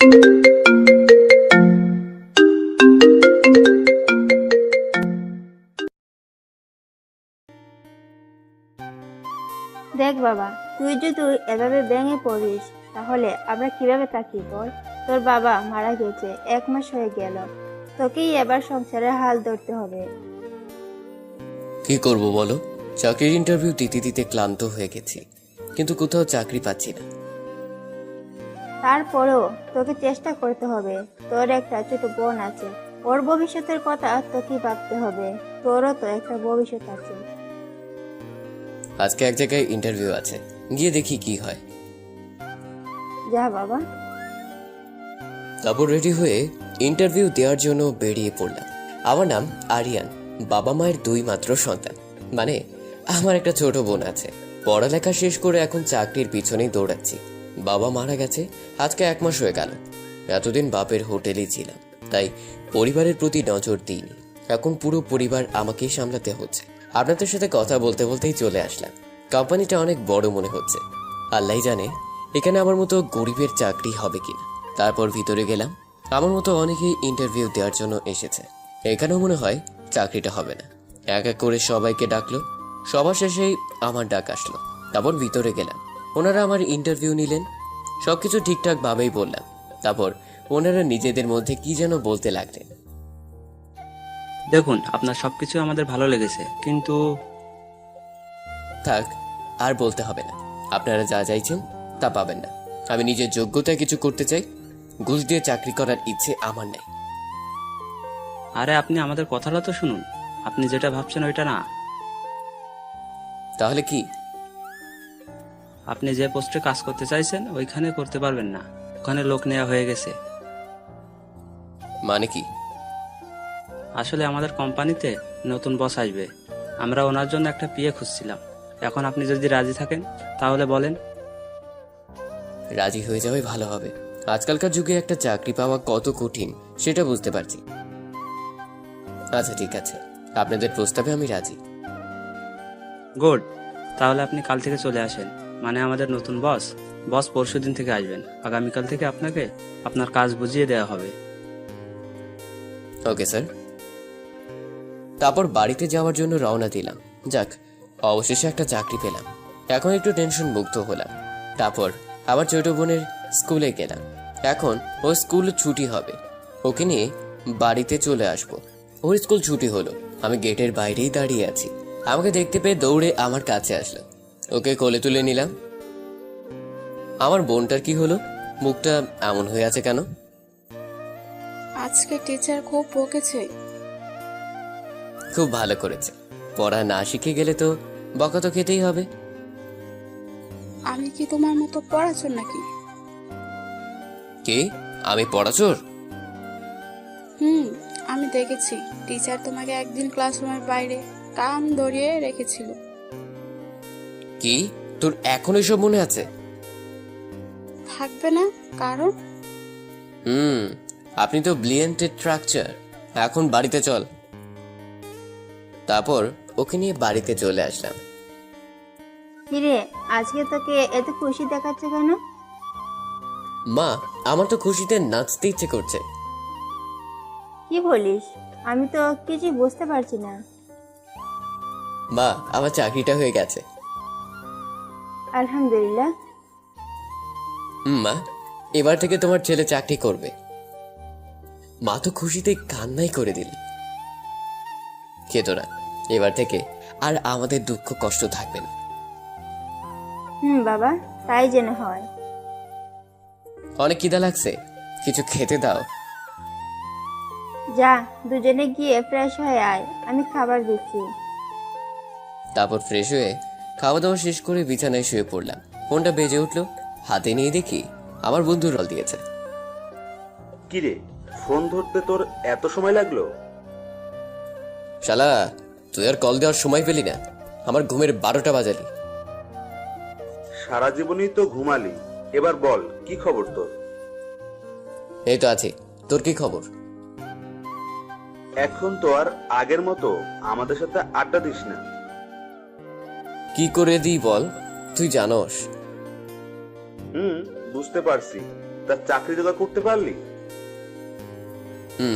দেখ বাবা, তুই যদি এভাবে ভেঙে পড়িস তাহলে আমরা কিভাবে থাকি বল? তোর বাবা মারা গেছে, 1 মাস হয়ে গেল। তোকেই এবার সংসারের হাল ধরতে হবে। কি করব বলো? চাকরির ইন্টারভিউ দিতে দিতে ক্লান্ত হয়ে গেছি, কিন্তু কোথাও চাকরি পাচ্ছি না। তারপরেও তোকে চেষ্টা করতে হবে। তোর একটা ছোট বোন আছে, ওর ভবিষ্যতের কথা তোকে ভাবতে হবে। তোরও তো একটা ভবিষ্যৎ আছে। আজকে এক জায়গায় ইন্টারভিউ আছে, গিয়ে দেখি কি হয়। যা বাবা। তারপর রেডি হয়ে ইন্টারভিউ দেওয়ার জন্য বেরিয়ে পড়লাম। আমার নাম আরিয়ান, বাবা মায়ের 2 মাত্র সন্তান। মানে আমার একটা ছোট বোন আছে, পড়ালেখা শেষ করে এখন চাকরির পিছনেই দৌড়াচ্ছি। বাবা মারা গেছে আজকে 1 মাস হয়ে গেল। এতদিন বাপের হোটেলেই ছিলাম, তাই পরিবারের প্রতি নজর দিইনি। এখন পুরো পরিবার আমাকেই সামলাতে হচ্ছে। আপনাদের সাথে কথা বলতে বলতেই চলে আসলাম। কোম্পানিটা অনেক বড় মনে হচ্ছে। আল্লাহ জানে এখানে আমার মতো গরিবের চাকরি হবে কিনা। তারপর ভিতরে গেলাম। আমার মতো অনেকেই ইন্টারভিউ দেওয়ার জন্য এসেছে। এখানেও মনে হয় চাকরিটা হবে না। এক এক করে সবাইকে ডাকলো। সবার শেষেই আমার ডাক আসলো। তারপর ভিতরে গেলাম। ওনারা আমার ইন্টারভিউ নিলেন। সবকিছু ঠিকঠাক ভাবেই বললাম। তারপর ওনারা নিজেদের মধ্যে কি যেন বলতে লাগলেন। দেখুন, আপনার সবকিছু আমাদের ভালো লেগেছে, কিন্তু থাক, আর বলতে হবে না। আপনারা যা চাইছেন তা পাবেন না। আমি নিজের যোগ্যতায় কিছু করতে চাই। ঘুষ দিয়ে চাকরি করার ইচ্ছে আমার নেই। আরে আপনি আমাদের কথাটা তো শুনুন। আপনি যেটা ভাবছেন ওইটা না। তাহলে কি? আপনি যে পোস্টে কাজ করতে চাইছেন ওইখানে করতে পারবেন না। ওখানে লোক নেওয়া হয়ে গেছে। মানে কি? আসলে আমাদের কোম্পানিতে নতুন বস আসবে। আমরা ওনার জন্য একটা পিএ খুঁজছিলাম। এখন আপনি যদি রাজি থাকেন তাহলে বলেন। রাজি হয়ে যাওয়াই ভালো হবে। আজকালকার যুগে একটা চাকরি পাওয়া কত কঠিন সেটা বুঝতে পারছি। আচ্ছা ঠিক আছে, আপনাদের প্রস্তাবে আমি রাজি। গুড। তাহলে আপনি কাল থেকে চলে আসেন। মানে আমাদের নতুন বস পরশুদিন থেকে আসবেন। আগামীকাল থেকে আপনাকে আপনার কাজ বুঝিয়ে দেওয়া হবে। Okay sir. তারপর বাড়িতে যাওয়ার জন্য রওনা দিলাম। যাক, অবশেষে একটা চাকরি পেলাম। এখন একটু টেনশন মুক্ত হলাম। তারপর আবার ছোট বোনের স্কুলে গেলাম। এখন ওর স্কুল ছুটি হবে, ওকে নিয়ে বাড়িতে চলে আসবো। ওর স্কুল ছুটি হলো, আমি গেটের বাইরেই দাঁড়িয়ে আছি। আমাকে দেখতে পেয়ে দৌড়ে আমার কাছে আসলো। ওকে কোলে তুলে নিলাম। আমার বোনটার কি হলো? মুখটা এমন হয়ে আছে কেন? আজকে টিচার খুব বকেছে। খুব ভালো করেছে। পড়া না শিখে গেলে তো বকা তো খেতেই হবে। আমি কি তোমার মতো পড়াচোর নাকি? কে? আমি পড়াচোর? আমি দেখেছি টিচার তোমাকে একদিন ক্লাসরুমের বাইরে কান ধরিয়ে রেখেছিল। কি তোর এখন এসব মনে আছে? থাকবে না? কারণ আপনি তো ব্রিলিয়ান্টের স্ট্রাকচার। এখন বাড়িতে চল। তারপর ওকে নিয়ে বাড়িতে চলে আসলাম। কিরে, আজকে তোকে এত খুশি দেখাচ্ছে কেন? মা, আমার তো খুশিতে নাচতে ইচ্ছে করছে। কি বলিস? আমি তো কিছু বুঝতে পারছি না। মা, আমার চাকরিটা হয়ে গেছে। আলহামদুলিল্লাহ। মা, এবার থেকে তোমার ছেলে চাকরি করবে। মা তো খুশিতে কান্নাই করে দিল। খেতো না, এবার থেকে আর আমাদের দুঃখ কষ্ট থাকবে না। বাবা, তাই যেন হয়। অনেক খিদা লাগছে, কিছু খেতে দাও। যা, দুজনে গিয়ে ফ্রেশ হয়ে আয়, আমি খাবার দিচ্ছি। তারপর ফ্রেশ হয়ে খাওয়া দাওয়া শেষ করে বিছানায় শুয়ে পড়লাম। ফোনটা বেজে উঠলো, হাতে নিয়ে দেখি আমার বন্ধু রল দিয়েছে। কিরে, ফোন ধরতে তোর এত সময় লাগলো? শালা, তুই আর কল দেওয়ার সময় পেলি না, আমার ঘুমের 12টা বাজালি। সারা জীবনই তো ঘুমালি, এবার বল কি খবর তোর? এই তো আছি, তোর কি খবর? এখন তো আর আগের মতো আমাদের সাথে আড্ডা দিস না। কি করে দিই বল, তুই জানোস। বুঝতে পারছি, তার চাকরি জোগাড় করতে পারলি?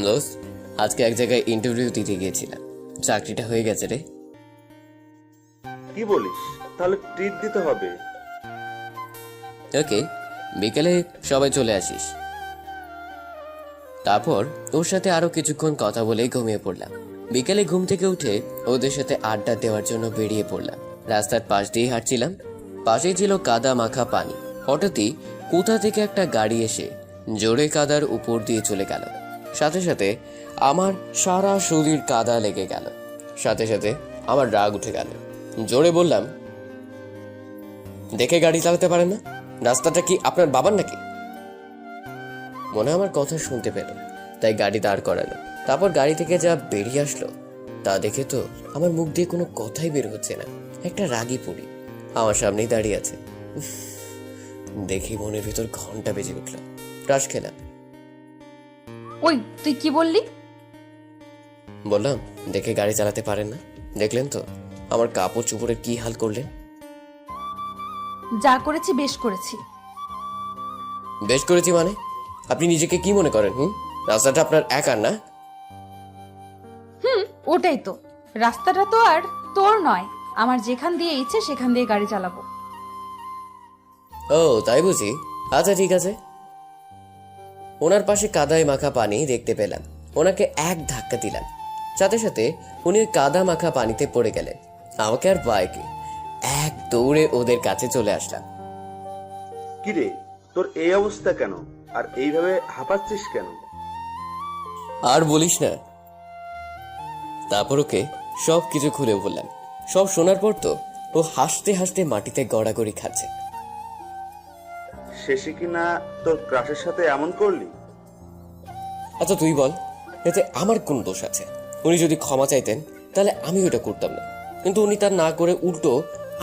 দোস্ত, আজকে এক জায়গায় ইন্টারভিউ দিতে গিয়েছিলাম, চাকরিটা হয়ে গেছে রে। কি বলিস? তাহলে ট্রিট দিতে হবে। ওকে, বিকেলে সবাই চলে আসিস। তারপর ওর সাথে আরো কিছুক্ষণ কথা বলে ঘুমিয়ে পড়লাম। বিকেলে ঘুম থেকে উঠে ওদের সাথে আড্ডা দেওয়ার জন্য বেরিয়ে পড়লাম। রাস্তার পাশ দিয়ে হাঁটছিলাম, পাশেই ছিল কাদা মাখা পানি। হঠাৎই কোথা থেকে একটা গাড়ি এসে জোরে কাদার উপর দিয়ে চলে গেল। সাথে সাথে আমার সারা শরীর কাদা লেগে গেল। সাথে সাথে আমার রাগ উঠে গেল। জোরে বললাম, দেখে গাড়ি চালাতে পারেন না? রাস্তাটা কি আপনার বাবার নাকি? মনে আমার কথা শুনতে পেল, তাই গাড়ি দাঁড় করালো। তারপর গাড়ি থেকে যা বেরিয়ে আসলো তা দেখে তো আমার মুখ দিয়ে কোনো কথাই বের হচ্ছে না। একটা রাগী পড়ি আমার সামনেই দাঁড়িয়ে আছে। উফ, দেখি মনের ভিতর ঘন্টা বেজে উঠল। ক্রাশ খেলাম। ওই তুই কি বললি? বললাম, দেখে গাড়ি চালাতে পারেন না? দেখলেন তো আমার কাপড় চোপড়ের কি হাল করলেন। যা করেছি বেশ করেছি। বেশ করেছি মানে? আপনি নিজেকে কি মনে করেন? রাস্তাটা আপনার একার না? ওটাই তো, রাস্তাটা তো আর তোর নয়, আমার যেখান দিয়ে ইচ্ছে সেখান দিয়ে গাড়ি চালাবো। ও তাই বুঝি? আচ্ছা ঠিক আছে। ওনার পাশে কাদায় মাখা পানি দেখতে পেলাম। ওনাকে এক ধাক্কা দিলাম, সাথে সাথে উনি ওই কাদা মাখা পানিতে পড়ে গেলেন। আমাকে আর বাইকে এক দৌড়ে ওদের কাছে চলে আসলাম। কিরে, তোর এই অবস্থা কেন? আর এইভাবে হাঁপাচ্ছিস কেন? আর বলিস না। তারপর ওকে সব কিছু খুলে বললাম। সব শোনার পর তো ও হাসতে হাসতে মাটিতে গড়াগড়ি খাচ্ছে। শেষে কিনা তোর ক্রাশের সাথে এমন করলি? আচ্ছা তুই বল, এতে আমার কোন দোষ আছে? উনি যদি ক্ষমা চাইতেন তাহলে আমি ওটা করতাম না, কিন্তু উনি তার না করে উল্টো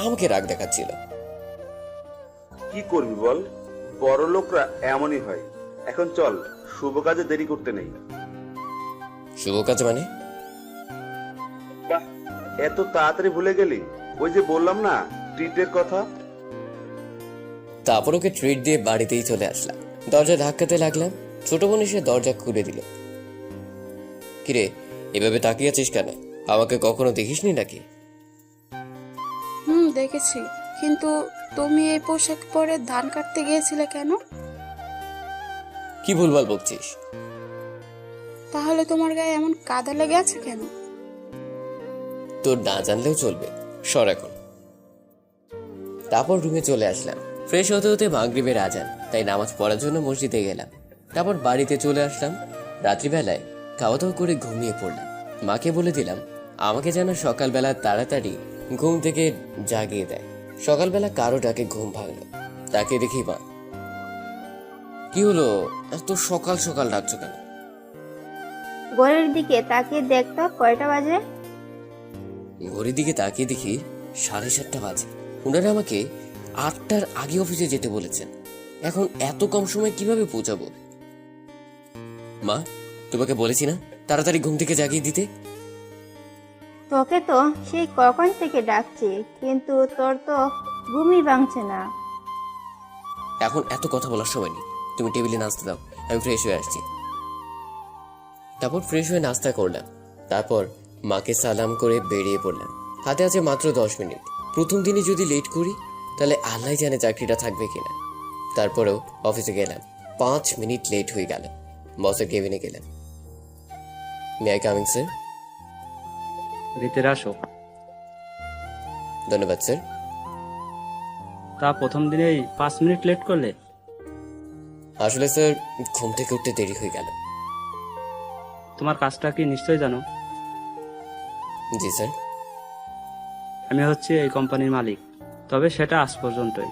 আমাকে রাগ দেখাচ্ছিল। কি করবি বল, বড় লোকরা এমনই হয়। এখন চল, শুভ কাজে দেরি করতে নেই। শুভ কাজ মানে? বাহ, এত তাড়াতাড়ি ভুলে গেলি? ওই যে বললাম না, ট্রিটের কথা। তারপর ওকে ট্রিট দিয়ে বাড়িতেই চলে আসলাম। দরজা ধাক্কাতে লাগলাম, ছোট বোন এসে দরজা খুলে দিল। কিরে, এভাবে তাকিয়ে আছিস কেন? আমাকে কখনো দেখিসনি নাকি? দেখেছি, কিন্তু তুমি এই পোশাক পরে ধান কাটতে গিয়েছিলে কেন? কি ভুলভাল বকছিস? তাহলে তোমার গায়ে এমন কাদা লেগে আছে কেন? তোর না জানলেও চলবে, সর এখন। তারপর রুমে চলে আসলাম। ফ্রেশ হতে হতে মাগরিবের আজান, তাই নামাজ পড়ার জন্য মসজিদে গেলাম। তারপর বাড়িতে চলে আসলাম। রাত্রিবেলায় খাওয়া দাওয়া করে ঘুমিয়ে পড়লাম। মাকে বলে দিলাম আমাকে যেন সকালবেলা তাড়াতাড়ি ঘুম থেকে জাগিয়ে দেয়। সকালবেলা কারো ডাকে ঘুম ভাঙলো, তাকে দেখি মা। কি হলো, এত সকাল সকাল ডাকছো কেন? ঘরের দিকে তাকিয়ে দেখতো কয়টা বাজে। ঘড়ির দিকে তাকিয়ে দেখি 7:30 বাজে। ওনারা আমাকে 8টার আগে অফিসে যেতে বলেছেন। এখন এত কম সময় কিভাবে পৌঁছাবো? মা, তোমাকে বলেছি না তাড়াতাড়ি ঘুম থেকে জাগিয়ে দিতে? তোকে তো সেই কখন থেকে ডাকছি, কিন্তু তোর তো ঘুমই ভাঙছে না। এখন এত কথা বলার সময় নেই, তুমি টেবিলে নাস্তা দাও, আমি ফ্রেশ হয়ে আসছি। তারপর ফ্রেশ হয়ে নাস্তা করলাম। তারপর মাকে সালাম করে বেরিয়ে পড়লাম। হাতে আছে মাত্র 10 মিনিট। প্রথম দিনে যদি লেট করি তাহলে আল্লাহ জানে চাকরিটা থাকবে কিনা। তারপরেও অফিসে গেলাম, 5 মিনিট লেট হয়ে গেল। বসের কেবিনে গেলাম। May I coming sir? ভিতরে আসো। ধন্যবাদ স্যার। তা প্রথম দিনেই 5 মিনিট লেট করলে? আসলে স্যার ঘুম থেকে উঠতে দেরি হয়ে গেল। তোমার কাজটা কি নিশ্চয়ই জানো? জি স্যার। আমি হচ্ছি এই কোম্পানির মালিক, তবে সেটা আজ পর্যন্তই।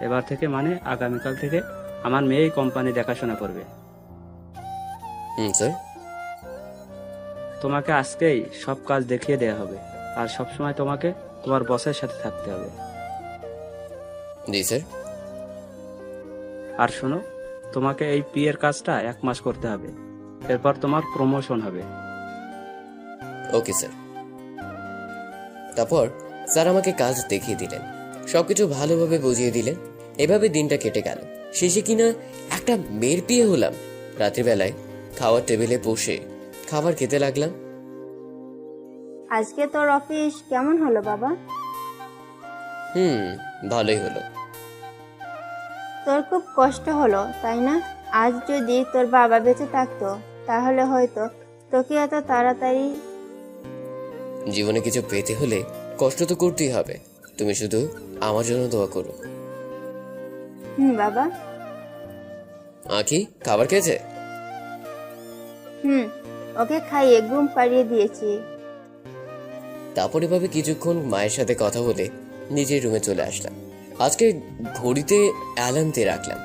এবার থেকে মানে আগামীকাল থেকে আমার মেয়ে এই কোম্পানি দেখাশোনা করবে। স্যার। তোমাকে আজকেই সব কাজ দেখিয়ে দেওয়া হবে, আর সবসময় তোমাকে তোমার বসের সাথে থাকতে হবে। জি স্যার। আর শোনো, তোমাকে এই পিএর কাজটা 1 মাস করতে হবে, এরপর তোমার প্রমোশন হবে। Okay sir. তারপর স্যার আমাকে কাজ দেখিয়ে দিলেন, সবকিছু ভালোভাবে বুঝিয়ে দিলেন। এভাবে দিনটা কেটে গেল। শেষে কিনা একটা মেয়ের বিয়ে হলাম। রাত্রিবেলায় খাওয়ার টেবিলে বসে খাবার খেতে লাগলাম। আজকে তোর অফিস কেমন হলো বাবা? ভালোই হলো। তোর খুব কষ্ট হলো তাই না? আজ যদি তোর বাবা বেঁচে থাকতো তাহলে হয়তো তোকে এত তাড়াতাড়ি। জীবনে কিছু পেতে হলে কষ্ট তো করতেই হবে। তুমি শুধু আমার জন্য দোয়া করো। বাবা। আঁকি খাবার খেয়েছে? ওকে খাইয়ে ঘুম পাড়িয়ে দিয়েছি। তারপর এভাবে কিছুক্ষণ মায়ের সাথে কথা বলে নিজের রুমে চলে আসলাম। আজকে ঘড়িতে অ্যালার্ম দিয়ে রাখলাম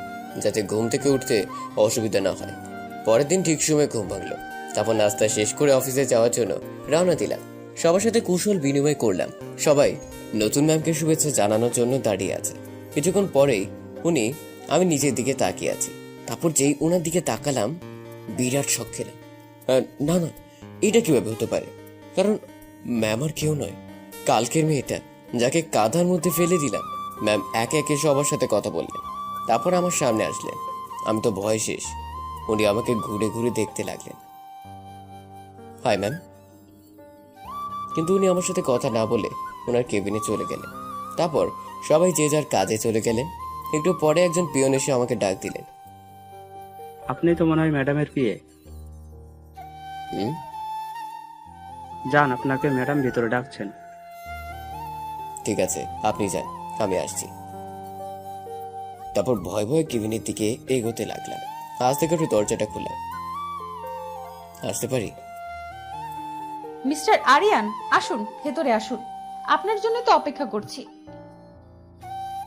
যাতে ঘুম থেকে উঠতে অসুবিধা না হয়। পরের দিন ঠিক সময় ঘুম ভাঙলো। তারপর নাস্তা শেষ করে অফিসে যাওয়ার জন্য রওনা দিলাম। সবার সাথে কুশল বিনিময় করলাম। সবাই নতুন ম্যামকে শুভেচ্ছা জানানোর জন্য দাঁড়িয়ে আছে। কিছুক্ষণ পরেই আমি নিজের দিকে তাকিয়ে আছি। তারপর যেই ওনার দিকে তাকালাম, বিরাট শখ খেলাম। না না, এটা কিভাবে হতে পারে? কারণ ম্যাম আর কেউ নয়, কালকের মেয়েটা যাকে কাঁধার মধ্যে ফেলে দিলাম। ম্যাম একে একে সবার সাথে কথা বললেন, তারপর আমার সামনে আসলেন। আমি তো ভয় শেষ। উনি আমাকে ঘুরে ঘুরে দেখতে লাগলেন। Hi ma'am. কিন্তু উনি আমার সাথে কথা না বলে ওনার কেবিনে চলে গেলেন। তারপর সবাই যে যার কাজে চলে গেলেন। একটু পরে একজন পিয়ন এসে আমাকে ডাক দিলেন। আপনি তো মনে হয় ম্যাডামের পিয়ে। হুম, যান, আপনাকে ম্যাডাম ভিতরে ডাকছেন। ঠিক আছে, আপনি যান, আমি আসছি। তারপর ভয় ভয়ে কেবিনের দিকে এগোতে লাগলাম। আজ থেকে একটু দরজাটা খুললাম। আসতে পারি? মিস্টার আরিয়ান, আসুন, ভেতরে আসুন। আপনার জন্য তো অপেক্ষা করছি।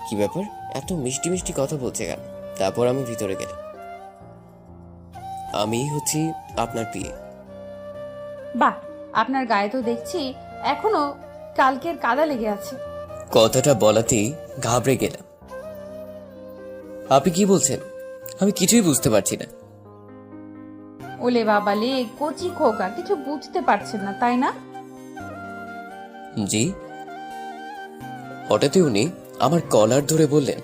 কি ব্যাপার, এত মিষ্টি মিষ্টি কথা বলছে কেন? তারপর আমি ভিতরে গেলাম। আমি হচ্ছি আপনার পিয়ে। বাহ, আপনার গায়ে তো দেখছি এখনো কালকের কাদা লেগে আছে। কথাটা বলাতেই ঘাবড়ে গেলাম। আপনি কি বলছেন? আমি কিছুই বুঝতে পারছি না। ওলে বাবালে, কচি খোকা, কিছু বুঝতে পারছেন না তাই না? জি। হঠাৎই উনি আমার কলার ধরে বললেন,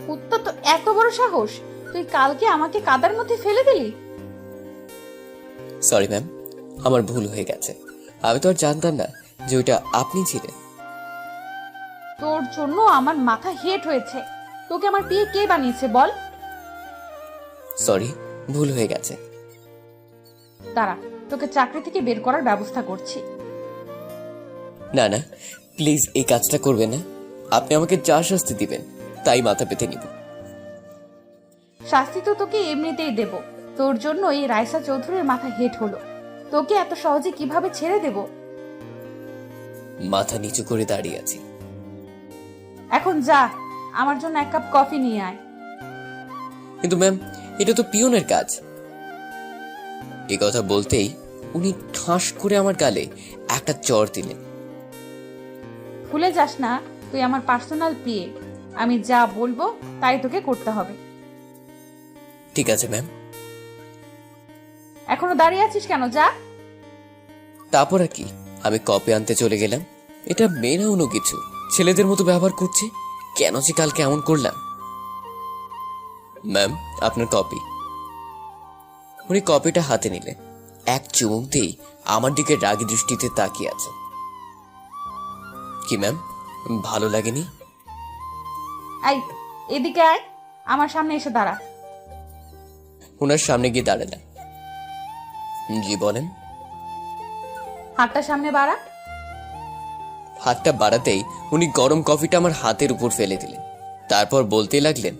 কুত্তা তো এত বড় সাহস, তুই কালকে আমাকে কাদার মধ্যে ফেলে দিলি? সরি ম্যাম, আমার ভুল হয়ে গেছে। আমি তো আর জানতাম না যে ওইটা আপনি ছিলেন। তোর জন্য আমার মাথা হেট হয়েছে। তোকে আমার বিয়ে কে বানিয়েছে বল? সরি, ভুল হয়ে গেছে। দাঁড়া, তোকে চাকরি থেকে বের করার ব্যবস্থা করছি। না না, প্লিজ এই কাজটা করবেন না। আপনি আমাকে যা শাস্তি দিবেন তাই মাথা পেতে নিব। শাস্তি তো তোকে এমনিতেই দেব। তোর জন্য এই রাইসা চৌধুরীর মাথা হেট হলো। তোকে এত সহজে কিভাবে ছেড়ে দেব? মাথা নিচু করে দাঁড়িয়ে আছি। এখন যা, আমার জন্য এক কাপ কফি নিয়ে আয়। কিন্তু ম্যাম, এটা তো পিয়নের কাজ। এই কথা বলতেই উনি ঠাস করে আমার গালে একটা চড় দিলেন। ভুলে যাস না, তুই আমার পার্সোনাল পিএ। আমি যা বলবো তাই তোকে করতে হবে। ঠিক আছে ম্যাম। এখনো দাঁড়িয়ে আছিস কেন? যা। তারপর আর কি, আমি কপি আনতে চলে গেলাম। এটা মেয়ে না অন্য কিছু, ছেলেদের মতো ব্যবহার করছে। কেন যে কালকে এমন করলাম। ম্যাম, আপনার কপি। উনি কপিটা হাতে নিলেন। এক চুমুক দিয়েই আমার দিকে রাগী দৃষ্টিতে তাকিয়ে আছে। কি ম্যাম, ভালো লাগেনি? আই, এদিকে আয়, আমার সামনে এসে দাঁড়া। ওনার সামনে গিয়ে দাঁড়ালাম। জি বলেন। হাতটা সামনে বাড়া। হাতটা বাড়াতেই উনি গরম কফিটা আমার হাতের উপর ফেলে দিলেন। তারপর বলতে লাগলেন,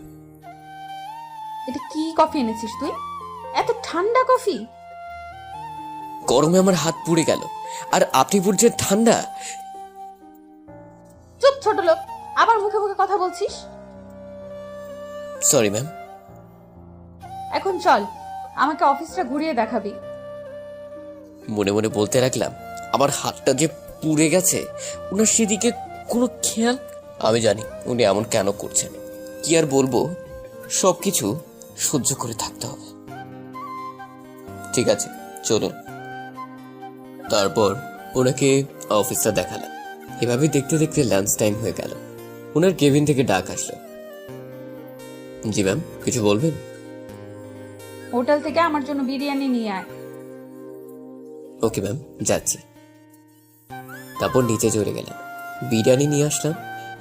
এটা কি কফি এনেছিস তুই? এত ঠান্ডা কফি? গরমে আমার হাত পুড়ে গেল, আর আপনি বলছেন ঠান্ডা? চুপ ছোট লোক, আবার মুখে মুখে কথা বলছিস। Sorry ma'am. এখন চল, আমাকে অফিসটা ঘুরিয়ে দেখাবি। মনে মনে বলতে লাগলাম, আমার হাতটা যে পুড়ে গেছে, ওনার সেদিকে কোনো খেয়াল। আমি জানি উনি এমন কেন করছেন। কি আর বলবো, সবকিছু সহ্য করে থাকতে হবে। ঠিক আছে, চলুন। তারপর ওনাকে অফিসটা দেখালাম। এভাবে দেখতে দেখতে লাঞ্চ টাইম হয়ে গেল। ওনার কেবিন থেকে ডাক আসলো। জি ম্যাম, কিছু বলবেন? হোটেল থেকে আমার জন্য বিরিয়ানি নিয়ে আয়। ওকে ম্যাম, যাচ্ছি। তারপর নিচে চলে গেলাম, বিরিয়ানি নিয়ে আসলাম।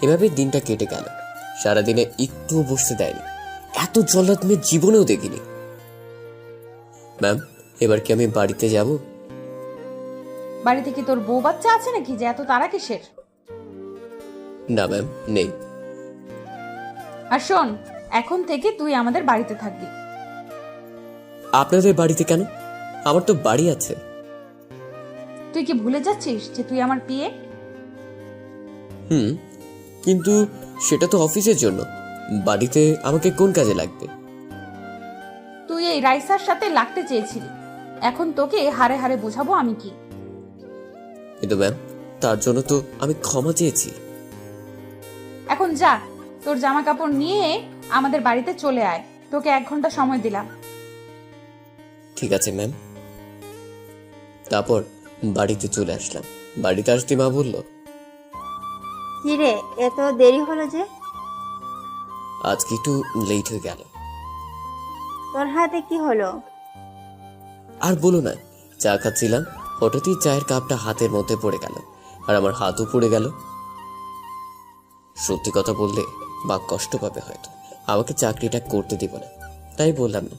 এভাবে দিনটা কেটে গেল। সারাদিনে একটুও বসতে দেয়নি, এত জল্লাদ মেয়ে জীবনেও দেখিনি। ম্যাম, এবার কি আমি বাড়িতে যাব? বাড়িতে কি তোর বউ বাচ্চা আছে নাকি যে এত তারা কিসের? না ম্যাম, নেই। আর শোন, এখন থেকে তুই আমাদের বাড়িতে থাকবি। আপনাদের বাড়িতে কেন? আমার তো বাড়ি আছে। তুই কি ভুলে যাচ্ছিস যে তুই আমার পিয়ে? কিন্তু সেটা তো অফিসের জন্য, বাড়িতে আমাকে কোন কাজে লাগবে? তুই এই রাইসার সাথে লাগতে চেয়েছিলি, এখন তোকে হারে হারে বোঝাবো আমি কি। কিন্তু ম্যাম, তার জন্য তো আমি ক্ষমা চেয়েছি। এখন যা, তোর জামা কাপড় নিয়ে আমাদের বাড়িতে চলে আয়। তোকে 1 ঘন্টা সময় দিলাম। ঠিক আছে ম্যাম। তারপর বাড়িতে চলে আসলাম। বাড়িতে আসতে মা বলল, কিরে, এত দেরি হলো যে? আজকে একটু লেট হয়ে গেল। তোর হাতে কি হলো? আর বলো না, চা খাচ্ছিলাম, হঠাৎই চায়ের কাপটা হাতের মধ্যে পড়ে গেল, আর আমার হাতও পড়ে গেল। সত্যি কথা বললে বা কষ্ট পাবে হয়তো, আমাকে চাকরিটা করতে দিব না, তাই বললাম না।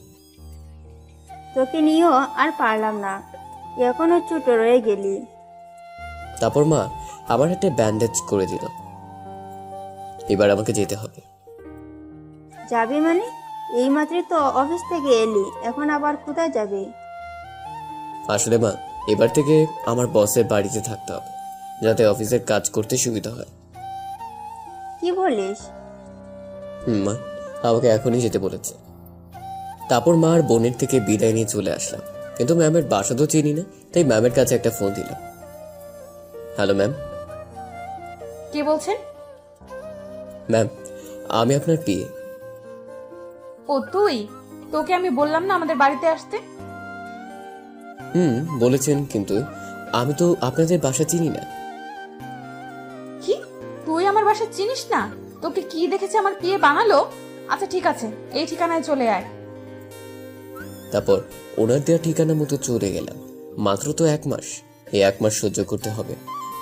তোকে নিয়েও আর পারলাম না, এখনো ছোট রয়ে গেলি। তারপর মা আমার একটা ব্যান্ডেজ করে দিল। এবার আমাকে যেতে হবে। যাবি মানে? এইমাত্রই তো অফিস থেকে এলি, এখন আবার কোথায় যাবি? আসলে মা, এবার থেকে আমার বসের বাড়িতে থাকতে হবে, যাতে অফিসের কাজ করতে সুবিধা হয়। কি বলিস? মা আমাকে এখনই যেতে বলেছে। তারপর মা আর বোনের থেকে বিদায় নিয়ে চলে আসলাম, কিন্তু ম্যামের বাসা তো চিনি না, তাই ম্যামের কাছে একটা ফোন দিলাম। Hello ma'am. কে বলছেন? ম্যাম, আমি আপনার পিএ। ও তুই? তোকে আমি বললাম না আমাদের বাড়িতে আসতে? বলেছেন, কিন্তু আমি তো আপনাদের বাসা চিনি না। কি, তুই আমার বাসা চিনিস না? তোকে কি দেখেছে আমার পিয়ে বানালো? আচ্ছা ঠিক আছে, এই ঠিকানায় চলে আয়। তারপর ওনার দেওয়া ঠিকানা মতো চলে গেলাম। মাত্র তো 1 মাস, এই 1 মাস সহ্য করতে হবে।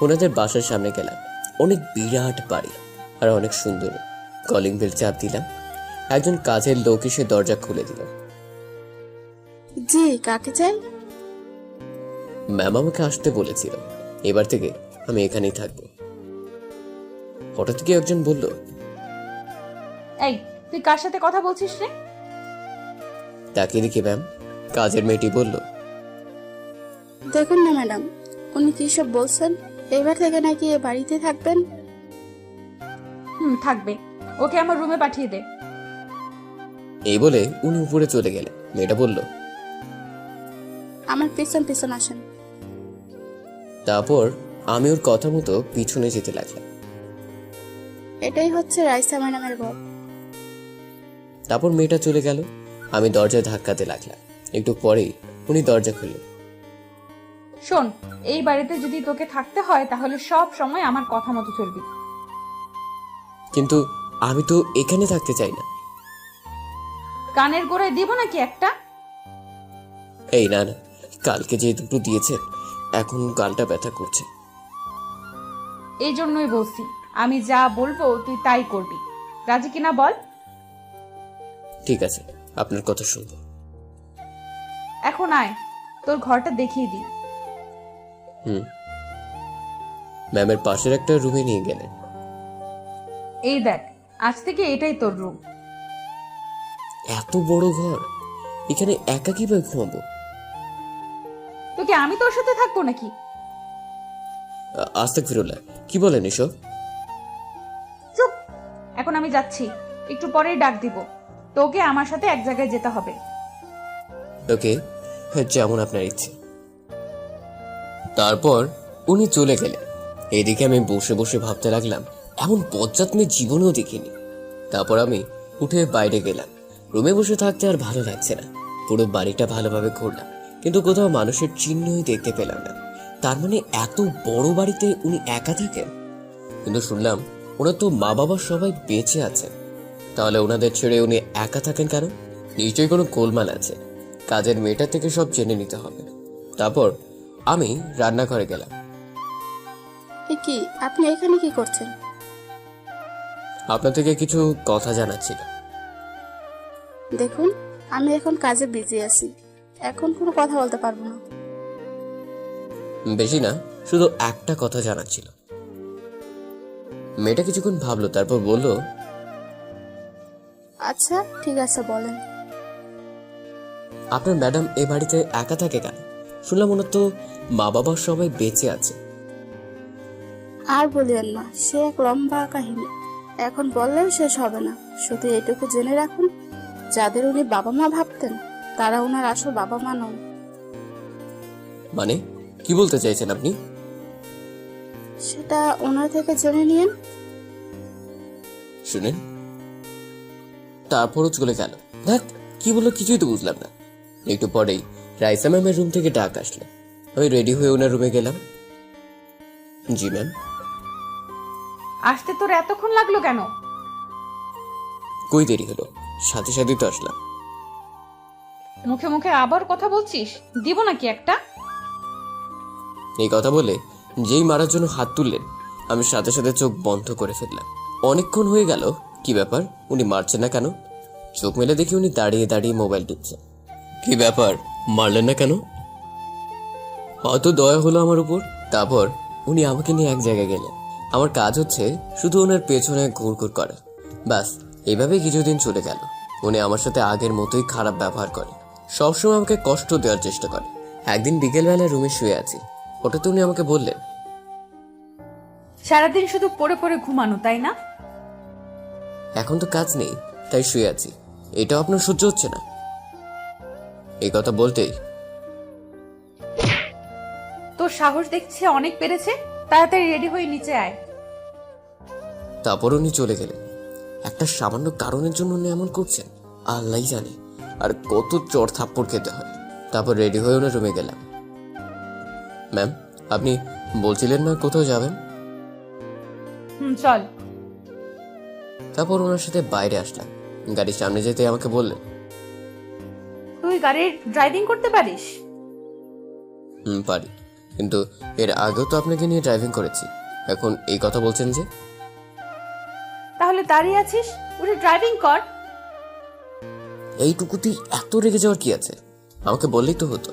ওনাদের বাসার সামনে গেলাম, অনেক বিরাট বাড়ি আর অনেক সুন্দর। কলিং বেল চাপ দিলাম, একজন কাজের লোক এসে দরজা খুলে দিল। জি, কাকে চাই? ম্যাম আমাকে আসতে বলেছিল, এবার থেকে আমি এখানেই থাকবো। হঠাৎ কি একজন বলল, এই, তুই কার সাথে কথা বলছিস রে? তাকিয়ে দেখি ম্যাম, কাজের মেয়েটি বলল, দেখুন না ম্যাডাম, উনি কি সব বলছেন? এবার থেকে নাকি এ বাড়িতে থাকবেন? থাকবে। ওকে আমার রুমে পাঠিয়ে দে। এই বলে উনি উপরে চলে গেলেন। মেয়েটা বলল, আমার পিছন পিছন আসেন। তারপর আমি ওর কথা মতো পিছনে যেতে লাগলাম। এটাই হচ্ছে রাইসা ম্যাডামের ঘর। তারপর মেয়েটা চলে গেল, আমি দরজায় ধাক্কাতে লাগলাম। একটু পরেই উনি দরজা খুললেন। শোন, এই বাড়িতে যদি তোকে থাকতে হয় তাহলে সব সময় আমার কথা মতো চলবি। কিন্তু আমি তো এখানে থাকতে চাই না। কানের গোড়ায় দিব নাকি একটা? এই না না, কালকে যে দুটো দিয়েছেন, এখন গালটা ব্যথা করছে। এই জন্যই বলছি, আমি যা বলবো তুই তাই করবি। রাজি কিনা বল? ঠিক আছে, আপনার কথা শুনবো। এখন আয়, তোর ঘরটা দেখিয়ে দি। ম্যামের পাশের একটা রুমে নিয়ে গেলেন। এই দেখ, আজ থেকে এটাই তোর রুম। এত বড় ঘর, এখানে একা কিভাবে ঘুমাবো? তোকে আমি তোর সাথে থাকবো নাকি? আস্তাগফিরুল্লাহ, কি বলেন এসব? চুপ। এখন আমি যাচ্ছি, একটু পরেই ডাক দিব। তোকে আমার সাথে এক জায়গায় যেতে হবে। ওকে, যেমন আপনার ইচ্ছে। তারপর উনি চলে গেলেন। এদিকে আমি বসে বসে ভাবতে লাগলাম, এমন বজ্জাত মেয়ে জীবনেও দেখিনি। তারপর আমি উঠে বাইরে গেলাম। রুমে বসে থাকতে আর ভালো লাগছে না। পুরো বাড়িটা ভালোভাবে ঘুরলাম, কিন্তু কোথাও মানুষের চিহ্নই দেখতে পেলাম না। তার মানে এত বড় বাড়িতে উনি একা থাকেন। কিন্তু শুনলাম ওনার তো মা বাবা সবাই বেঁচে আছেন। তাহলে ওনাদের ছেড়ে উনি একা থাকেন কেন? নিশ্চয়ই কোনো গোলমাল আছে। কাজের মেয়েটা থেকে সব জেনে নিতে হবে। তারপর আমি রান্নাঘরে গেলাম। এ কি, আপনি এখানে কি করছেন? আপনার থেকে কিছু কথা জানার ছিল। দেখুন, আমি এখন কাজে বিজি আছি, এখন কোনো কথা বলতে পারবো না। বেশি না, শুধু একটা কথা জানার ছিল। মেয়েটা কিছুক্ষণ ভাবলো, তারপর বলল, আচ্ছা ঠিক আছে, বলেন। আপনার ম্যাডাম এ বাড়িতে একা থাকে কেন? শুনলাম ওনার তো মা বাবা সবাই বেঁচে আছে। আর বলিয়েন না, সে এক লম্বা কাহিনী, এখন বললেও শেষ হবে না। শুধু এটুকু জেনে রাখুন, যাদের উনি বাবা মা ভাবতেন তারা ওনার আসল বাবা মা নন। মানে কি বলতে চাইছেন আপনি? সেটা ওনার থেকে জেনে নিন। শুনেন, তারপরও চলে গেল। দেখ কি বললো কিছুই তো বুঝলাম না। একটু পরেই রাইসা ম্যামের রুম থেকে ডাক আসলো। আমি রেডি হয়ে ওনার রুমে গেলাম। জি ম্যাম। আসতে তোর এতক্ষণ লাগলো কেন? কই দেরি হলো, সাথে সাথে তো আসলাম। মুখে মুখে আবার কথা বলছিস, দিব নাকি একটা? এই কথা বলে যেই মারার জন্য হাত তুললেন, আমি সাথে সাথে চোখ বন্ধ করে ফেললাম। অনেকক্ষণ হয়ে গেল, কি ব্যাপার উনি মারছেন না কেন? চোখ মেলে দেখি উনি দাঁড়িয়ে দাঁড়িয়ে মোবাইল টিপছে। কি ব্যাপার, মারলেন না কেন? হয়তো দয়া হলো আমার উপর। তারপর উনি আমাকে নিয়ে এক জায়গায় গেলেন। আমার কাজ হচ্ছে শুধু ওনার পেছনে ঘুরঘুর করা। ব্যাস, এইভাবে কিছুদিন চলে গেল। উনি আমার সাথে আগের মতোই খারাপ ব্যবহার করে, সবসময় আমাকে কষ্ট দেওয়ার চেষ্টা করে। একদিন বিকেলবেলা রুমে শুয়ে আছি, হঠাৎ উনি আমাকে বললেন, সারাদিন শুধু পড়ে পড়ে ঘুমানো, তাই না? এখন তো কাজ নেই, তাই শুয়ে আছি। এটাও আপনার সহ্য হচ্ছে না? এই কথা বলতেই তোর সাহস দেখছে অনেক বেড়েছে, তাড়াতাড়ি রেডি হয়ে নিচে আয়। তারপর উনি চলে গেলেন। একটা সামান্য কারণের জন্য উনি এমন করছেন, আল্লাহই জানে আর কত চড় থাপ্পড় খেতে হয়। তারপর রেডি হয়ে ওনার রুমে গেলাম। ম্যাম, আপনি বলছিলেন না কোথাও যাবেন? চল। তারপর ওনার সাথে বাইরে আসলাম। গাড়ির সামনে যেতে আমাকে বললেন, তুই গাড়ির ড্রাইভিং করতে পারিস? পারি, কিন্তু এর আগেও তো আপনাকে নিয়ে ড্রাইভিং করেছি। এখন এই কথা বলছেন যে? তাহলে দাঁড়িয়ে আছিস, উঠে ড্রাইভিং কর। এইটুকুতেই এত রেগে যাওয়ার কি আছে? আমাকে বললেই তো হতো।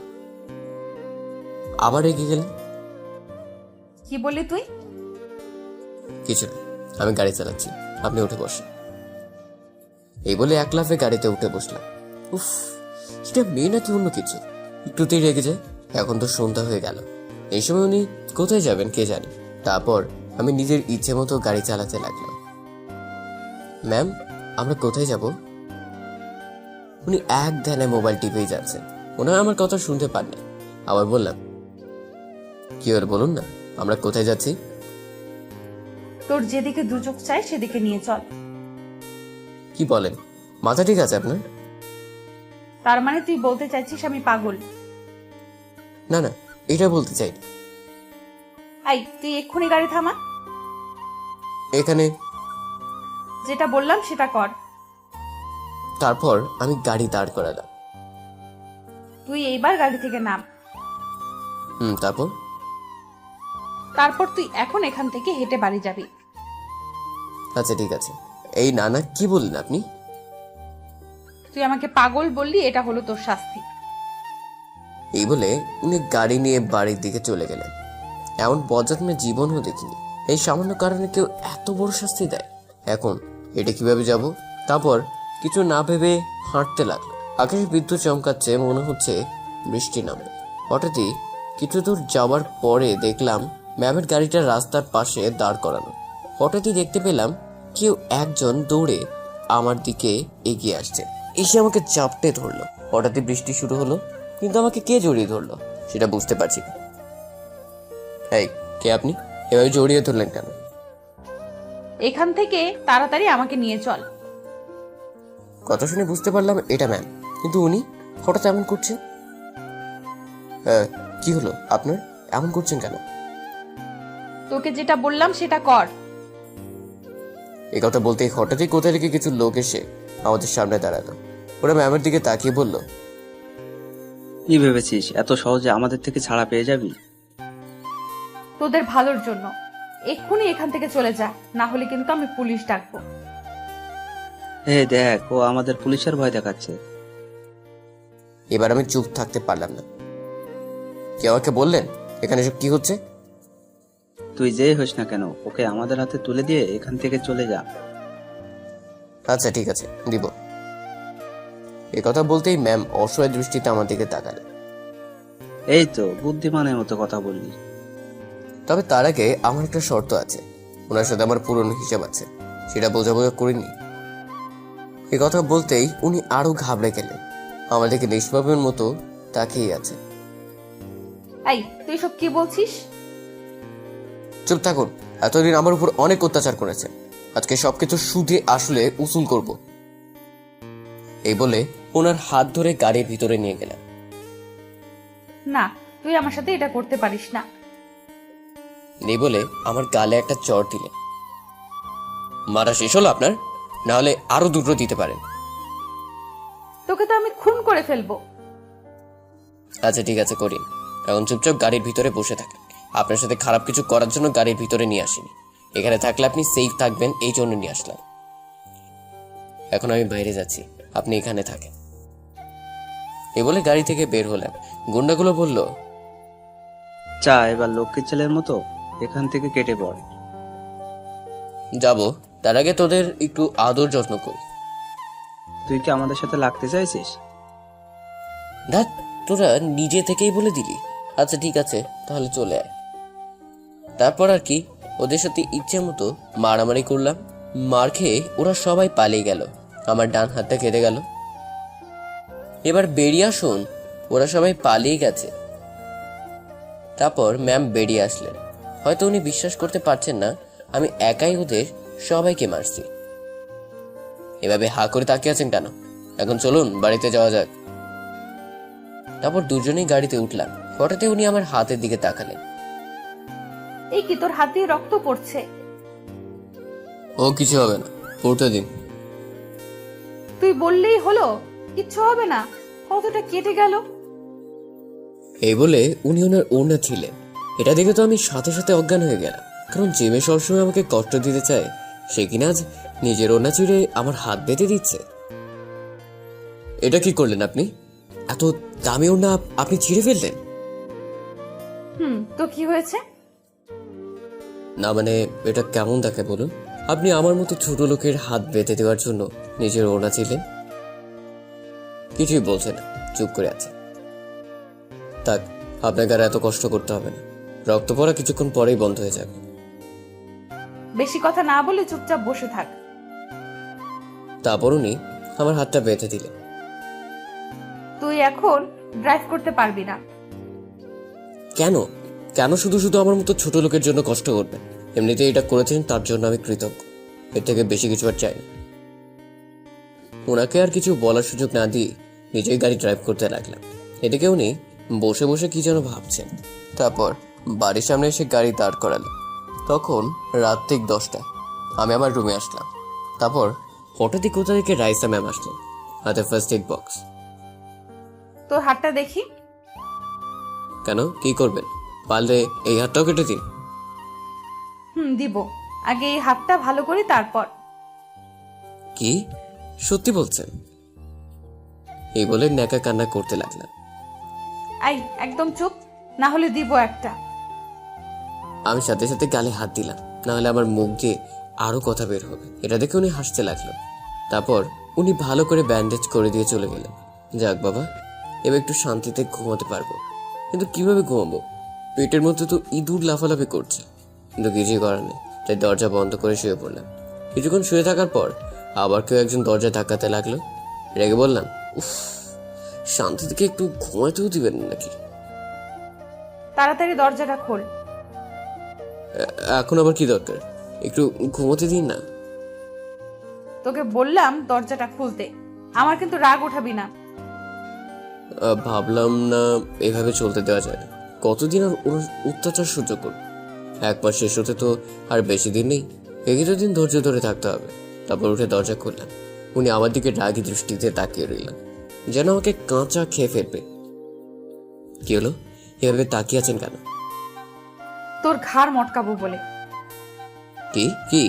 আবার রেগে গেলেন। কি বললি তুই? কিছু না, আমি গাড়ি চালাচ্ছি, আপনি উঠে বসেন। এই বলে এক লাফে গাড়িতে উঠে বসলাম। উফ, সেটা মেয়ে নাকি অন্য কিছু? একটুতেই রেগে যায়। এখন তো সন্ধ্যা হয়ে গেল, এই সময় উনি কোথায় যাবেন কে জানে। তারপর আমি নিজের ইচ্ছে মতো গাড়ি চালাতে লাগলাম। ম্যাম, আমরা কোথায় যাব? উনি এক ধ্যানে মোবাইল টিপেই যাচ্ছেন। ওনারা আমার কথা শুনতে পাননি। আবার বললাম, কি হল বলুন না, আমরা কোথায় যাচ্ছি? তোর যেদিকে দু চোখ চাই সেদিকে নিয়ে চল। কি বলেন, মাথা ঠিক আছে আপনার? তার মানে তুই বলতে চাইছিস আমি পাগল? না না, এটা বলতে চাই। আই, তুই এক্ষুনি গাড়ি থামা। এখানে। যেটা বললাম সেটা কর। তারপর আমি গাড়ি দাঁড় করালাম। তুই এইবার গাড়ি থেকে নাম। তারপর? তারপর তুই এখন এখান থেকে হেঁটে বাড়ি যাবি। আচ্ছা ঠিক আছে। এই নানা কি বললেন আপনি? তুই আমাকে পাগল বললি, এটা হলো তোর শাস্তি। এই বলে উনি গাড়ি নিয়ে বাড়ির দিকে চলে গেলেন। এমন বজ্জাত মেয়ে জীবনও দেখিনি। এই সামান্য কারণে কেউ এত বড় শাস্তি দেয়। এখন এটা কিভাবে যাব? তারপর কিছু না ভেবে হাঁটতে লাগলো। আকাশে বিদ্যুৎ চমকাচ্ছে, মনে হচ্ছে বৃষ্টি নামবে। হঠাৎই কিছু দূর যাওয়ার পরে দেখলাম ম্যামের গাড়িটা রাস্তার পাশে দাঁড় করানো। হঠাৎই দেখতে পেলাম কেউ একজন দৌড়ে আমার দিকে এগিয়ে আসছে, এসে আমাকে চাপটে ধরলো। হঠাৎই বৃষ্টি শুরু হলো, কিন্তু আমাকে কে জড়িয়ে ধরলো সেটা বুঝতে পারছি না। এই, কে আপনি? এভাবে জড়িয়ে ধরলেন কেন? এখান থেকে তাড়াতাড়ি আমাকে নিয়ে চল। কথা শুনে বুঝতে পারলাম এটা ম্যাম, কিন্তু উনি হঠাৎ এমন করছেন। কি হলো আপনার, এমন করছেন কেন? তোকে যেটা বললাম সেটা কর। এই কথা বলতেই হঠাৎই কোথা থেকে কিছু লোক এসে আমাদের সামনে দাঁড়ালো। ওরা ম্যামের দিকে তাকিয়ে বলল, কি ভেবেছিস এত সহজে আমাদের থেকে ছাড়া পেয়ে যাবি? তোদের ভালোর জন্য। এক্ষুনি এখান থেকে চলে যা, না হলে কিন্তু আমি পুলিশ ডাকবো। হে দেখ, ও আমাদের পুলিশের ভয় দেখাচ্ছে। এবার আমি চুপ থাকতে পারলাম না। কেউ আমাকে বললেন এখানে সব কি হচ্ছে? তুই যেই হোস না কেন, ওকে আমাদের হাতে তুলে দিয়ে এখান থেকে চলে যা। আচ্ছা ঠিক আছে, দিব। এ কথা বলতেই ম্যাম অসহায় দৃষ্টিতে আমার দিকে তাকালেন। এই তো বুদ্ধিমানের মতো কথা বললি। তবে তার আগে আমার একটা শর্ত আছে। ওনার সাথে আমার পুরনো হিসাব আছে, সেটা বোঝাবোঝা করিনি। এ কথা বলতেই উনি আরো ঘাবড়ে গেলেন। আমার দিকে নিষ্পাপের মতো তাকিয়ে আছে। এই, তুই সব কি বলছিস? চুপ থাকুন। এতদিন আমার উপর অনেক অত্যাচার করেছে, আজকে সবকিছু সুদে আসলে উসুল করব। এই বলে ওনার হাত ধরে গাড়ির ভিতরে নিয়ে গেলাম। না, তুই আমার সাথে এটা করতে পারিস না। এই বলে আমার গালে একটা চড় দিলেন। মারা শেষ হলো আপনার? না হলে আরো দুটো দিতে পারেন। তোকে তো আমি খুন করে ফেলবো। আচ্ছা ঠিক আছে, করিন। এখন চুপচাপ গাড়ির ভিতরে বসে থাকেন। আপনার সাথে খারাপ কিছু করার জন্য গাড়ির ভিতরে নিয়ে আসিনি। এখানে থাকলে আপনি সেফ থাকবেন, এই জন্য নিয়ে আসলাম। এখন আমি বাইরে যাচ্ছি, আপনি এখানে থাকেন। এই বলে গাড়ি থেকে বের হলাম। গুন্ডাগুলো বলল, চা এবার লক্ষ্মীর ছেলের মতো এখান থেকে কেটে পড়। যাব, তার আগে তোদের একটু আদর যত্ন করি। তুই কি আমাদের সাথে লাগতে চাইছিস? ধ্যাৎ, তোরা নিজে থেকেই বলে দিলি। আচ্ছা ঠিক আছে, তাহলে চলে আয়। তারপর আর কি, ওদের সাথে ইচ্ছে মতো মারামারি করলাম। মার খেয়ে ওরা সবাই পালিয়ে গেল। আমার ডান হাতটা কেটে গেল। এবার বেরিয়ে আসুন, ওরা সবাই পালিয়ে গেছে। তারপর ম্যাম বেরিয়ে আসলেন। হয়তো উনি বিশ্বাস করতে পারছেন না আমি একাই ওদের সবাইকে মারছি। এভাবে হা করে তাকিয়ে আছেন কেন? এখন চলুন বাড়িতে যাওয়া যাক। তারপর দুজনেই গাড়িতে উঠলাম। হঠাৎই উনি আমার হাতের দিকে তাকালেন। এই কি, তোর হাত দিয়ে রক্ত পড়ছে। ও কিছু হবে না, পড়তে দিন। তুই বললেই হলো, কিচ্ছু হবে না। কতটা কেটে গেল। এই বলে উনি ওনার ওড়না ছিলেন। এটা দেখে তো আমি সাথে সাথে অজ্ঞান হয়ে গেলাম। কারণ যে মেয়ে সবসময় আমাকে কষ্ট দিতে চায়, সে কিনা আজ নিজের ওড়না ছিঁড়ে আমার হাত বেঁধে দিচ্ছে। এটা কি করলেন আপনি? এত দামি ওড়না আপনি ছিঁড়ে ফেললেন? তো কি হয়েছে? না মানে, এটা কেমন দেখে বলুন? আপনি আমার মতো ছোট লোকের হাত বেঁধে দেওয়ার জন্য নিজের ওড়না ছিলেন। কিছুই বলছে না, চুপ করে আছে। থাক, আপনাকে আর এত কষ্ট করতে হবে না। রক্ত পড়া কিছুক্ষণ পরেই বন্ধ হয়ে যাবে। বেশি কথা না বলে চুপচাপ বসে থাক। তারপর উনি আমার হাতটা বেঁধে দিলেন। তুই এখন ড্রাইভ করতে পারবি না। কেন? কেন শুধু শুধু আমার মতো ছোট লোকের জন্য কষ্ট করবেন? এমনিতে এটা করেছেন, তার জন্য আমি কৃতজ্ঞ। এর থেকে বেশি কিছু আর চাই না। ওনাকে আর কিছু বলার সুযোগ না দিয়ে নিজেই গাড়ি ড্রাইভ করতে লাগলাম। এদিকে উনি বসে বসে কি যেন ভাবছেন। তারপর বাড়ির সামনে এসে গাড়ি দাঁড় করালেন। তখন রাত ঠিক 10টা। আমি আমার রুমে আসলাম। তারপর হঠাৎই কোথা থেকে রাইসা ম্যাম আসলেন, হাতে ফার্স্ট এড বক্স। তোর হাতটা দেখি। কেন, কি করবেন? পারলে এই হাতটাও কেটে দিন। দিব। আগে এই হাতটা ভালো করি, তারপর। কি সত্যি বলছেন? এই বলে ন্যাকা কান্না করতে লাগলাম। আই, একদম চুপ, না হলে দিব একটা। আমি সাথে সাথে গালে হাত দিলাম, না হলে আমার মুখ দিয়ে আরো কথা বের হবে। এটা দেখে উনি হাসতে লাগলো। তারপর উনি ভালো করে ব্যান্ডেজ করে দিয়ে চলে গেলেন। যাক বাবা, এবার একটু শান্তিতে ঘুমাতে পারবো। কিন্তু কিভাবে ঘুমাবো? পেটের মধ্যে তো ইঁদুর লাফালাফি করছে। কিন্তু কিছুই করার নেই, তাই দরজা বন্ধ করে শুয়ে পড়লাম। কিছুক্ষণ শুয়ে থাকার পর আবার কেউ একজন দরজা ধাক্কাতে লাগলো। রেগে বললাম, উফ, শান্তি থেকে একটু ঘুমাতেও দিবেন নাকি? তাড়াতাড়ি দরজাটা খোল। এখন আবার কি দরকার? একটু ঘুমোতে দিন না। তোকে বললাম দরজাটা খুলতে। আমার কিন্তু রাগ উঠাবি না। ভাবলাম না এভাবে চলতে দেওয়া যায় না। কতদিন আর ওর অত্যাচার সহ্য করব? 1 মাস শেষ হতে তো আর বেশি দিন নেই। কিছুদিন ধৈর্য ধরে থাকতে হবে। তারপর উঠে দরজা খুললাম। উনি আমার দিকে রাগী দৃষ্টিতে তাকিয়ে রইলেন, যেন আমাকে কাঁচা খেয়ে ফেলবে। কি হলো, এভাবে তাকিয়ে আছেন কেন? তোর ঘাড় মটকাবো বলে। কি কি?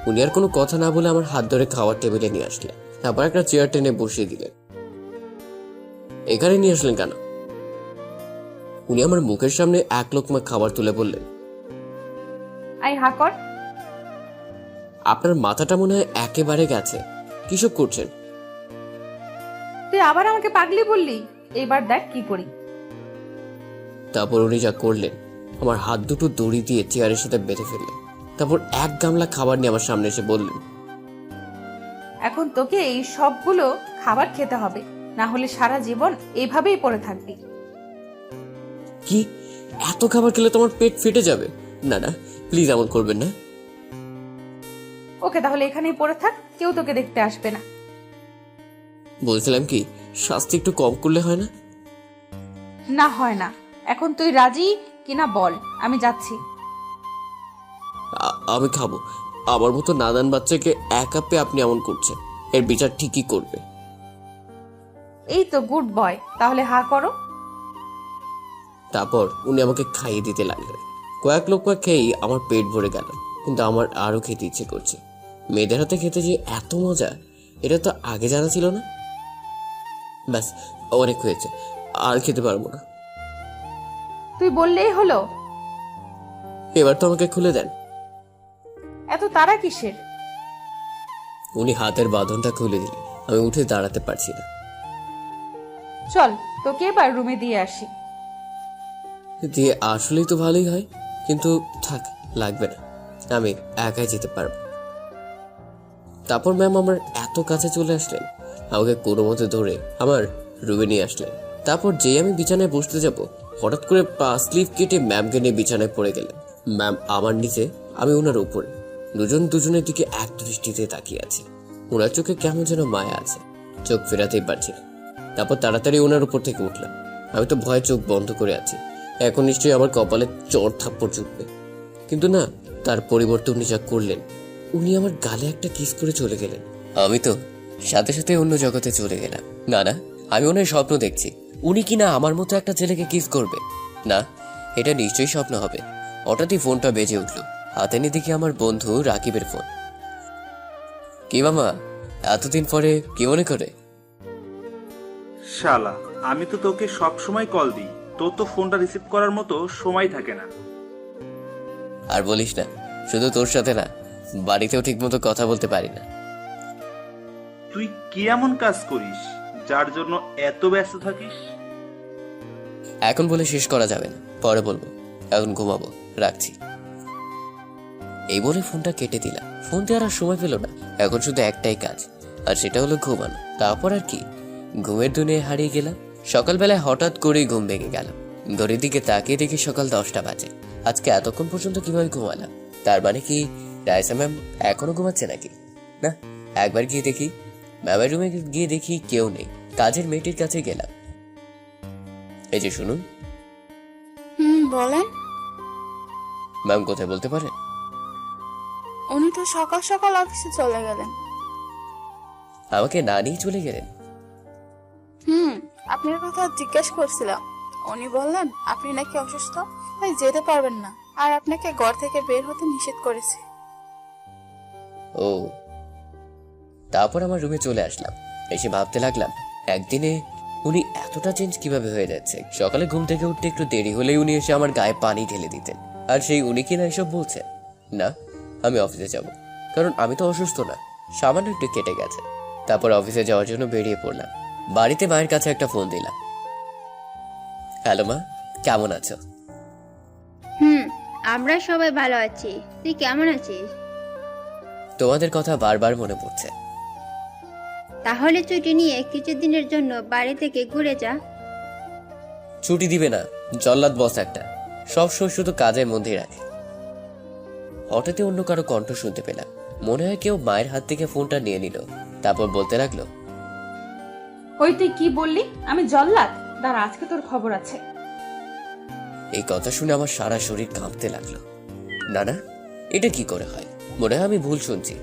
উনি আর কোনো কথা না বলে আমার হাত ধরে খাওয়ার টেবিলে নিয়ে আসলেন, তারপর একটা চেয়ার টেনে বসিয়ে দিলেন। এখানে নিয়ে আসলেন কেন? উনি আমার মুখের সামনে এক লোকমা খাবার তুলে বললেন, আই হা কর। আপনার মাথাটা মনে হয় একেবারে গেছে। কিসব করছেন? তুই আবার আমাকে পাগলি বললি, এবার দেখ কি করি। তারপর উনি যা করলেন, আমার হাত দুটো দড়ি দিয়ে চেয়ারের সাথে বেঁধে ফেললেন। তারপর এক গামলা খাবার নিয়ে আমার সামনে এসে বললেন, এখন তোকে এই সবগুলো খাবার খেতে হবে, না হলে সারা জীবন এভাবেই পড়ে থাকবি। কি, এত খাবার খেলে তোমার পেট ফেটে যাবে? না না, প্লিজ এমন করবেন না। ওকে, তাহলে এখানেই পড়ে থাক, কেউ তোকে দেখতে আসবে না। বলছিলাম কি, শাস্তি একটু কম করলে হয় না? না হয় না। এখন তুই রাজি কিনা বল, আমি যাচ্ছি। আমি খাবো। আমার মতো নাদান বাচ্চাকে একা পেয়ে আপনি এমন করছেন, এর বিচার ঠিকই করবে। এই তো গুড বয়, তাহলে হা করো। তারপর উনি আমাকে খাইয়ে দিতে লাগলেন। কয়েক লোকমা খেয়েই আমার পেট ভরে গেল, কিন্তু আমার আরো খেতে ইচ্ছে করছে। মেয়েদের হাতে খেতে যে এত মজা, এটা তো আগে জানা ছিল না। ব্যাস, অনেক হয়েছে, আর খেতে পারবো না। তুই বললেই হলো। এবার তো আমাকে খুলে দেন। এত তারা কিসের? উনি হাতের বাঁধনটা খুলে দিলেন। আমি উঠে দাঁড়াতে পারছি না। চল, তোকে এবার রুমে দিয়ে আসি। দিয়ে আসলেই তো ভালোই হয়, কিন্তু থাক, লাগবে না, আমি একাই যেতে পারবো। তারপর ম্যাম আমার এত কাছে চলে আসলেন, আমাকে কোনো মতে ধরে আমার রুমে নিয়ে আসলেন। তারপর যেই আমি বিছানায় বসতে যাব, হঠাৎ করে পা স্লিপ কেটে ম্যামকে নিয়ে বিছানায় পড়ে গেলেন। ম্যাম আমার নিচে, আমি ওনার উপরে। দুজন দুজনের দিকে এক দৃষ্টিতে তাকিয়ে আছে। ওনার চোখে কেমন যেন মায়া আছে, চোখ ফেরাতেই পারছি না। তারপর তাড়াতাড়ি ওনার উপর থেকে উঠলাম। আমি তো ভয়ে চোখ বন্ধ করে আছি, এখন নিশ্চয়ই আমার কপালে চড় থাপ্পড় জুটবে। কিন্তু না, তার পরিবর্তে উনি যা করলেন, উনি আমার গালে একটা কিস করে চলে গেলেন। আমি তো সাথে সাথে অন্য জগতে চলে গেলাম। না না, আমি ওনার স্বপ্ন দেখছি, উনি কিনা আমার মতো একটা ছেলেকে কিস করবে। না, এটা নিশ্চয়ই স্বপ্ন হবে। হঠাৎই ফোনটা বেজে উঠল। হাতে নিয়ে দেখি আমার বন্ধু রাকিবের ফোন। কি মামা, এতদিন পরে কি মনে করে? শালা, আমি তো তোকে সব সময় কল দিই, তোর তো ফোনটা রিসিভ করার মতো সময় থাকে না। আর বলিস না, শুধু তোর সাথে না, বাড়িতেও ঠিক মতো কথা বলতে পারি না। তুই কি এমন কাজ করিস যার জন্য এত ব্যস্ত থাকিস? এখন বলে শেষ করা যাবে না, পরে বলবো। এখন ঘুমাবো, রাখছি। এই বলে ফোনটা কেটে দিলাম। ফোন দেওয়ার আর সময় পেল না। এখন শুধু একটাই কাজ, আর সেটা হলো ঘুমানো। তারপর আর কি, ঘুমের দুনিয়ায় হারিয়ে গেলাম। সকালবেলায় হঠাৎ করেই ঘুম ভেঙে গেল। ঘড়ির দিকে তাকিয়ে দেখি সকাল 10টা বাজে। আজকে এতক্ষণ পর্যন্ত কিভাবে ঘুমালাম? তার মানে কি রাইসা ম্যাম এখনো ঘুমাচ্ছে নাকি? না, একবার গিয়ে দেখি। ম্যামের রুমে গিয়ে দেখি কেউ নেই। কাজের মেয়েটির কাছে গেলাম। এই যে শুনুন। বলেন। ম্যাম কোথায় বলতে পারেন? উনি তো সকাল সকাল অফিসে চলে গেলেন। আমাকে না নিয়ে চলে গেলেন? আপনার কথা জিজ্ঞেস করছিলাম। উনি বললেন আপনি নাকি অসুস্থ, তাই যেতে পারবেন না, আর আপনাকে ঘর থেকে বের হতে নিষেধ করেছে। ও, তারপর আমার রুমে চলে আসলাম। এসে ভাবতে লাগলাম, একদিনে উনি এতটা চেঞ্জ কিভাবে হয়ে যাচ্ছে। সকালে ঘুম থেকে উঠতে একটু দেরি হলেই উনি এসে আমার গায়ে পানি ঢেলে দিতেন। আর সেই উনি কিনা এসব বলছেন? না, আমি অফিসে যাব, কারণ আমি তো অসুস্থ না, সামান্য একটু কেটে গেছে। তারপর অফিসে যাওয়ার জন্য বেরিয়ে পড়লাম। বাড়িতে মায়ের কাছে একটা ফোন দিলাম। হ্যালো মা, কেমন আছো? আমরা সবাই ভালো আছি, তুই কেমন আছিস? তোমাদের কথা বারবার মনে পড়ছে। তাহলে ছুটি নিয়ে কিছুদিনের জন্য বাড়ি থেকে ঘুরে যা। ছুটি দিবে না, জল্লাদ বস একটা, সবসময় শুধু কাজের মধ্যেই রাখে। হঠাৎই অন্য কারো কণ্ঠ শুনতে পেলাম। মনে হয় কেউ মায়ের হাত থেকে ফোনটা নিয়ে নিল। তারপর বলতে লাগলো, ওই তুই কি বললি? আমি জল্লাদ? দাঁড়া, আজকে তোর খবর আছে। এই কথা শুনে আমার সারা শরীর কাঁপতে লাগলো। না না, এটা কি করে হয়? মনে হয় আমি ভুল শুনছি।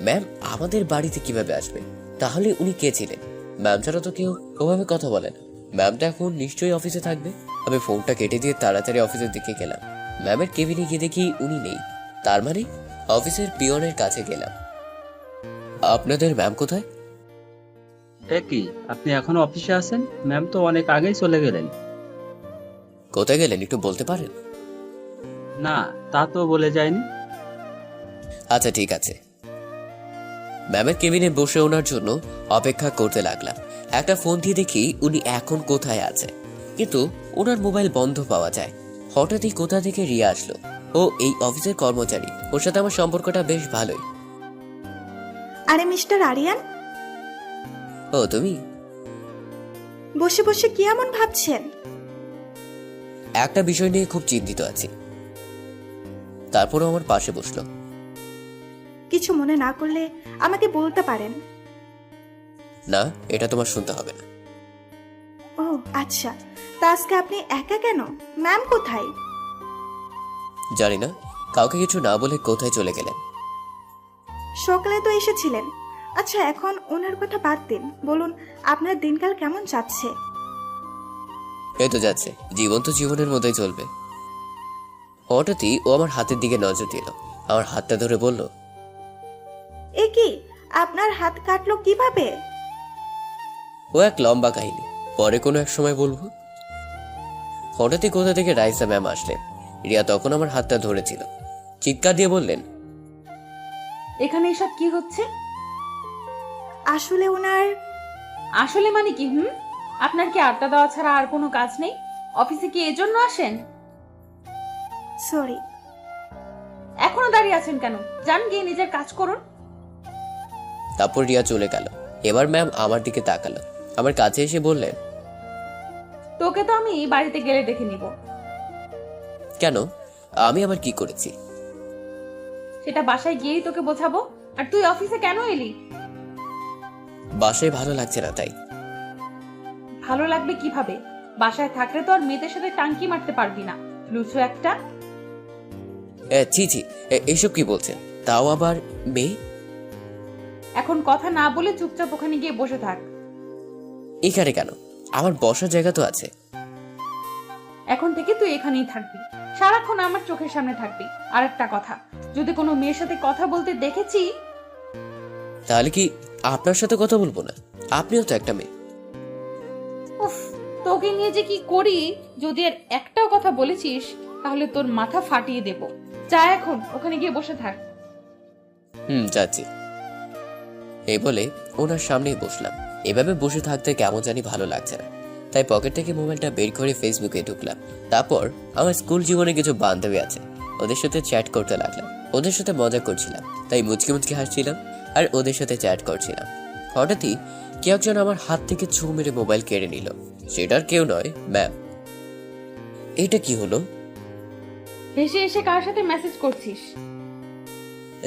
ম্যাম আমাদের বাড়িতে কিভাবে আসবে? তাহলে উনি কে ছিলেন? ম্যাম ছাড়া তো কেউ ওভাবে কথা বলে না। ম্যামটা এখন নিশ্চয়ই অফিসে থাকবে। আমি ফোনটা কেটে দিয়ে তাড়াতাড়ি অফিসের দিকে গেলাম। ম্যামের কেবিনে গিয়ে দেখি উনি নেই। তার মানে অফিসের পিয়নের কাছে গেলাম। আপনাদের ম্যাম কোথায়? এ কি, আপনি এখনো অফিসে আছেন? ম্যাম তো অনেক আগেই চলে গেলেন। কোথায় গেলেন একটু বলতে পারেন? না, তা তো বলে যায়নি। আচ্ছা ঠিক আছে। ম্যামের কেবিনে বসে ওনার জন্য অপেক্ষা করতে লাগলাম। একটা ফোন দিয়ে দেখি উনি এখন কোথায় আছে, কিন্তু ওনার মোবাইল বন্ধ পাওয়া যায়। হঠাৎই কোথা থেকে রিয়া আসলো। ও এই অফিসের কর্মচারী, ওর সাথে আমার সম্পর্কটা বেশ ভালোই। আরে মিস্টার আরিয়ান, ও তুমি? বসে বসে কি এমন ভাবছেন? একটা বিষয় নিয়ে খুব চিন্তিত আছি। তারপরও আমার পাশে বসলো। কিছু মনে না করলে আমাকে বলতে পারেন। না, এটা তোমার শুনতে হবে না। ও আচ্ছা, তা আজকে আপনি একা কেন? ম্যাম কোথায়? জানি না, কাউকে কিছু না বলে কোথায় চলে গেলেন। সকালে তো এসেছিলেন। আচ্ছা এখন ওনার কথা বাদ দিন, বলুন আপনার দিনকাল কেমন যাচ্ছে? এই তো যাচ্ছে, জীবন তো জীবনের মতোই চলবে। হঠাৎই ও আমার হাতের দিকে নজর দিল। আমার হাতটা ধরে বলল, এ কি, আপনার হাত কাটলো কিভাবে? ও এক লম্বা কাহিনী, পরে কোনো এক সময় বলবো। হঠাৎই কোথা থেকে রাইসা ম্যাম আসলেন। রিয়া তখন আমার হাতটা ধরেছিল। চিৎকার দিয়ে বললেন, এখানে এসব কি হচ্ছে? আসলে ওনার আসলে মানে কি? আপনার কি আড্ডা দেওয়া ছাড়া আর কোনো কাজ নেই? অফিসে কি এজন্য আসেন? সরি। এখনো দাঁড়িয়ে আছেন কেন? যান গিয়ে নিজের কাজ করুন। তারপর রিয়া চলে গেল। এবার ম্যাম আমার দিকে তাকালো, আমার কাছে এসে বললেন, তোকে তো আমি বাড়িতে গেলে দেখে নিব। কেন? আমি আবার কি করেছি? সেটা বাসায় গিয়েই তোকে বোঝাবো। আর তুই অফিসে কেন এলি? বাসায় ভালো লাগছে না তাই। ভালো লাগবে কিভাবে? বাসায় থাকলে তো আর মেয়েদের সাথে টাঙ্কি মারতে পারবি না, লুচু একটা। ছি ছি, এইসব কি বলছেন? তাও আবার মেয়ে? এখন কথা না বলে চুপচাপ ওখানে গিয়ে বসে থাক। এখানে কেন? আমার বসার জায়গা তো আছে। এখন থেকে তুই এখানেই থাকবি, সারাক্ষণ আমার চোখের সামনে থাকবি। আর একটা কথা, যদি কোনো মেয়ের সাথে কথা বলতে দেখেছি, তাহলে কি আপনার সাথে কথা বলবো না? আপনিও তো একটা মেয়ে। উফ, তোকে নিয়ে যে কি করি! যদি আর একটাও কথা বলেছিস তাহলে তোর মাথা ফাটিয়ে দেব। যা এখন ওখানে গিয়ে বসে থাক। যাচ্ছি। এই বলে ওনার সামনেই বসলাম। এভাবে বসে থাকতে কেমন জানি ভালো লাগছে না, তাই পকেট থেকে মোবাইলটা বের করে ফেসবুকে ঢুকলাম। তারপর আমার স্কুল জীবনে কিছু বান্ধবী আছে, ওদের সাথে চ্যাট করতে লাগলাম। ওদের সাথে মজা করছিলাম, তাই মুচকি মুচকি হাসছিলাম আর ওদের সাথে চ্যাট করছিলাম। হঠাৎই কেউ একজন আমার হাত থেকে ছু মেরে মোবাইল কেড়ে নিল। সেটার কেউ নয়, ম্যাম। এটা কি হলো? হেসে এসে কার সাথে মেসেজ করছিস?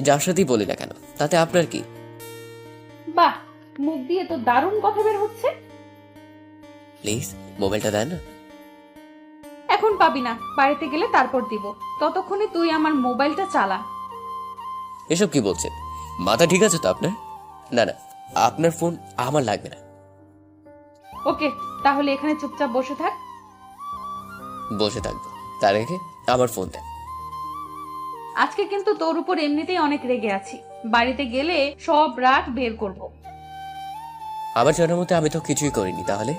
যার সাথেই বলি না কেন, তাতে আপনার কি? বাহ, মুখ দিয়ে তো দারুণ কথা বের হচ্ছে। প্লিজ মোবাইলটা দেন না। এখন পাবি না, বাড়িতে গেলে তারপর দিব। ততক্ষণে তুই আমার মোবাইলটা চালা। এসব কি বলছেন? মাথা ঠিক আছে তো আপনার? না না, আপনার ফোন আমার লাগবে না। ওকে, তাহলে এখানে চুপচাপ বসে থাক। বসে থাকবো, তার আগে আমার ফোন দেন। আজকে কিন্তু তোর উপর এমনিতেই অনেক রেগে আছি। বাড়িতে গেলে সব রাগ বের করব। আমার জানার মতে আমি তো কিছুই করিনি। তাহলে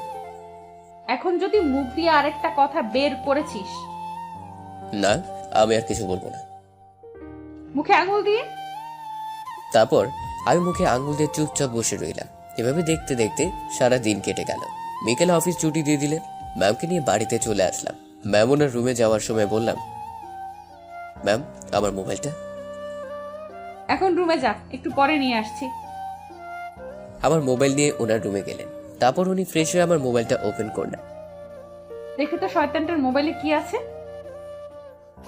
এখন যদি মুখ দিয়ে আরেকটা কথা বের করেছিস, না, আমি আর কিছু বলবো না। মুখে আঙুল দিয়ে। তারপর আমি মুখে আঙুল দিয়ে চুপচাপ বসে রইলাম। এভাবে দেখতে দেখতে সারা দিন কেটে গেল। বিকেলে অফিস ছুটি দিয়ে দিলেন। ম্যামকে নিয়ে বাড়িতে চলে আসলাম। ম্যাম ওনার রুমে যাওয়ার সময় বললাম, ম্যাম আমার মোবাইলটা। এখন রুমে যা, একটু পরে নিয়ে আসছি। আমার মোবাইল নিয়ে ওনার রুমে গেলেন। তারপর উনি ফ্রেশ হয়ে আমার মোবাইলটা ওপেন করলেন। দেখি তো শয়তানটার মোবাইলে কি আছে।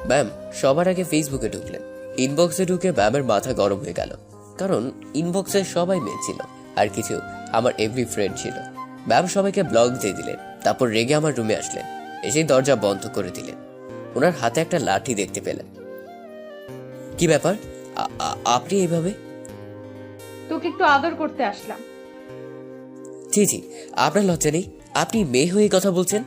ম্যাম সবার আগে ফেসবুকে ঢুকলেন। ইনবক্সে ঢুকে ম্যামের মাথা গরম হয়ে গেল, কারণ ইনবক্সে সবাই মেয়ে ছিল, আর কিছু আমার এভরি ফ্রেন্ড ছিল। ম্যাম সবাইকে ব্লক দিয়ে দিলেন। তারপর রেগে আমার রুমে আসলেন, এসে দরজা বন্ধ করে দিলেন। ওনার হাতে একটা লাঠি দেখতে পেলেন। কি ব্যাপার? আপনি এইভাবে? তোকে একটু আদর করতে আসলাম। জি জি, আপনার লজ্জা নেই? আপনি মেয়ে হয়ে কথা বলছেন?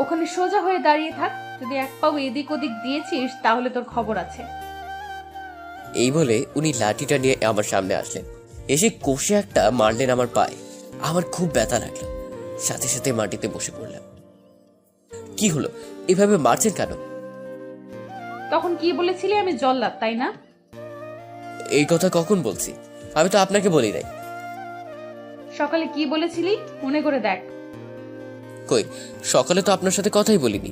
ওখানে সোজা হয়ে দাঁড়িয়ে থাক, যদি এক পাও এদিক ওদিক দিয়েছিস তাহলে তোর খবর আছে। এই বলে উনি লাঠিটা নিয়ে আমার সামনে আসলেন, এসে কষে একটা মারলেন আমার পায়ে। আমার খুব ব্যথা লাগলো, সাথে সাথে মাটিতে বসে পড়লাম। কি হলো, এভাবে মারছেন কেন? তখন কি বলেছিলি আমি জল্লাদ, তাই না? এই কথা কখন বলছি? আমি তো আপনাকে বলি নাই। সকালে কি বলেছিলি মনে করে দেখ। কই, সকালে তো আপনার সাথে কথাই বলিনি।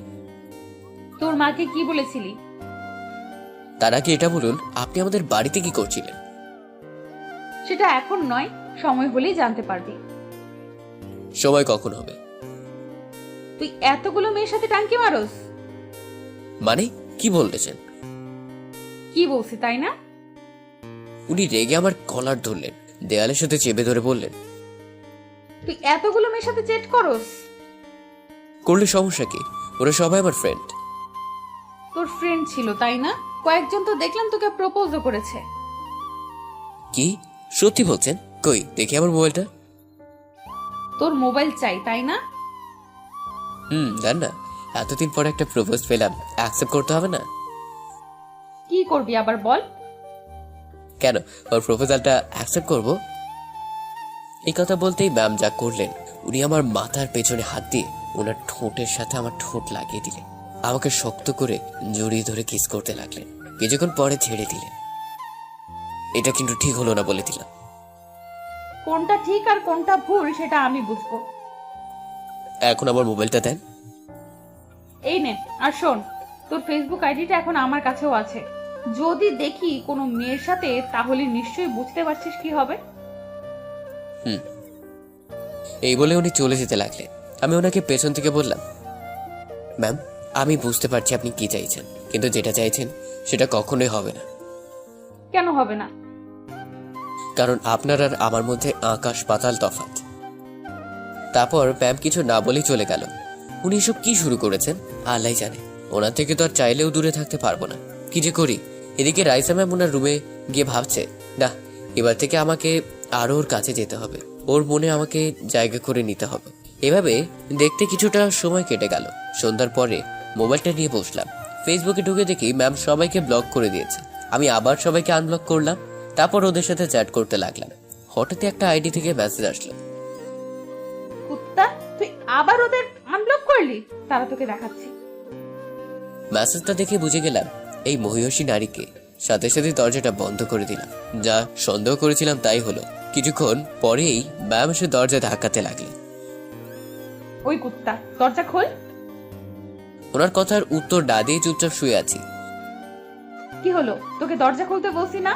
তোর মাকে কি বলেছিলি? তার আগে এটা বলুন, আপনি আমাদের বাড়িতে কি করছিলেন? সেটা এখন নয়, সময় হলেই জানতে পারবি। সময় কখন হবে? তুই এতগুলো মেয়ের সাথে টাঙ্কি মারোস? মানে কি বলতেছেন? কি বলছি তাই না? উনি রেগে আমার কলার ধরলেন, দেয়ালের সাথে চেপে ধরে বললেন, তুই এতগুলো মেয়ের সাথে চেট করস? করলে সমস্যা কি? ওরা সবাই আমার ফ্রেন্ড। তোর ফ্রেন্ড ছিল তাই না? কয়েকজন তো দেখলাম তোকে প্রপোজও করেছে। কি সত্যি বলছেন? কই দেখি আমার মোবাইলটা। তোর মোবাইল চাই তাই না? দেন না, এতদিন পর একটা প্রপোজ পেলাম, অ্যাকসেপ্ট করতে হবে না? কি করবি আবার বল? কেন, ওর প্রপোজালটা অ্যাকসেপ্ট করব? এই কথা বলতেই ম্যাম যা করলেন, উনি আমার মাথার পেছনে হাত দিয়ে ওনার ঠোঁটের সাথে আমার ঠোঁট লাগিয়ে দিলেন, আমাকে শক্ত করে জড়িয়ে ধরে কিস করতে লাগলেন। কিছুক্ষণ পরে ছেড়ে দিলেন। এটা কিন্তু ঠিক হলো না বলে দিলাম। কোনটা ঠিক আর কোনটা ভুল সেটা আমি বুঝবো। এখন আমার মোবাইলটা দেন। এই নে, আর শোন, তোর ফেসবুক আইডিটা এখন আমার কাছেও আছে। যদি দেখি কোনো মেয়ের সাথে তাহলে নিশ্চয়ই বুঝতে পারছিস কি হবে। এই বলে উনি চলে যেতে লাগলেন। আমি ওনাকে পেছন থেকে বললাম, ম্যাম আমি বুঝতে পারছি আপনি কি চাইছেন, কিন্তু যেটা চাইছেন সেটা কখনোই হবে না। কেন হবে না? কারণ আপনার আর আমার মধ্যে আকাশ পাতাল তফাৎ। তারপর ম্যাম কিছু না বলেই চলে গেল। উনি এসব কি শুরু করেছেন আল্লাহ জানে। ওনার থেকে তো আর চাইলেও দূরে থাকতে পারবো না। কি যে করি। এদিকে রাইসা ম্যাম ওনার রুমে গিয়ে ভাবছে, না এবার থেকে আমাকে আরো ওর কাছে যেতে হবে, ওর মনে আমাকে জায়গা করে নিতে হবে। এভাবে দেখতে কিছুটা সময় কেটে গেল। সন্ধ্যার পরে মোবাইলটা নিয়ে বসলাম। ফেসবুকে ঢুকে দেখি ম্যাম সবাইকে ব্লক করে দিয়েছে। আমি আবার সবাইকে আনব্লক করলাম, তারপর ওদের সাথে চ্যাট করতে লাগলাম। হঠাৎ একটা আইডি থেকে মেসেজ আসলো। কুত্তা, তুই আবার ওদের আনব্লক করলি? তারা তোকে দেখাচ্ছি। মেসেজটা দেখে বুঝে গেলাম এই মহিষী নারীকে। সাথে সাথে দরজাটা বন্ধ করে দিলাম। যা সন্দেহ করেছিলাম তাই হলো। কিছুক্ষণ পরেই ম্যাম এসে দরজা ধাক্কাতে লাগলেন। ওই কুত্তা, দরজা খোল। ওনার কথার উত্তর না দিয়ে চুপচাপ শুয়ে আছি। কি হলো, তোকে দরজা খুলতে বলছি না?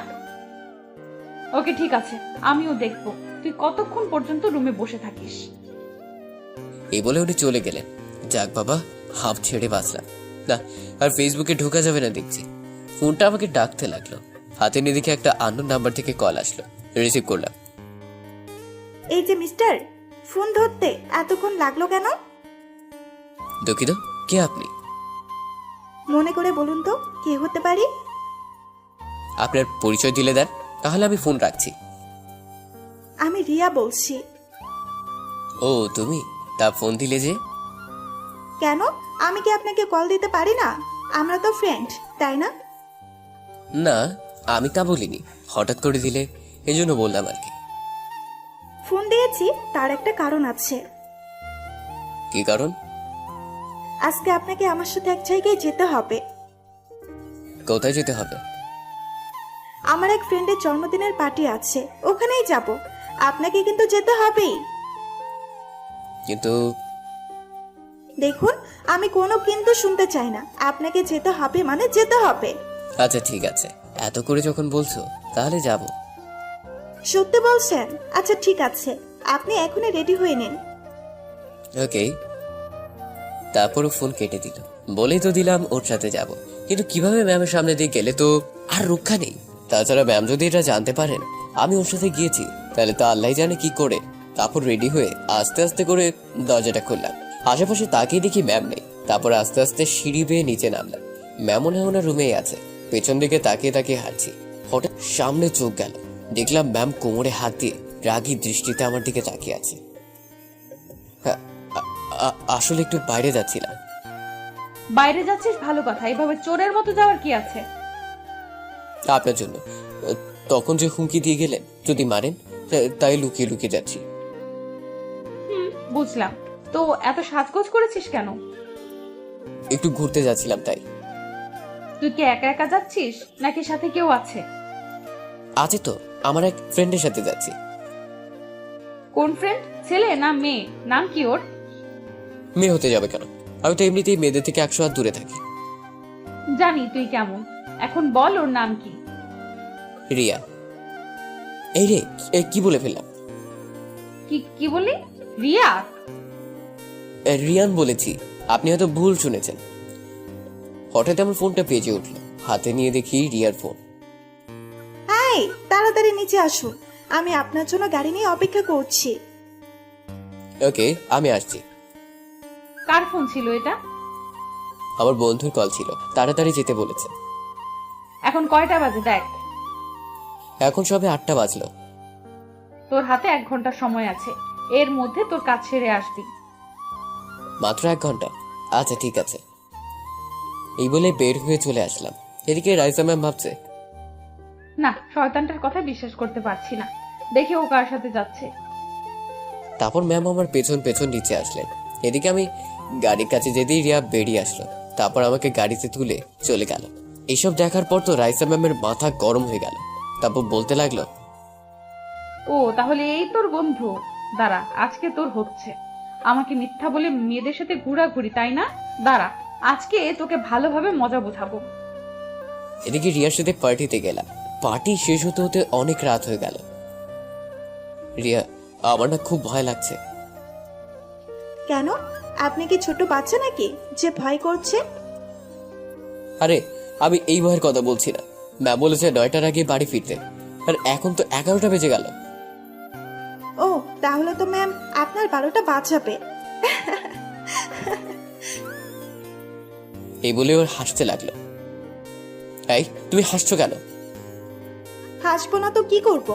ওকে ঠিক আছে, আমিও দেখবো তুই কতক্ষণ পর্যন্ত রুমে বসে থাকিস। এই বলে উনি চলে গেলেন। যাক বাবা, হাফ ছেড়ে বাঁচলাম না। আর ফেসবুকে ঢোকা যাবে না দেখছি। ফোনটা আমাকে ডাকতে লাগলো। হাতে নিয়ে দেখে একটা আননোন নাম্বার থেকে কল আসলো। রিসিভ করলাম। এই যে মিস্টার, ফোন ধরতে এতক্ষণ লাগলো কেন? দুঃখিত, কে আপনি? মনে করে বলুন তো কে হতে পারি? আপনার পরিচয় দিলে দেন, তাহলে আমি ফোন রাখছি। আমি রিয়া বলছি। ও তুমি? তা ফোন দিলে যে? কেন, আমি কি আপনাকে কল দিতে পারি না? আমরা তো ফ্রেন্ড, তাই না? না, আমি তা বলিনি, হঠাৎ করে দিলে এজন্য বললাম আর কি। ফোন দিয়েছি তার একটা কারণ আছে। কি কারণ? আজকে আপনাকে আমার সাথে এক জায়গায় যেতে হবে। কোথায় যেতে হবে? আমার এক ফ্রেন্ডের জন্মদিনের পার্টি আছে, ওখানেই যাব। আপনাকে কিন্তু যেতে হবেই। কিন্তু দেখুন, আমি কোনো কিন্তু শুনতে চাই না। আপনাকে যেতে হবে মানে যেতে হবে। আচ্ছা ঠিক আছে, এত করে যখন বলছো তাহলে যাব। সত্যি বলছেন? আচ্ছা ঠিক আছে, আপনি এখনই রেডি হয়ে নিন। ওকে। তারপরও ফোন কেটে দিল। বলেই তো দিলাম ওর সাথে যাব, কিন্তু কিভাবে ম্যামের সামনে দিয়ে গেলে তো আর রক্ষা নেই। তাছাড়া ম্যাম যদি এটা জানতে পারেন আমি ওর সাথে গিয়েছি, তাহলে তো আল্লাহ জানে কি করে। তারপর রেডি হয়ে আস্তে আস্তে করে দরজাটা খুললাম। আশেপাশে তাকিয়ে দেখি ম্যাম নেই। তারপর আস্তে আস্তে সিঁড়ি বেয়ে নিচে নামলাম। ম্যাম মনে হয় ওনার রুমেই আছে। পেছন দিকে তাকিয়ে তাকিয়ে হাঁটছি। হঠাৎ সামনে চোখ গেল, দেখলাম ম্যাম কোমরে হাত দিয়ে রাগী দৃষ্টিতে আমার দিকে তাকিয়ে আছে। হ্যাঁ, আসলে একটু বাইরে যাচ্ছিলাম। বাইরে যাচ্ছিস ভালো কথা, এভাবে চোরের মতো যাওয়ার কি আছে? আপনার জন্য। তখন যে হুমকি দিয়ে গেলেন যদি মারেন, তাই লুকিয়ে লুকিয়ে যাচ্ছি। বুঝলাম। তো এত সাজগোজ করেছিস কেন? একটু ঘুরতে যাচ্ছিলাম তাই। তুই কি একা একা যাচ্ছিস নাকি সাথে কেউ আছে? আছে তো, আমার এক ফ্রেন্ডের সাথে যাচ্ছি। কোন ফ্রেন্ড, ছেলে না মেয়ে? নাম কি ওর? মেয়ে হতে যাবে কেন? আমি তো এমনিতেই মেয়েদের থেকে 100 হাত দূরে থাকি। জানি তুই কেমন। এখন বল ওর নাম কি? রিয়া। এই রে, কি বলে ফেললাম? কি কি বলি? রিয়া? রিয়ান বলেছি, আপনি হয়তো ভুল শুনেছেন। হঠাৎ আমার ফোনটা বেজে উঠল, হাতে নিয়ে দেখি রিয়ার ফোন। এই তাড়াতাড়ি নিচে আসুন, আমি আপনার জন্য গাড়ি নিয়ে অপেক্ষা করছি। ওকে, আমি আসছি। কার ফোন ছিল এটা? আমার বন্ধুর কল ছিল, তাড়াতাড়ি যেতে বলেছে। এখন কয়টা বাজে দেখ। এখন সবে 8টা বাজলো। তোর হাতে 1 ঘন্টা সময় আছে, এর মধ্যে তোর কাজ সেরে আসবি। মাত্র 1 ঘন্টা? আচ্ছা ঠিক আছে। এই বলে বের হয়ে চলে আসলাম। এদিকে রাইসা ম্যাম ভাবছে, না, শয়তানটার কথা বিশ্বাস করতে পারছি না। দেখে ও কার সাথে যাচ্ছে। তারপর ম্যাম আমার পেছন পেছন নিচে আসলেন। এদিকে আমি গাড়ির কাছে যেতেই রিয়া বেরিয়ে আসলো, তারপর আমাকে গাড়িতে তুলে চলে গেল। এইসব দেখার পর তো রাইসা ম্যামের মাথা গরম হয়ে গেল। তারপর বলতে লাগলো, ও তাহলে এই তোর বন্ধু? দাঁড়া, আজকে তোর হচ্ছে। আমাকে মিথ্যা বলে মেয়েদের সাথে ঘোরাঘুরি, তাই না? দাঁড়া, আজকে তোকে ভালোভাবে মজা বোঝাবো। এদিকে রিয়ার সাথে পার্টিতে গেলাম। পার্টি শেষ হতে হতে অনেক রাত হয়ে গেল। রিয়া, আমার না খুব ভয় লাগছে। কেন, আপনি কি ছোট বাচ্চা নাকি যে ভয় করছে? আরে আমি এই ভয়ের কথা বলছি না। ম্যাম বলেছে 9টার আগে বাড়ি ফিরতে, আর এখন তো 11টা বেজে গেল। ও তাহলে তো ম্যাম আপনার 12টা বাজাবে। এই বলে ওর হাসতে লাগলো। এই, তুমি হাসছো কেন? হাসবো না তো কি করব,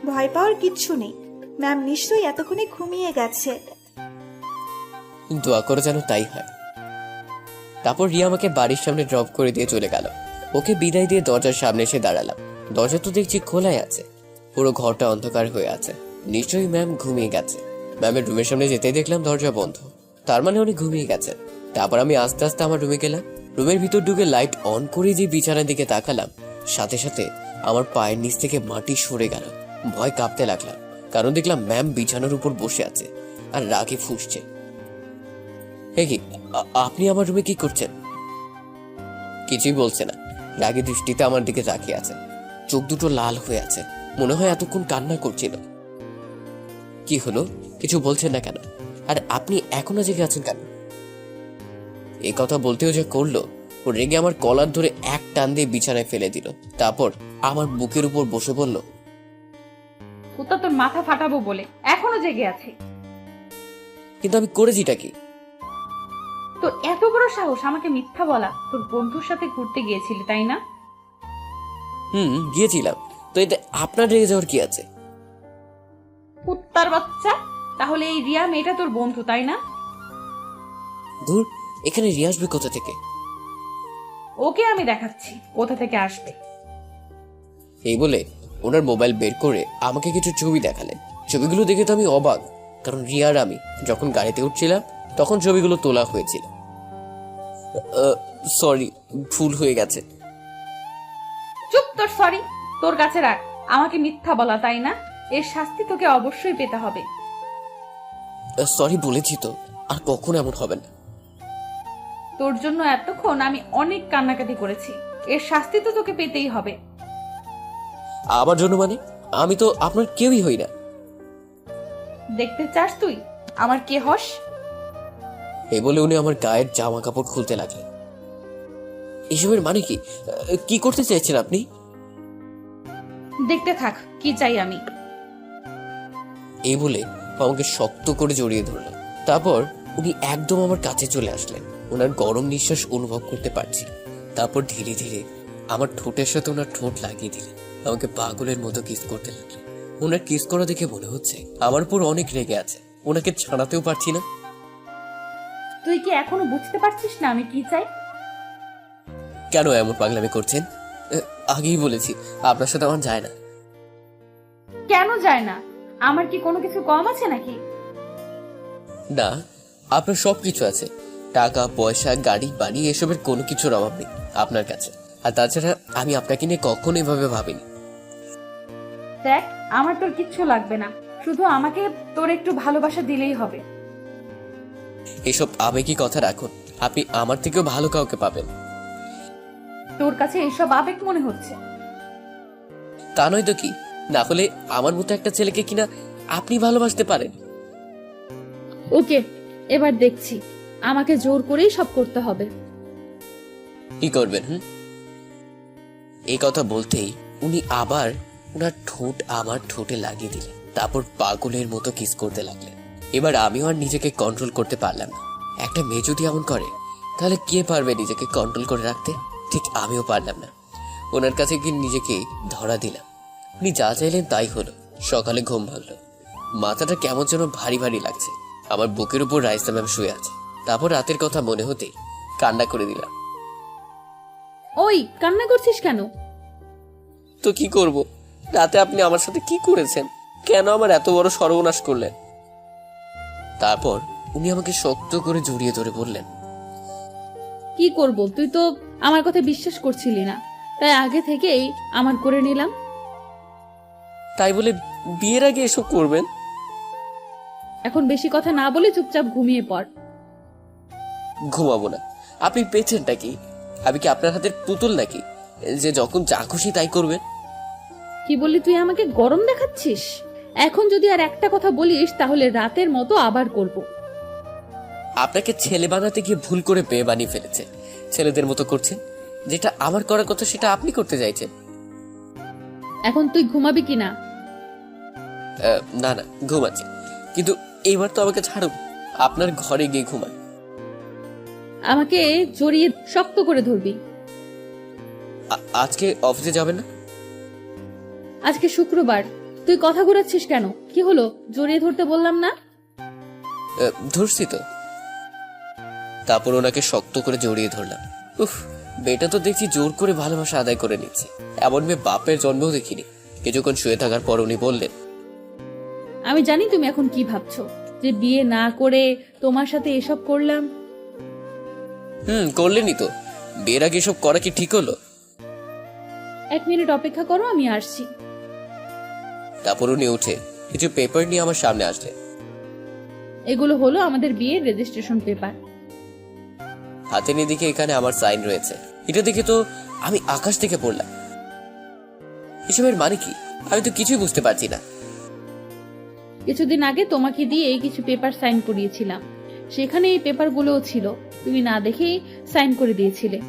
ভয় পাওয়ার কিচ্ছু নেই। ম্যাম নিশ্চয়ই এতক্ষণে ঘুমিয়ে গেছে। দোয়া করে যেন তাই হয়। তারপর রিয়া আমাকে বাড়ির সামনে ড্রপ করে দিয়ে চলে গেল। ওকে বিদায় দিয়ে দরজার সামনে এসে দাঁড়ালাম। দরজা তো দেখছি খোলাই আছে, পুরো ঘরটা অন্ধকার হয়ে আছে। নিশ্চয়ই ম্যাম ঘুমিয়ে গেছে। ম্যামের রুমের সামনে যেতেই দেখলাম দরজা বন্ধ, তার মানে উনি ঘুমিয়ে গেছেন। তারপর আমি আস্তে আস্তে আমার রুমে গেলাম। রুমের ভিতর ঢুকে লাইট অন করে যে বিছানার দিকে তাকালাম, সাথে সাথে আমার পায়ের নিচ থেকে মাটি সরে গেল। ভয় কাঁপতে লাগলাম, কারণ দেখলাম ম্যাম বিছানার উপর বসে আছে আর রাগে ফুঁসছে। হে কি, আপনি আমার রুমে কি করছেন? কিছুই বলছে না, রাগী দৃষ্টিতে আমার দিকে তাকিয়ে আছে। চোখ দুটো লাল হয়ে আছে, মনে হয় এতক্ষণ কান্না করছিল। কি হলো, কিছু বলছেন না কেন? আর আপনি এখনো জেগে আছেন কেন? এই কথা বলতেও যে করলো, ও রেগে আমার কলার ধরে এক টান দিয়ে বিছানায় ফেলে দিল। তারপর আমার বুকের উপর বসে বলল, কুত্তা তোর মাথা ফাটাবো বলে এখনো জেগে আছে? কিন্তু আমি করেছিটা কি? তোর এত বড় সাহস আমাকে মিথ্যা বলা? তোর বন্ধুর সাথে ঘুরতে গিয়েছিলি, তাই না? গিয়েছিলাম, তো এতে আপনার রেগে যাওয়ার কি আছে? কুত্তার বাচ্চা, তাহলে এই রিয়া মেয়েটা তোর বন্ধু, তাই না? ধুর, এখানে রিয়া আসবে কোথা থেকে? ওকে আমি দেখাচ্ছি কোথা থেকে আসবে। এই বলে ওনার মোবাইল বের করে আমাকে কিছু ছবি দেখালেন। ছবিগুলো দেখে তো আমি অবাক, কারণ রিয়া আর আমি যখন গাড়িতে উঠছিলাম তখন ছবিগুলো তোলা হয়েছিল। সরি, ভুল হয়ে গেছে। চুপ, তোর সরি তোর কাছে রাখ। আমাকে মিথ্যা বলা, তাই না? এর শাস্তি তোকে অবশ্যই পেতে হবে। সরি বলেছি তো, আর কখনো এমন হবে না। তোর জন্য এতক্ষণ আমি অনেক কান্নাকাটি করেছি, এর শাস্তি তো তোকে পেতেই হবে। আমার জন্য মানে? আমি তো আপনার কেউই হই না। দেখতে চাস তুই আমার কে হস? এই বলে উনি আমার গায়ের জামা কাপড় খুলতে লাগলেন। এসবের মানে কি? কি করতে চাইছেন আপনি? দেখতে থাক কি চাই আমি। এই বলে আমাকে শক্ত করে জড়িয়ে ধরলো। তারপর উনি একদম আমার কাছে চলে আসলেন। ওনার গরম নিঃশ্বাস অনুভব করতে পারছি। তারপর ধীরে ধীরে আমার ঠোঁটের সাথে ওনার ঠোঁট লাগিয়ে দিলেন, আমাকে পাগলের মতো কিস করতে লাগলেন। ওনার কিস করা দেখে মনে হচ্ছে আমার উপর অনেক রেগে আছে, ওনাকে ছাড়াতেও পারছি না। তুই কি এখনো বুঝতে পারছিস না আমি কি চাই? কেন এমন পাগলামি করছেন? আগেই বলেছি আপনার সাথে আমার যায় না। কেন যায় না? আমার কি কোনো কিছু কম আছে নাকি? না, আপনার সব কিছু আছে, টাকা পয়সা গাড়ি বাড়ি এসবের কোনো কিছুর অভাব নেই আপনার কাছে। আর তাছাড়া আমি আপনাকে নিয়ে কখনো এভাবে ভাবিনি। দেখ, আমার তোর কিচ্ছু লাগবে না, শুধু আমাকে তোর একটু ভালোবাসা দিলেই হবে। এসব আবেগী কথা রাখুন, আপনি আমার থেকেও ভালো কাউকে পাবেন। তোর কাছে এইসব আবেগ মনে হচ্ছে? তা নয় তো কি, না হলে আমার মতো একটা ছেলেকে কিনা আপনি ভালোবাসতে পারেন? ওকে, এবার দেখছি আমাকে জোর করেই সব করতে হবে। কি করবেন? এই কথা বলতেই উনি আবার ওনার ঠোঁট আমার ঠোঁটে লাগিয়ে দিলেন, তারপর পাগলের মতো কিস করতে লাগলেন। এবার আমিও আর নিজেকে কন্ট্রোল করতে পারলাম না। একটা মেয়ে যদি এমন করে তাহলে কে পারবে নিজেকে কন্ট্রোল করে রাখতে? ঠিক আমিও পারলাম না। ওনার কাছে গিয়ে নিজেকে ধরা দিলাম। উনি যা চাইলেন তাই হলো। সকালে ঘুম ভাঙলো, মাথাটা কেমন যেন ভারী ভারী লাগছে। আমার বুকের উপর রাইসা ম্যাম শুয়ে আছে। তারপর রাতের কথা মনে হতেই কান্না করে দিলাম। ওই, কান্না করছিস কেন? তো কি করব, রাতে আপনি আমার সাথে কি করেছেন? কেন আমার এত বড় সর্বনাশ করলেন? তারপর উনি আমাকে শক্ত করে জড়িয়ে ধরে বললেন, কি করব, তুই তো আমার কথা বিশ্বাস করছিলি না, তাই আগে থেকেই আমার করে নিলাম। তাই বলে বিয়ের আগে এসব করবেন? এখন বেশি কথা না বলে চুপচাপ ঘুমিয়ে পড়। ঘুমাবো না। আপনি পেয়েছেনটা কি? আমি কি আপনার হাতের পুতুল নাকি যে যখন যা খুশি তাই করবেন? কি বললি তুই? আমাকে গরম দেখাচ্ছিস? এখন যদি আর একটা কথা বলিস তাহলে রাতের মতো আবার করব। আপনাকে ছেলে বানাতে গিয়ে ভুল করে মেয়ে বানিয়ে ফেলেছে। ছেলেদের মতো করছেন, যেটা আমার করার কথা সেটা আপনি করতে চাইছেন। এখন তুই ঘুমাবি কিনা? না না, ঘুমাচ্ছি, কিন্তু এবার তো আমাকে ছাড়ুন, আপনার ঘরে গিয়ে ঘুমান। আমাকে জড়িয়ে শক্ত করে ধরবি। আজকে অফিসে যাবেন না? আজকে শুক্রবার, তুই কথা ঘুরাচ্ছিস কেন? কি হলো, জড়িয়ে ধরতে বললাম না? ধরছি তো। তারপর ওনাকে শক্ত করে জড়িয়ে ধরলাম। উফ, মেয়েটা তো দেখছি জোর করে ভালোবাসা আদায় করে নিচ্ছে। এমন মেয়ে বাপের জন্মও দেখিনি। কিছুক্ষণ শুয়ে থাকার পর উনি বললেন, আমি জানি তুমি এখন কি ভাবছো, যে বিয়ে না করে তোমার সাথে এসব করলাম। করলেনই তো। বিয়ের আগে এসব করা কি ঠিক হলো? 1 মিনিট অপেক্ষা করো, আমি আসছি। তারপর উনি উঠে কিছু পেপার নিয়ে আমার সামনে আসলেন। এগুলো হলো আমাদের বিয়ের রেজিস্ট্রেশন পেপার। হাতে নিয়ে দেখে এখানে আমার সাইন রয়েছে। এটা দেখে তো আমি আকাশ থেকে পড়লাম। এসবের মানে কি? আমি তো কিছুই বুঝতে পারছি না। কিছুদিন আগে তোমাকে দিয়ে কিছু পেপার সাইন করিয়েছিলাম, সেখানে এই পেপারগুলোও ছিল, তুমি না দেখেই সাইন করে দিয়েছিলে।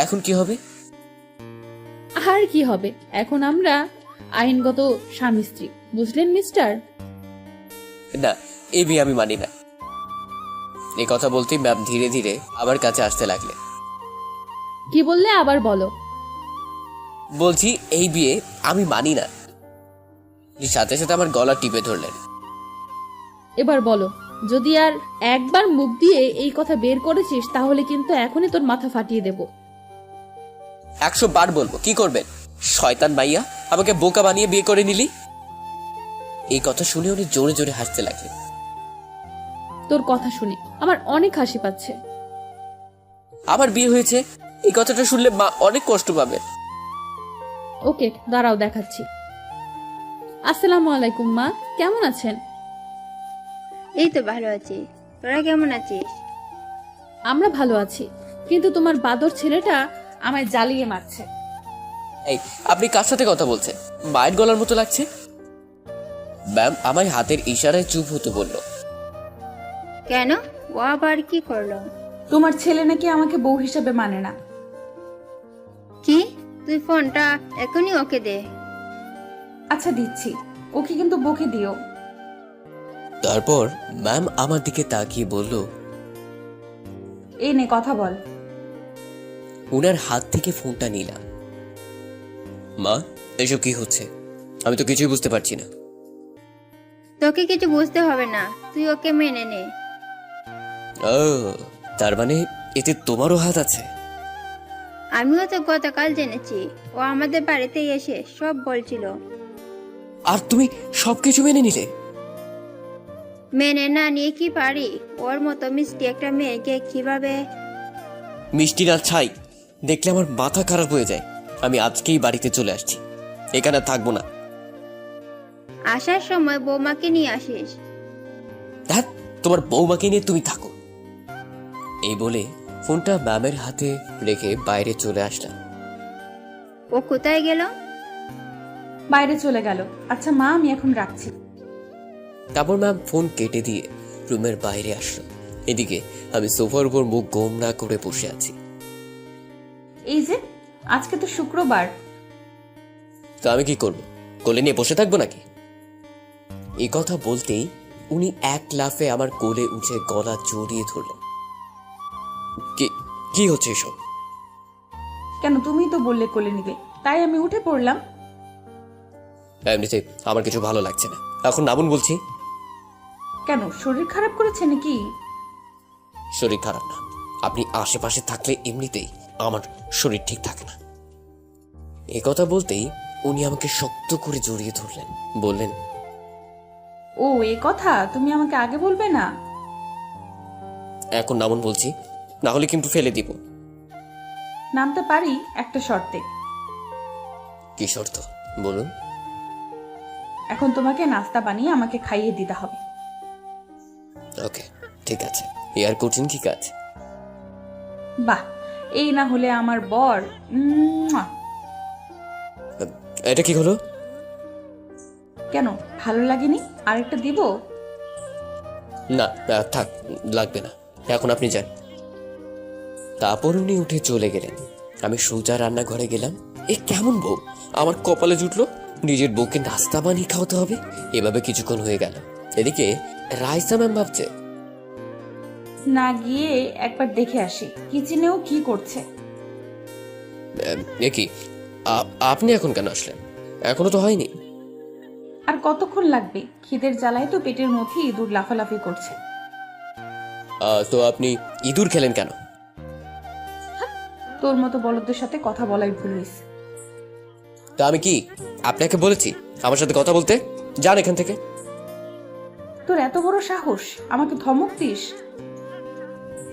এখন কি হবে? আর কি হবে, এখন আমরা আইনগত স্বামী স্ত্রী, বুঝলেন মিস্টার? না, এই বিয়ে আমি মানি না। এই কথা বলতেই ম্যাম ধীরে ধীরে আমার কাছে আসতে লাগলেন। কি বললে আবার বলো। বলছি এই বিয়ে আমি মানি না। সাথে সাথে আমার গলা টিপে ধরলেন। এবার বলো, যদি আর একবার মুখ দিয়ে এই কথা বের করেছিস তাহলে কিন্তু এখনই তোর মাথা ফাটিয়ে দেব। 100 বার বলবো, কি করবেন? শয়তান মাইয়া, আমাকে বোকা বানিয়ে বিয়ে করে নিলি। এই কথা শুনে উনি জোরে জোরে হাসতে লাগলেন। তোর কথা শুনে আমার অনেক হাসি পাচ্ছে। আমার বিয়ে হয়েছে এই কথাটা শুনলে মা অনেক কষ্ট পাবে। ওকে, দাঁড়াও দেখাচ্ছি। আসসালামু আলাইকুম মা, কেমন আছেন? এই তো ভালো আছি, তোরা কেমন আছিস? আমরা ভালো আছি, কিন্তু তোমার বাদর ছেলেটা আমায় জ্বালিয়ে মারছে। এই, আপনি কার সাথে কথা বলছেন? মায়ের গলার মতো লাগছে। ম্যাম আমায় হাতের ইশারায় চুপ হতে বলল। কেন, ও আবার কি করলো? তোমার ছেলে নাকি আমাকে বউ হিসেবে মানে না। কি? তুই ফোনটা এখনই ওকে দে। আচ্ছা দিচ্ছি, ওকে কিন্তু বকে দিও। তারপর ম্যাম আমার দিকে তাকিয়ে বলল, এই নে কথা বল। ওনার হাত থেকে ফোনটা নিলাম। মা, এসব কি হচ্ছে? আমি তো কিছুই বুঝতে পারছি না। তোকে কিছু বুঝতে হবে না, তুই ওকে মেনে নে। ও, তার মানে এতে তোমারও হাত আছে? আমিও তো গতকাল জেনেছি, ও আমাদের বাড়িতে এসে সব বলছিল। আর তুমি সবকিছু মেনে নিলে? মেনে না নিয়ে কি পারি? ওর মতো মিষ্টি একটা মেয়েকে কিভাবে? মিষ্টি না ছাই দেখলে আমার মাথা খারাপ হয়ে যায়। আমি আজকেই বাড়িতে চলে আসছি, এখানে আর থাকবো না। আসার সময় বৌমাকে নিয়ে আসিস। ধ্যাৎ, তোমার বৌমাকে নিয়ে তুমি থাকো। এই বলে ফোনটা ম্যামের হাতে রেখে বাইরে চলে আসলাম। ও কোথায় গেল? বাইরে চলে গেল। আচ্ছা মা, আমি এখন রাখছি। তারপর ম্যাম ফোন কেটে দিয়ে রুমের বাইরে আসলো। এদিকে আমি সোফার উপর মুখ গোমড়া করে বসে আছি। এই যে, আজকে তো শুক্রবার। তো আমি কি করবো? কোলে নিয়ে বসে থাকবো নাকি? এই কথা বলতেই উনি এক লাফে আমার কোলে উঠে গলা জড়িয়ে ধরলেন। কি হচ্ছে এসব? কেন, তুমিই তো বললে কোলে নিবে, তাই আমি উঠে পড়লাম। এমনিতে আমার কিছু ভালো লাগছে না, এখন নামুন বলছি। কেন, শরীর খারাপ করেছে নাকি? শরীর খারাপ না, আপনি আশেপাশে থাকলে এমনিতেই আমার শরীর ঠিক থাকে না। এ কথা বলতেই উনি আমাকে শক্ত করে জড়িয়ে ধরলেন, বললেন, ও, এ কথা তুমি আমাকে আগে বলবে না? এখন নামুন বলছি, না হলে কিন্তু ফেলে দিব। নামতে পারি একটা শর্তে। কি শর্ত বলুন? এখন তোমাকে নাস্তা বানিয়ে আমাকে খাইয়ে দিতে হবে। ওকে, ঠিক আছে, এ আর কঠিন কি কাজ? বাহ, এই না হলে আমার বর। এটা কি হলো? কেন, ভালো লাগেনি? আরেকটা দিব? না, থাক, লাগবে না, এখন আপনি যান। তারপর উনি উঠে চলে গেলেন। আমি সোজা রান্নাঘরে গেলাম। এ কেমন বউ আমার কপালে জুটলো? নিজের বউকে নাস্তা বানিয়ে খাওয়াতে হবে। এভাবে কিছুক্ষণ হয়ে গেল। এদিকে রাইসা ম্যাম ভাবছে, না গিয়ে একবার দেখে আসি কিচেনেও কি করছে। এ কি, আপনি এখন কেন আসলেন? এখনো তো হয়নি। আর কতক্ষণ লাগবে? খিদের জ্বালায় তো পেটের মধ্যে ইঁদুর লাফালাফি করছে। তো আপনি ইঁদুর খেলেন কেন? তোর মতো বলদের সাথে কথা বলাই ভুল হয়েছে। তা আমি কি আপনাকে বলেছি আমার সাথে কথা বলতে? যান এখান থেকে। তোর এত বড় সাহস, আমাকে ধমক দিস?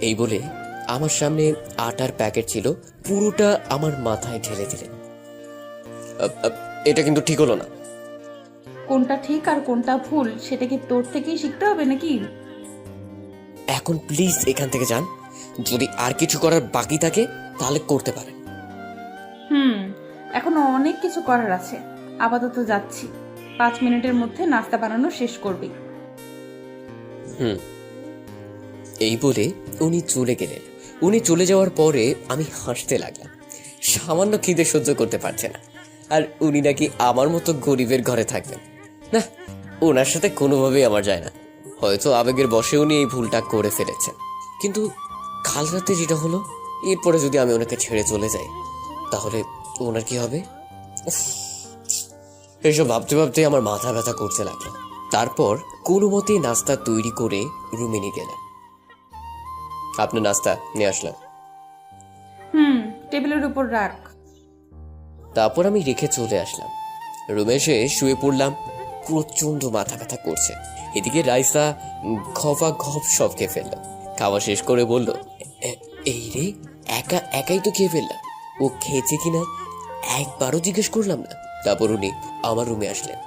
এই বলে আমার সামনে আটার প্যাকেট ছিল, পুরোটা আমার মাথায় ঢেলে দিলেন। এটা কিন্তু ঠিক হলো না। কোনটা ঠিক আর কোনটা ভুল সেটা কি তোর থেকেই শিখতে হবে নাকি? এখন প্লিজ এখান থেকে যান। যদি আর কিছু করার বাকি থাকে তাহলে করতে পারেন। এখনো অনেক কিছু করার আছে। আপাতত যাচ্ছি, 5 মিনিটের মধ্যে নাস্তা বানানো শেষ করবি। এই বলে উনি চলে গেলেন। উনি চলে যাওয়ার পরে আমি হাসতে লাগলাম। সামান্য খিদে সহ্য করতে পারছে না, আর উনি নাকি আমার মতো গরিবের ঘরে থাকবেন। না, ওনার সাথে কোনোভাবেই আমার যায় না। হয়তো আবেগের বশে উনি এই ভুলটা করে ফেলেছেন। কিন্তু কাল রাতে যেটা হলো, এরপরে যদি আমি ওনাকে ছেড়ে চলে যাই তাহলে ওনার কি হবে? উফ, এসব ভাবতে ভাবতে আমার মাথা ব্যথা করতে লাগলো। তারপর কোনো মতেই নাস্তা তৈরি করে রুমে নিয়ে গেলাম। আপনার নাস্তা নিয়ে আসলাম। টেবিলের উপর রাখ। তারপর আমি রেখে চলে আসলাম। রুমে এসে শুয়ে পড়লাম। প্রচন্ড মাথা ব্যথা করছে। এদিকে রাইসা ঘপা ঘপ সব খেয়ে ফেললো। খাওয়া শেষ করে বলল, এই রে, একাই তো খেয়ে ফেললাম। ও খেয়েছে কিনা একবারও জিজ্ঞেস করলাম না। তারপর উনি আমার রুমে আসলেন।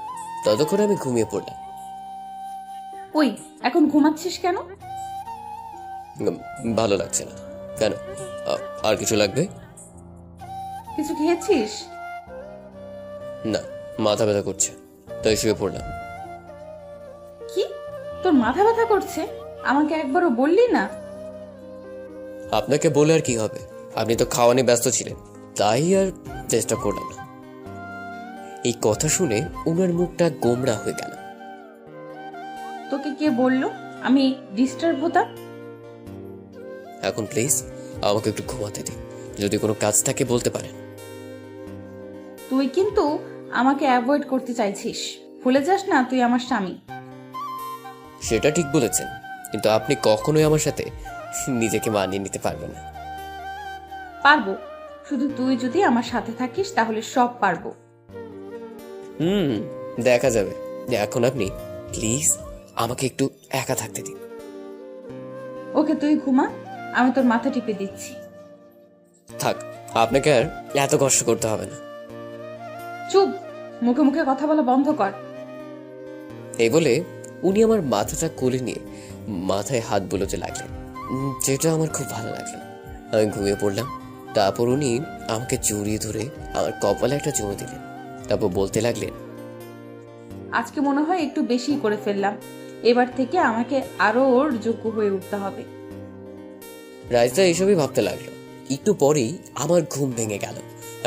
ততক্ষণ আমি ঘুমিয়ে পড়লাম। ওই, এখন ঘুমাচ্ছিস কেন? ভালো লাগছে না। কেন, আর কিছু লাগবে? কিছু খেয়েছিস? না, মাথা ব্যথা করছে, তাই শুয়ে পড়লাম। কি, তোর মাথা ব্যথা করছে? আমাকে একবারও বললি না? আপনাকে বলে আর কি হবে, আপনি তো খাওয়া নিয়ে ব্যস্ত ছিলেন, তাই আর চেষ্টা করলাম না। এই কথা শুনে ওনার মুখটা গোমড়া হয়ে গেল। তোকে কে বললো আমি ডিস্টার্ব হতাম? এখন প্লিজ আমাকে একটু ঘুমাতে দিন। যদি কোনো কাজ থাকে বলতে পারেন। তুই কিন্তু আমাকে অ্যাভয়েড করতে চাইছিস, ভুলে যাস না তুই আমার স্বামী। সেটা ঠিক বলেছেন, কিন্তু আপনি কখনোই আমার সাথে নিজেকে মানিয়ে নিতে পারবেন না। পারবো, শুধু তুই যদি আমার সাথে থাকিস তাহলে সব পারবো। দেখা যাবে। এখন আপনি প্লিজ আমাকে একটু একা থাকতে দিন। ওকে, তুই ঘুমা, আমি তোর মাথা টিপে দিচ্ছি। থাক, আপনাকে আর এত কষ্ট করতে হবে না। চুপ, মুখে মুখে কথা বলা বন্ধ কর। এই বলে উনি আমার মাথাটা কোলে নিয়ে মাথায় হাত বুলোতে লাগলেন, যেটা আমার খুব ভালো লাগলো। আমি ঘুমিয়ে পড়লাম। তারপর উনি আমাকে জড়িয়ে ধরে আমার কপালে একটা চুমু দিলেন। তারপর বলতে লাগলেন, আজকে মনে হয় একটু বেশি করে ফেললাম, এবার থেকে আমাকে আরো ওর যোগ্য হয়ে উঠতে হবে। রাইসা এসবই ভাবতে লাগলো। একটু পরেই আমার ঘুম ভেঙে গেল।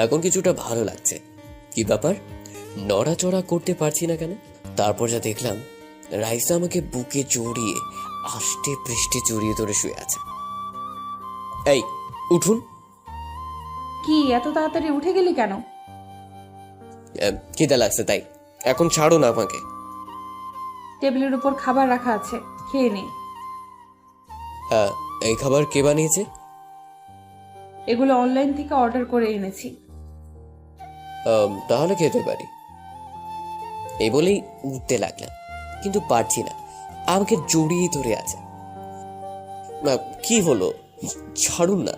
এখন কিছুটা ভালো লাগছে। কি ব্যাপার, নড়াচড়া করতে পারছি না কেন? তারপর যা দেখলাম, রাইসা আমাকে বুকে জড়িয়ে আষ্টে পৃষ্ঠে জড়িয়ে ধরে শুয়ে আছে। এই উঠুন। কি এত তাড়াতাড়ি উঠে গেলি কেন? খিদে লাগছে তাই। এখন ছাড়ুন আমাকে। টেবিলের উপর খাবার রাখা আছে, খেয়ে নে। হ্যাঁ, এই খাবার কে বানিয়েছে? এগুলো অনলাইন থেকে অর্ডার করে এনেছি। তাহলে খেতে পারি। এই বলেই উঠতে লাগলাম, কিন্তু পারছি না, আমাকে জড়িয়ে ধরে আছে। কি হলো, ছাড়ুন না।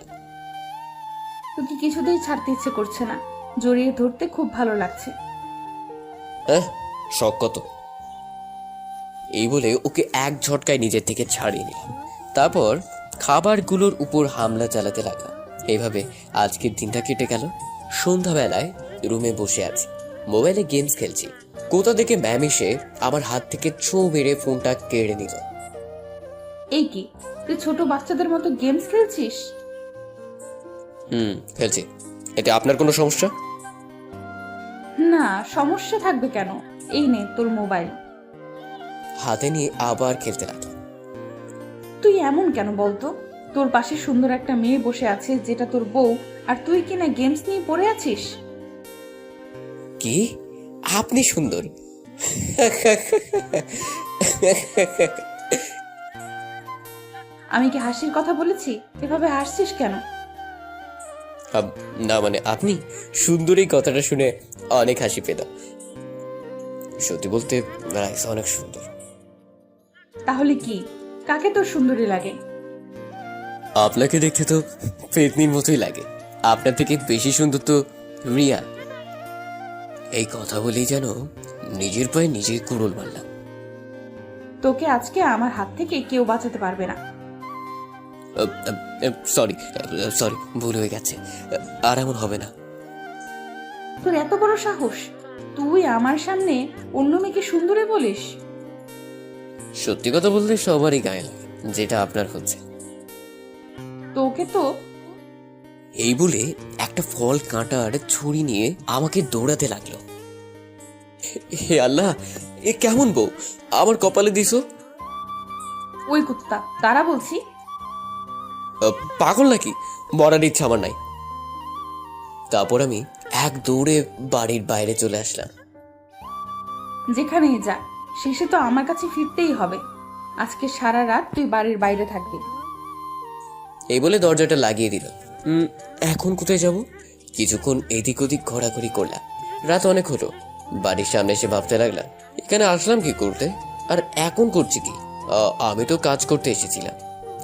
তোকে কিছুতেই ছাড়তে ইচ্ছে করছে না, জড়িয়ে ধরতে খুব ভালো লাগছে। শখ কত। এই বলে ওকে এক ঝটকায় নিজের থেকে ছাড়িয়ে নিলাম। তারপর খাবারগুলোর উপর হামলা চালাতে লাগলাম। এইভাবে আজকের দিনটা কেটে গেল। সন্ধ্যাবেলায় রুমে বসে আছি, মোবাইলে গেমস খেলছি। কোথা থেকে ম্যাম এসে আমার হাত থেকে ছো মেরে ফোনটা কেড়ে নিল। এই কি, তুই ছোট বাচ্চাদের মতো গেমস খেলছিস? খেলছি। এতে আপনার কোনো সমস্যা? না, সমস্যা থাকবে কেন? এই নে তোর মোবাইল। হাতে নিয়ে আবার খেলতে লাগলাম। তুই এমন কেন বলতো? তোর পাশে সুন্দর একটা মেয়ে বসে আছে যেটা তোর বউ, আর তুই কিনা গেমস নিয়ে পড়ে আছিস। কি আপনি সুন্দর? আমি কি হাসির কথা বলেছি? এভাবে হাসছিস কেন? না মানে আপনি সুন্দর, এই কথাটা শুনে অনেক হাসি পেলাম। সত্যি বলতে রাইসা অনেক সুন্দর। তাহলে কি, কাকে তোর সুন্দরী লাগে? আপনাকে দেখতে তো পেতনির মতোই লাগে। আপনার থেকে বেশি সুন্দর তো রিয়া। এই কথা বলেই যেন নিজের পায়ে নিজেই কুড়ুল মারলাম। তোকে আজকে আমার হাত থেকে কেউ বাঁচাতে পারবে না। সরি সরি, ভুল হয়ে গেছে। আর এমন হবে না। তোর এত বড় সাহস, তুই আমার সামনে অন্য মেয়েকে সুন্দরী বলিস? সত্যি কথা বলতে সবারই গায়ে লাগে, যেটা আপনার হচ্ছে। তোকে তো। এই বলে একটা ফল কাঁটার ছুরি নিয়ে আমাকে দৌড়াতে লাগলো। হে আল্লাহ, এ কেমন বউ আমার কপালে দিছো? ওই কুত্তা, তারা বলছি। পাগল নাকি? মরার ইচ্ছা আমার নাই। তারপর আমি এক দৌড়ে বাড়ির বাইরে চলে আসলাম। যেখানেই যা, শেষে তো আমার কাছে ফিরতেই হবে। আজকে সারা রাত তুই বাড়ির বাইরে থাকবি। এই বলে দরজাটা লাগিয়ে দিল। এখন কোথায় যাব? কিছুক্ষণ এদিক ওদিক ঘোরাঘুরি করলাম। রাত অনেক হলো। বাড়ির সামনে এসে ভাবতে লাগলাম, এখানে আসলাম কি করতে, আর এখন করছি কি? আমি তো কাজ করতে এসেছিলাম।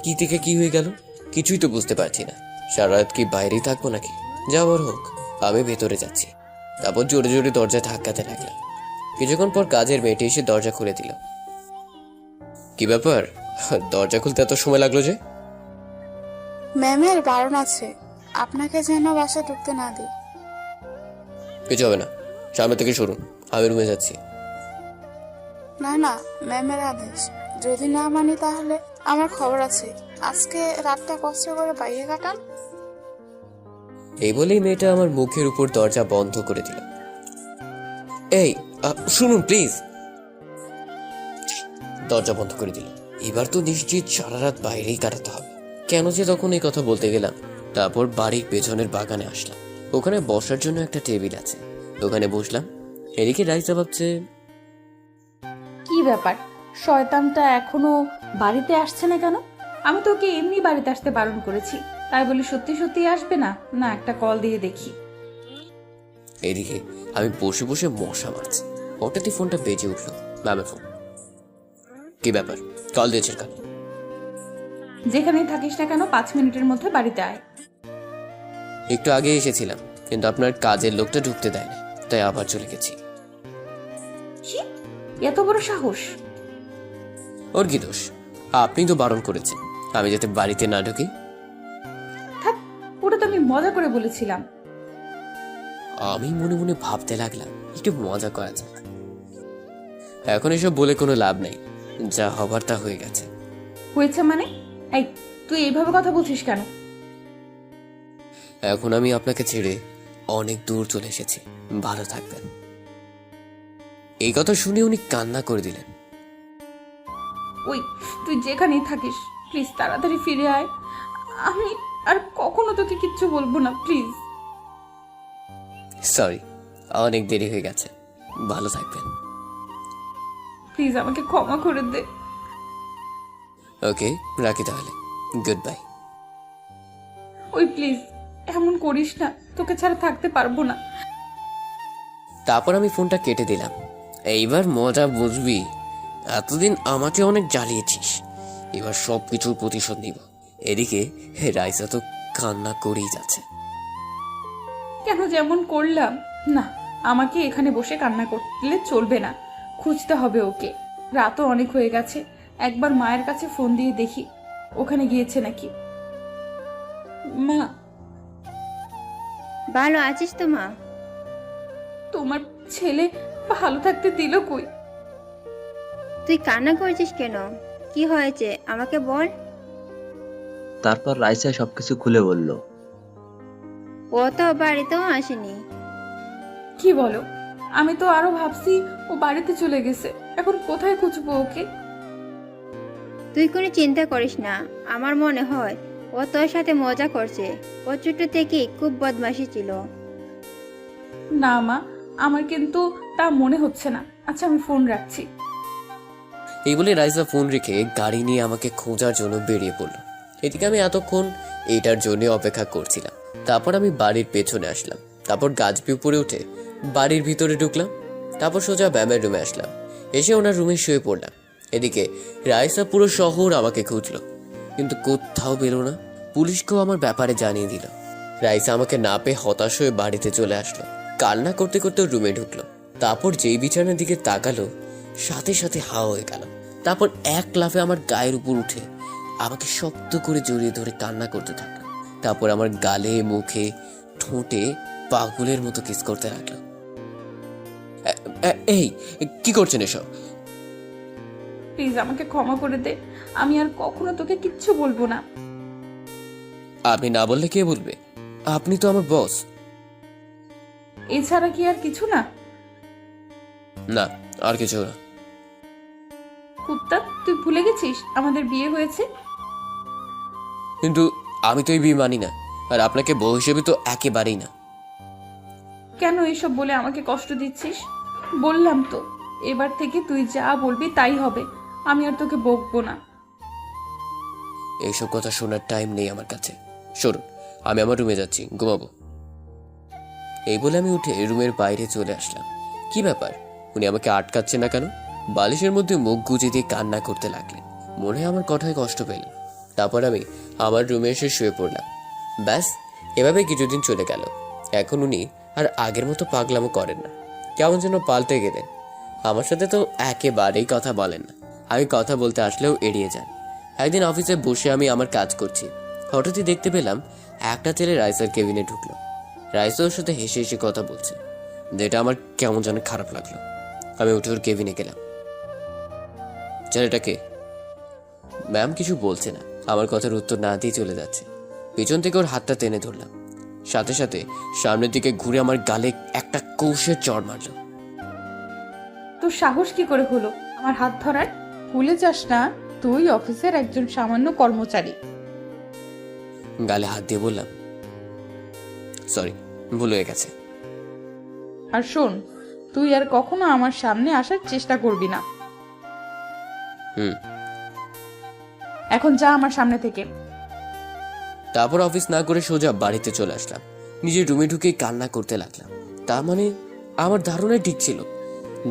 কি থেকে কি হয়ে গেল কিছুই তো বুঝতে পারছি না। সারা রাত কি বাইরেই থাকবো নাকি? যাওয়ার হোক, আমি ভেতরে যাচ্ছি। তারপর জোরে জোরে দরজা ধাক্কাতে লাগলাম। কিছুক্ষণ পর কাজের মেয়েটি এসে দরজা খুলে দিল। কি ব্যাপার, দরজা খুলতে এত সময় লাগলো যে? ম্যামের বারণ আছে, আপনাকে যেন বাসা ঢুকতে না দিই। কিছু হবে না, সামনে থেকে সরুন, আমি রুমে যাচ্ছি। না না, ম্যামের আদেশ, যদি না মানি তাহলে আমার খবর আছে। আজকে রাতটা কষ্ট করে বাইরে কাটান। এই বলেই মেয়েটা আমার মুখের উপর দরজা বন্ধ করে দিল। এই শুনুন প্লিজ। দরজা বন্ধ করে দিল। এবার তো নিশ্চিত সারা রাত বাইরেই কাটাতে হবে। কেন যে তখন এই কথা বলতে গেলাম তারপর বাড়ির পেছনের বাগানে আসলাম। ওখানে বসার জন্য একটা টেবিল আছে, ওখানে বসলাম। এদিকে রাইসা ভাবছে, কি ব্যাপার, শয়তানটা এখনো বাড়িতে আসছে না কেন? আমি তো ওকে এমনি বাড়িতে আসতে বারণ করেছি, তাই বলি সত্যি সত্যি আসবে না? না, একটা কল দিয়ে দেখি। এদিকে আমি বসে বসে মশা মারছি, হঠাৎই ফোনটা বেজে উঠলো। ম্যামের ফোন। কি ব্যাপার, কল দিয়েছেন কেন? যেখানেই থাকিস না কেন 5 মিনিটের মধ্যে বাড়িতে আয়। একটু আগে এসেছিলাম, কিন্তু আপনার কাজের লোকটা ঢুকতে দেয় না, তাই আবার চলে গেছি। কি এত বড় সাহস? ওর কি দোষ? আপনি তো বারণ করেছেন আমি যাতে বাড়িতে না ঢুকি। থাক, ওটা তো আমি মজা করে বলেছিলাম। আমি মনে মনে ভাবতে লাগলাম একটু মজা করা যাক। এখন এসব বলে কোনো লাভ নেই, যা হবার তা হয়ে গেছে। হয়েছে মানে? এই, তুই এইভাবে কথা বলছিস কেন? এখন আমি আপনাকে ছেড়ে অনেক দূর চলে এসেছি, ভালো থাকবেন। এই কথা শুনে উনি কান্না করে দিলেন। ওই, তুই যেখানেই থাকিস প্লিজ তাড়াতাড়ি ফিরে আয়। আমি আর কখনো তোকে কিচ্ছু বলবো না, প্লিজ। সরি, অনেক দেরি হয়ে গেছে, ভালো থাকবেন। প্লিজ আমাকে ক্ষমা করে দে। ওকে, রাখি তাহলে, গুড বাই। ওই প্লিজ, এমন করিস না, তোকে ছাড়া থাকতে পারবো না। তারপর আমি ফোনটা কেটে দিলাম। এইবার মজা বুঝবি, এতদিন আমাকে অনেক জ্বালিয়েছিস, এবার সব কিছুর প্রতিশোধ নিব। এদিকে রাইসা তো কান্না করেই যাচ্ছে। কেন যেমন করলাম না, আমাকে এখানে বসে কান্না করলে চলবে না, খুঁজতে হবে ওকে। রাতও অনেক হয়ে গেছে, একবার মায়ের কাছে ফোন দিয়ে দেখি ওখানে গিয়েছে নাকি। মা, ভালো আছিস তো মা? তোমার ছেলে ভালো থাকতে দিল কই? তুই কান্না করছিস কেন? কি হয়েছে আমাকে বল। তারপর রাইসা সবকিছু খুলে বলল। ও তো বাড়িতেও আসেনি। কি বলো? আমি তো আরো ভাবছি ও বাড়িতে চলে গেছে, এখন কোথায় খুঁজবো ওকে? তুই কোনো চিন্তা করিস না, আমার মনে হয় ও তোর সাথে মজা করছে। ও ছোট থেকেই খুব বদমাশি ছিল। না মা, আমার কিন্তু তা মনে হচ্ছে না। আচ্ছা, আমি ফোন রাখছি। এই বলে রাইসা ফোন রেখে গাড়ি নিয়ে আমাকে খোঁজার জন্য বেরিয়ে পড়ল। এদিকে আমি এতক্ষণ এটার জন্য অপেক্ষা করছিলাম। তারপর আমি বাড়ির পেছনে আসলাম, তারপর গাছবি উপরে উঠে বাড়ির ভিতরে ঢুকলাম, তারপর সোজা ম্যামের রুমে আসলাম। এসে ওনার রুমে শুয়ে পড়লাম। এদিকে রাইসা পুরো শহর আমাকে খুঁজলো, কিন্তু কোথাও পেল না। পুলিশকেও আমার ব্যাপারে জানিয়ে দিল। রাইসা আমাকে না পেয়ে হতাশ হয়ে বাড়িতে চলে আসলো, কান্না করতে করতে রুমে ঢুকলো। তারপর যেই বিছানার দিকে তাকালো, সাথে সাথে হাওয়া হয়ে গেল। তারপর এক লাফে আমার গায়ের উপর উঠে আমাকে শক্ত করে জড়িয়ে ধরে কান্না করতে থাকলো। তারপর আমার গালে, মুখে, ঠোঁটে পাগলের মতো কিস করতে লাগলো। এই কি করছেন এসব? প্লিজ আমাকে ক্ষমা করে দে, আমি আর কখনো তোকে কিচ্ছু বলবো না। আপনি না বললে কে বলবে? আপনি তো আমার বস। এছাড়া কি আর কিছু না? না, আর কিছু না। কুত্তা, তুই ভুলে গেছিস আমাদের বিয়ে হয়েছে? কিন্তু আমি তো এই বিয়ে মানি না, আর আপনাকে বউ হিসেবে তো একেবারেই না। কেন এসব বলে আমাকে কষ্ট দিচ্ছিস? বললাম তো, এবার থেকে তুই যা বলবি তাই হবে, আমি আর তোকে বকবো না। এইসব কথা শোনার টাইম নেই আমার কাছে। সরুন, আমি আমার রুমে যাচ্ছি, ঘুমাবো। এই বলে আমি উঠে রুমের বাইরে চলে আসলাম। কি ব্যাপার, উনি আমাকে আটকাচ্ছে না কেন? বালিশের মধ্যে মুখ গুজে দিয়ে কান্না করতে লাগলেন, মনে হয় আমার কথায় কষ্ট পেলেন। তারপর আমি আমার রুমে এসে শুয়ে পড়লাম। ব্যাস, এভাবে কিছুদিন চলে গেল। এখন উনি আর আগের মতো পাগলামো করেন না, কেমন যেন পাল্টে গেলেন। আমার সাথে তো একেবারেই কথা বলেন না, আমি কথা বলতে আসলেও এড়িয়ে যান। একদিন অফিসে বসে আমি আমার কাজ করছি, হঠাৎই দেখতে পেলাম একটা ছেলে রাইসার কেবিনে ঢুকলো। রাইসা ওর সাথে হেসে হেসে কথা বলছে, যেটা আমার কেমন যেন খারাপ লাগলো। আমি উঠে ওর কেবিনে গেলাম। ছেলেটাকে ম্যাম কিছু বলছে না, আমার কথার উত্তর না দিয়ে চলে যাচ্ছে। পিছন থেকে ওর হাতটা টেনে ধরলাম, সাথে সাথে সামনের দিকে ঘুরে আমার গালে একটা কৌশের চড় মারলো। তোর সাহস কি করে হলো আমার হাত ধরার? ভুলে যাস না, তুই অফিসের একজন সামান্য কর্মচারী। গালে হাত দিয়ে বললাম, সরি, ভুল হয়ে গেছে। আর শোন, তুই আর কখনো আমার সামনে আসার চেষ্টা করবি না। হুম। এখন যা আমার সামনে থেকে। তারপর অফিস না করে সোজা বাড়িতে চলে আসলাম। নিজের রুমে ঢুকেই কান্না করতে লাগলাম। তার মানে আমার ধারণাই ঠিক ছিল,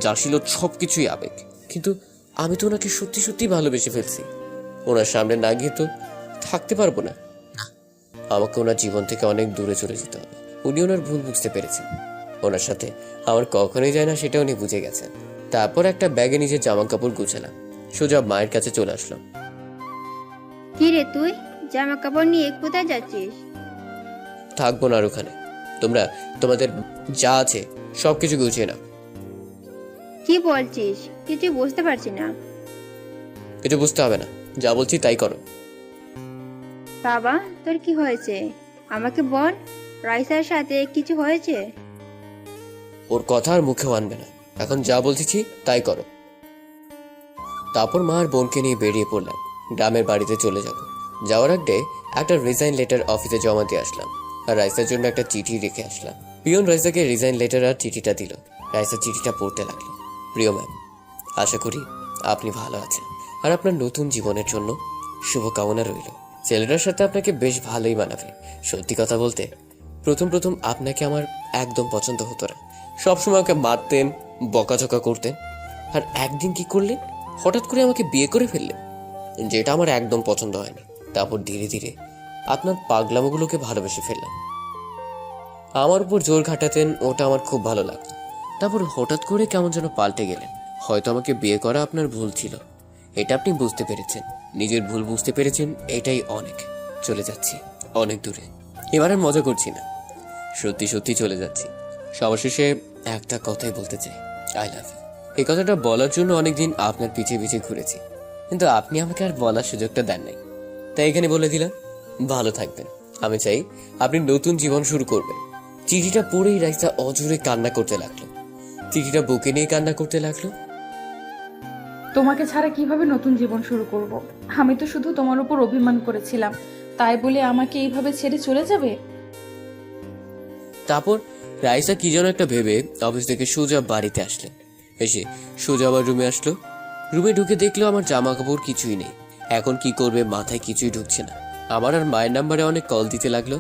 যা ছিল সবকিছুই আবেগ। কিন্তু আমি তো ওনাকে সত্যি সত্যি ভালোবেসে ফেলছি। ওনার সামনে না গিয়ে তো থাকতে পারবো না। আমাকে ওনার জীবন থেকে অনেক দূরে চলে যেতে হবে। উনি ওনার ভুল বুঝতে পেরেছেন। ওনার সাথে আমার কখনোই যায় না, সেটা উনি বুঝে গেছেন। তারপর একটা ব্যাগে নিজের জামা কাপড় গুছালাম, সোজা মায়ের কাছে চলে আসলাম। কি রে তুই জামা কাপড় নিয়ে কোথায় যাচ্ছিস? থাকবো না আর ওখানে। তোমরা তোমাদের যা আছে সবকিছু গুছিয়ে নাও। কি বলছিস? কিছু বুঝতে পারছি না। কিছু বুঝতে হবে না, যা বলছি তাই করো। বাবা, তোর কি হয়েছে? আমাকে বল। রাইসার সাথে কিছু হয়েছে? ওর কথা আর মুখেও আনবে না। এখন যা বলছি তাই করো। তারপর মা আর বোনকে নিয়ে বেরিয়ে পড়লাম। গ্রামের বাড়িতে চলে যাব। যাওয়ার আগে একটা রিজাইন লেটার অফিসে জমা দিয়ে আসলাম, আর রাইসার জন্য একটা চিঠি রেখে আসলাম। পিয়ন রাইসাকে রিজাইন লেটার আর চিঠিটা দিল। রাইসা চিঠিটা পড়তে লাগলো। প্রিয় ম্যাম, আশা করি আপনি ভালো আছেন, আর আপনার নতুন জীবনের জন্য শুভকামনা রইল। ছেলেটার সাথে আপনাকে বেশ ভালোই মানাবে। সত্যি কথা বলতে, প্রথম প্রথম আপনাকে আমার একদম পছন্দ হতো না। সবসময় আমাকে মারতেন, বকাঝকা করতেন। আর একদিন কি করলেন, হঠাৎ করে আমাকে বিয়ে করে ফেললেন, যেটা আমার একদম পছন্দ হয়নি। তারপর ধীরে ধীরে আপনার পাগলামোগুলোকে ভালোবেসে ফেললাম। আমার উপর জোর খাটাতেন, ওটা আমার খুব ভালো লাগতো। তারপর হঠাৎ করে কেমন যেন পাল্টে গেলেন। হয়তো আমাকে বিয়ে করা আপনার ভুল ছিল, এটা আপনি বুঝতে পেরেছেন। নিজের ভুল বুঝতে পেরেছেন, এটাই অনেক। চলে যাচ্ছি অনেক দূরে। এবার আর মজা করছি না, সত্যি সত্যি চলে যাচ্ছি। সবার শেষে একটা কথাই বলতে চাই, আই লাভ ইউ। এই কথাটা বলার জন্য অনেকদিন আপনার পিছে পিছে ঘুরেছি, কিন্তু আপনি আমাকে আর বলার সুযোগটা দেন নাই। তাই এখানে বলে দিলাম, ভালো থাকবেন। আমি চাই আপনি নতুন জীবন শুরু করবেন। চিঠিটা পড়েই রাইসা অজোরে কান্না করতে লাগলো। চিঠিটা বুকে নিয়ে কান্না করতে লাগলো। তোমাকে ছাড়া কিভাবে নতুন জীবন শুরু করব? আমি তো শুধু তোমার উপর অভিমান করেছিলাম, তাই বলে আমাকে এইভাবে ছেড়ে চলে যাবে? তারপর রাইসা কি যেন একটা ভেবে অফিস থেকে সোজা বাড়িতে আসলেন। এসে সোজা আবার রুমে আসলো। রুমে ঢুকে দেখলো আমার জামা কাপড় কিছুই নেই। এখন কি করবে মাথায় কিছুই ঢুকছে না। আমার আর মায়ের নাম্বারে অনেক কল দিতে লাগলো।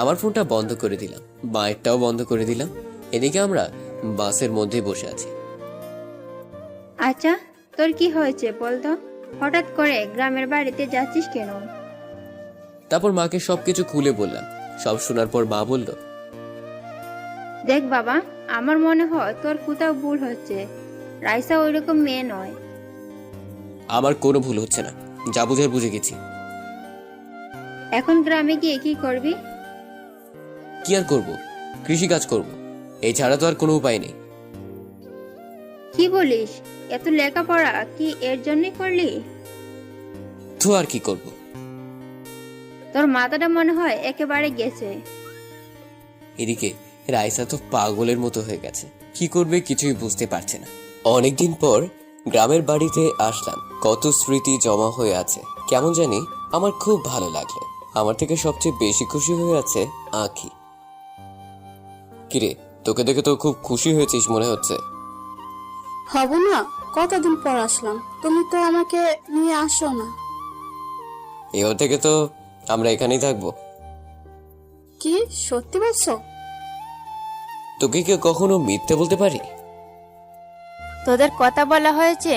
আমার ফোনটা বন্ধ করে দিলাম, মায়েরটাও বন্ধ করে দিলাম। এদিকে আমরা বাসের মধ্যে বসে আছি। আচ্ছা, তোর কি হয়েছে বলতো? হঠাৎ করে গ্রামের বাড়িতে যাচ্ছিস কেন? তারপর মাকে সবকিছু খুলে বললাম। সব শোনার পর মা বলল, দেখ বাবা, আমার মনে হয় তোর কোথাও ভুল হচ্ছে। রাইসা ওইরকম মেয়ে নয়। আমার কোনো ভুল হচ্ছে না, যা বুঝে বুঝে গেছি। এখন গ্রামে গিয়ে কি করবি? কি আর করবো, কৃষিকাজ করব। এছাড়া তো আর কোনো উপায় নেই। কি বলিস? এত লেখাপড়া কি এর জন্যই করলি? তো আর কি করব। তোর মাথাটা মনে হয় একেবারে গেছে। এদিকে রাইসা তো পাগলের মতো হয়ে গেছে, কি করবে কিছুই বুঝতে পারছে না। অনেকদিন পর গ্রামের বাড়িতে আসলাম। কত স্মৃতি জমা হয়ে আছে, কেমন জানি আমার খুব ভালো লাগলো। আমার থেকে সবচেয়ে বেশি খুশি হয়ে আছে আঁখি। কিরে, তোকে দেখে তো খুব খুশি হয়েছিস মনে হচ্ছে। হব না, কতদিন পর আসলাম, তুমি তো আমাকে নিয়ে আসো না। এবার থেকে তো আমরা এখানেই থাকবো। কি সত্যি বলছো? তোকে কি কখনো মিথ্যে বলতে পারি? তোদের কথা বলা হয়েছে,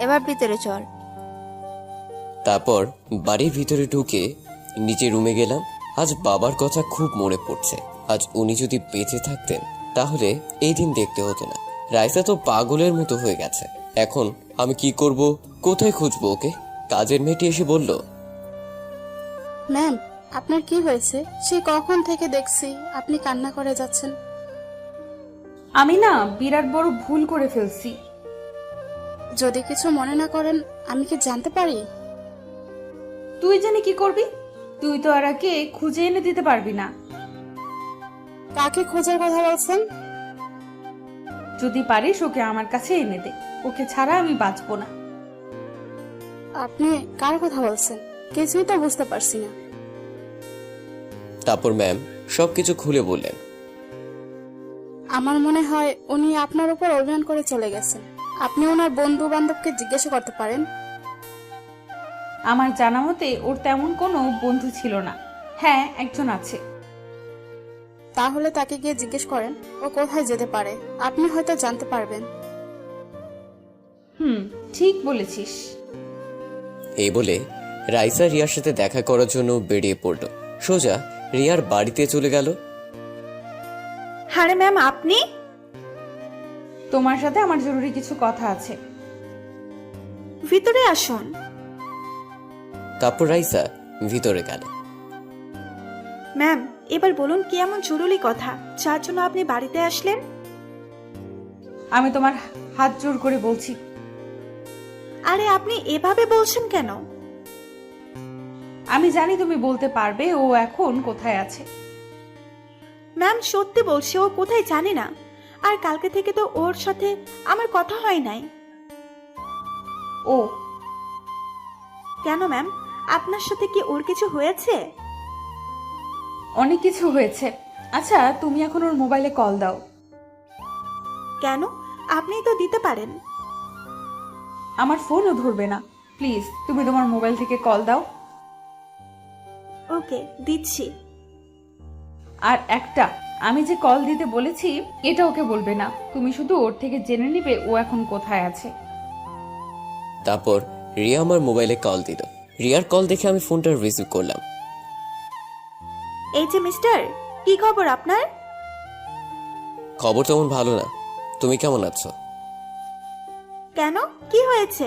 এবার ভিতরে চল। তারপর বাড়ির ভিতরে ঢুকে নিচে রুমে গেলাম। আজ বাবার কথা খুব মনে পড়ছে। আজ উনি যদি বেঁচে থাকতেন তাহলে এই দিন দেখতে হতো না। রাইসা তো পাগলের মতো হয়ে গেছে। এখন আমি কি করব, কোথায় খুঁজবো ওকে? কাজের মেয়েটি এসে বলল, ম্যাম, আপনার কি হয়েছে? সে কখন থেকে দেখছি আপনি কান্না করে যাচ্ছেন। আমি না বিরাট বড় ভুল করে ফেলছি। যদি কিছু মনে না করেন, আমি কি জানতে পারি? তুই জানি কি করবি? তুই তো আর একে খুঁজে এনে দিতে পারবি না। কাকে খোঁজার কথা বলছেন? যদি পারিস ওকে আমার কাছে এনে দে, ওকে ছাড়া আমি বাঁচবো না। আপনি কার কথা বলছেন? কিছুই তো বুঝতে পারছি না। তারপর ম্যাম সবকিছু খুলে বললেন। আমার মনে হয় উনি আপনার উপর অভিমান করে চলে গেছেন। আপনি ওনার বন্ধু বান্ধবকে জিজ্ঞাসা করতে পারেন। আমার জানা মতে ওর তেমন কোনো বন্ধু ছিল না। হ্যাঁ, একজন আছে। তাহলে তাকে গিয়ে জিজ্ঞেস করেন ও কোথায় যেতে পারে, আপনি হয়তো জানতে পারবেন। ঠিক বলেছিস। এই বলে রাইসা রিয়ার সাথে দেখা করার জন্য বেরিয়ে পড়ল। সোজা রিয়ার বাড়িতে চলে গেল। আরে ম্যাম, আপনি? তোমার সাথে আমার জরুরি কিছু কথা আছে। ভিতরে আসুন। তারপর রাইসা ভিতরে গেল। ম্যাম, এবার বলুন কি এমন জরুরি কথা যার জন্য আপনি বাড়িতে আসলেন? আমি তোমার হাত জোর করে বলছি, আরে আপনি এভাবে বলছেন কেন? আমি জানি তুমি বলতে পারবে ও এখন কোথায় আছে। ম্যাম, সত্যি বলছি, ও কোথায় জানি না। আর কালকে থেকে তো ওর সাথে আমার কথা হয় নাই। ও কেন ম্যাম, আপনার সাথে কি ওর কিছু হয়েছে? অনেক কিছু হয়েছে। আচ্ছা, তুমি এখন ওর মোবাইলে কল দাও। কেন? আপনিই তো দিতে পারেন। আমার ফোনও ধরবে না। প্লিজ তুমি তোমার মোবাইল থেকে কল দাও। ওকে, দিচ্ছি। আর একটা, আমি যে কল দিতে বলেছি এটা ওকে বলবে না। তুমি শুধু ওর থেকে জেনে নিবে ও এখন কোথায় আছে। তারপর রিয়া আমার মোবাইলে কল দিল। রিয়ার কল দেখে আমি ফোনটা রিসিভ করলাম। এই যে মিস্টার, কি খবর আপনার? খবর তেমন ভালো না। তুমি কেমন আছো? কেন, কি হয়েছে?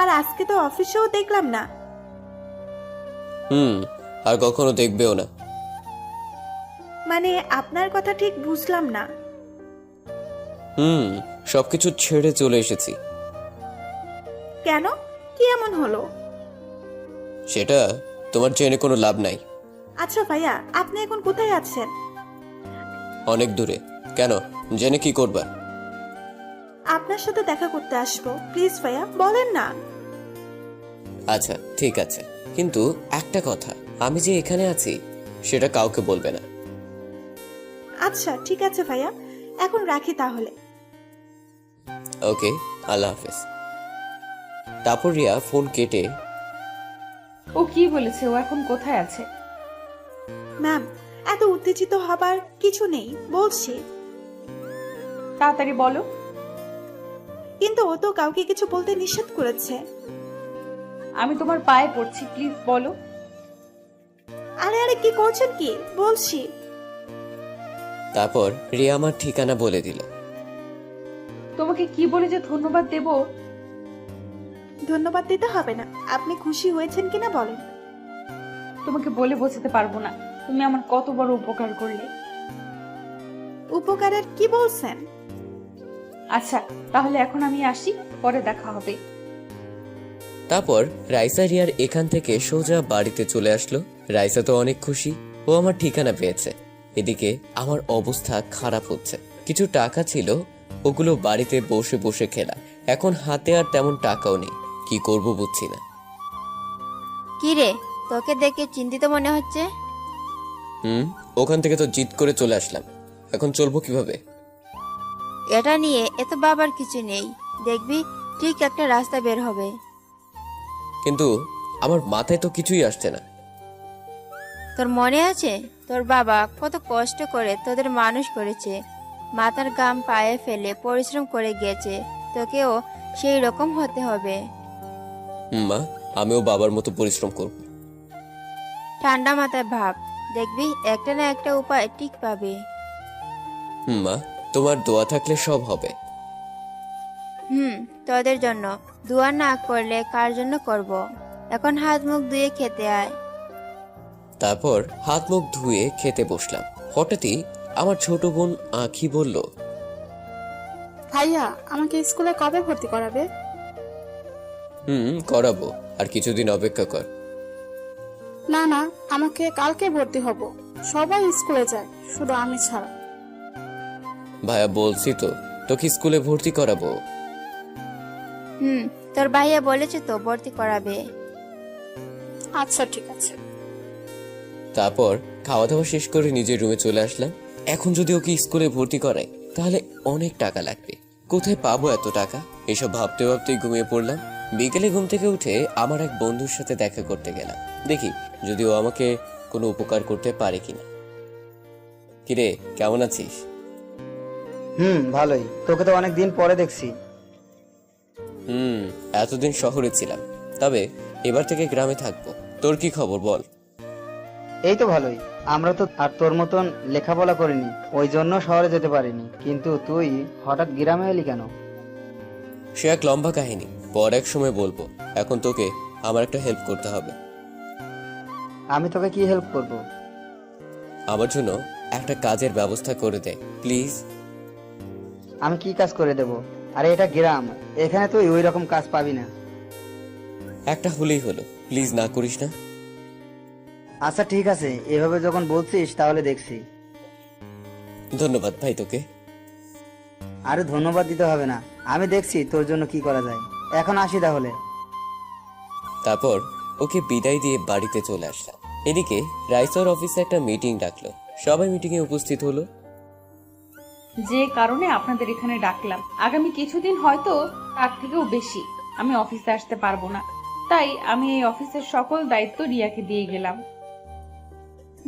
আর আজকে তো অফিসেও দেখলাম না। আর কখনো দেখবেও না। মানে আপনার কথা ঠিক বুঝলাম না। সবকিছু ছেড়ে চলে এসেছি। কেন, কি এমন হলো? সেটা তোমার জেনে কোনো লাভ নাই। আচ্ছা ভাইয়া, আপনি এখন কোথায় আছেন? অনেক দূরে। কেন, জেনে কি করবা? আপনার সাথে দেখা করতে আসবো। প্লিজ ভাইয়া, বলেন না। আচ্ছা ঠিক আছে, কিন্তু একটা কথা, আমি যে এখানে আছি সেটা কাউকে বলবে না। আচ্ছা ঠিক আছে ভাইয়া, এখন রাখি তাহলে। ওকে, আল্লাহ হাফেজ। তারপর রিয়া ফোন কেটে ও কি বলেছে ও এখন কোথায় আছে? ম্যাম, এত উত্তেজিত হবার কিছু নেই, বলছি। তাড়াতাড়ি বলো। কিন্তু ও তো কাউকে কিছু বলতে নিষেধ করেছে। আমি তোমার পায়ে পড়ছি, প্লিজ বলো। আরে আরে, কি করছেন কি, বলছি। তারপর রিয়া আমার ঠিকানা বলে দিল। তোমাকে কি বলে যে ধন্যবাদ দেব। ধন্যবাদ দিতে হবে না, আপনি খুশি হয়েছেন কিনা বলেন। তোমাকে বলে বোঝাতে পারবো না তুমি আমার কত বড় উপকার করলে। উপকারের কি বলছেন? আচ্ছা তাহলে এখন আমি আসি, পরে দেখা হবে। তারপর রাইসা রিয়ার এখান থেকে সোজা বাড়িতে চলে আসলো। রাইসা তো অনেক খুশি, ও আমার ঠিকানা পেয়েছে। এদিকে আমার অবস্থা খারাপ হচ্ছে। কিছু টাকা ছিল, ওগুলো বাড়িতে বসে বসে খেলা। এখন হাতে আর তেমন টাকাও নেই, কি করব বুঝছি না। কি রে, তোকে দেখে চিন্তিত মনে হচ্ছে। ওখান থেকে তো জিদ করে চলে আসলাম, এখন চলবো কিভাবে? এটা নিয়ে এত বাবার কিছু নেই, দেখবি ঠিক একটা রাস্তা বের হবে। কিন্তু আমার মাথায় তো কিছুই আসছে না। তোর মনে আছে তোর বাবা কত কষ্ট করে তোদের মানুষ করেছে, মাথার ঘাম পায়ে ফেলে পরিশ্রম করে গেছে, তোকেও সেই রকম হতে হবে। মা, আমিও বাবার মতো পরিশ্রম করব। ঠান্ডা মাথায় ভাব, দেখবি একটা না একটা উপায় ঠিক পাবে। মা, তোমার দোয়া থাকলে সব হবে। তোদের জন্য। দোয়া না করলে কার জন্য করব? এখন হাত মুখ ধুয়ে খেতে আয়। তারপর হাত মুখ ধুয়ে খেতে বসলাম। হঠাৎই আমার ছোট বোন আঁখি বলল, ভাইয়া, আমাকে স্কুলে কবে ভর্তি করাবে? করাবো, আর কিছুদিন অপেক্ষা কর। না না, আমাকে কালকে ভর্তি হব। সবাই স্কুলে যায়, শুধু আমি ছাড়া। ভাইয়া বলছি তো, তোকে স্কুলে ভর্তি করাবো। তোর ভাইয়া বলেছে তো ভর্তি করাবে। আচ্ছা ঠিক আছে। তারপর খাওয়া দাওয়া শেষ করে নিজের রুমে চলে আসলাম। এখন যদি ওকে স্কুলে ভর্তি করাই তাহলে অনেক টাকা লাগবে। কোথায় পাবো এত টাকা? এসব ভাবতে ভাবতেই ঘুমিয়ে পড়লাম। বিকেলে ঘুম থেকে উঠে আমার এক বন্ধুর সাথে দেখা করতে গেলাম, দেখি যদি ও আমাকে কোনো উপকার করতে পারে কিনা। কিরে, কেমন আছিস? ভালোই। তোকে তো অনেক দিন পরে দেখছি। এতদিন শহরে ছিলাম, তবে এবার থেকে গ্রামে থাকবো। তোর কি খবর বল? এই তো ভালোই। আমরা তো আর তোর মতন লেখাপড়া করিনি, ওই জন্য শহরে যেতে পারিনি। কিন্তু তুই হঠাৎ গ্রামে এলি কেন? সে এক লম্বা কাহিনী, পর এক সময় বলবো। এখন তোকে আমার একটা হেল্প করতে হবে। আমি তোকে কি হেল্প করব? আমার জন্য একটা কাজের ব্যবস্থা করে দে প্লিজ। আমি কি কাজ করে দেব? আরে এটা গ্রাম, এখানে তুই ওই রকম কাজ পাবি না। একটা হলেই হলো, প্লিজ না করিস না। আচ্ছা ঠিক আছে, এভাবে যখন বলছিস তাহলে দেখছি। ধন্যবাদ ভাই তোকে। আরে ধন্যবাদ দিতে হবে না, আমি দেখছি তোর জন্য কি করা যায়। এখন আসি তাহলে। তারপর ওকে বিদায় দিয়ে বাড়িতে চলে আসলাম। এদিকে রাইসর অফিসে একটা মিটিং ডাকলো, সবাই মিটিং এ উপস্থিত হলো। যে কারণে আপনাদের এখানে ডাকলাম, আগামী কিছুদিন হয়তো তার থেকেও বেশি আমি অফিসে আসতে পারবো না, তাই আমি এই অফিসের সকল দায়িত্ব রিয়াকে দিয়ে গেলাম।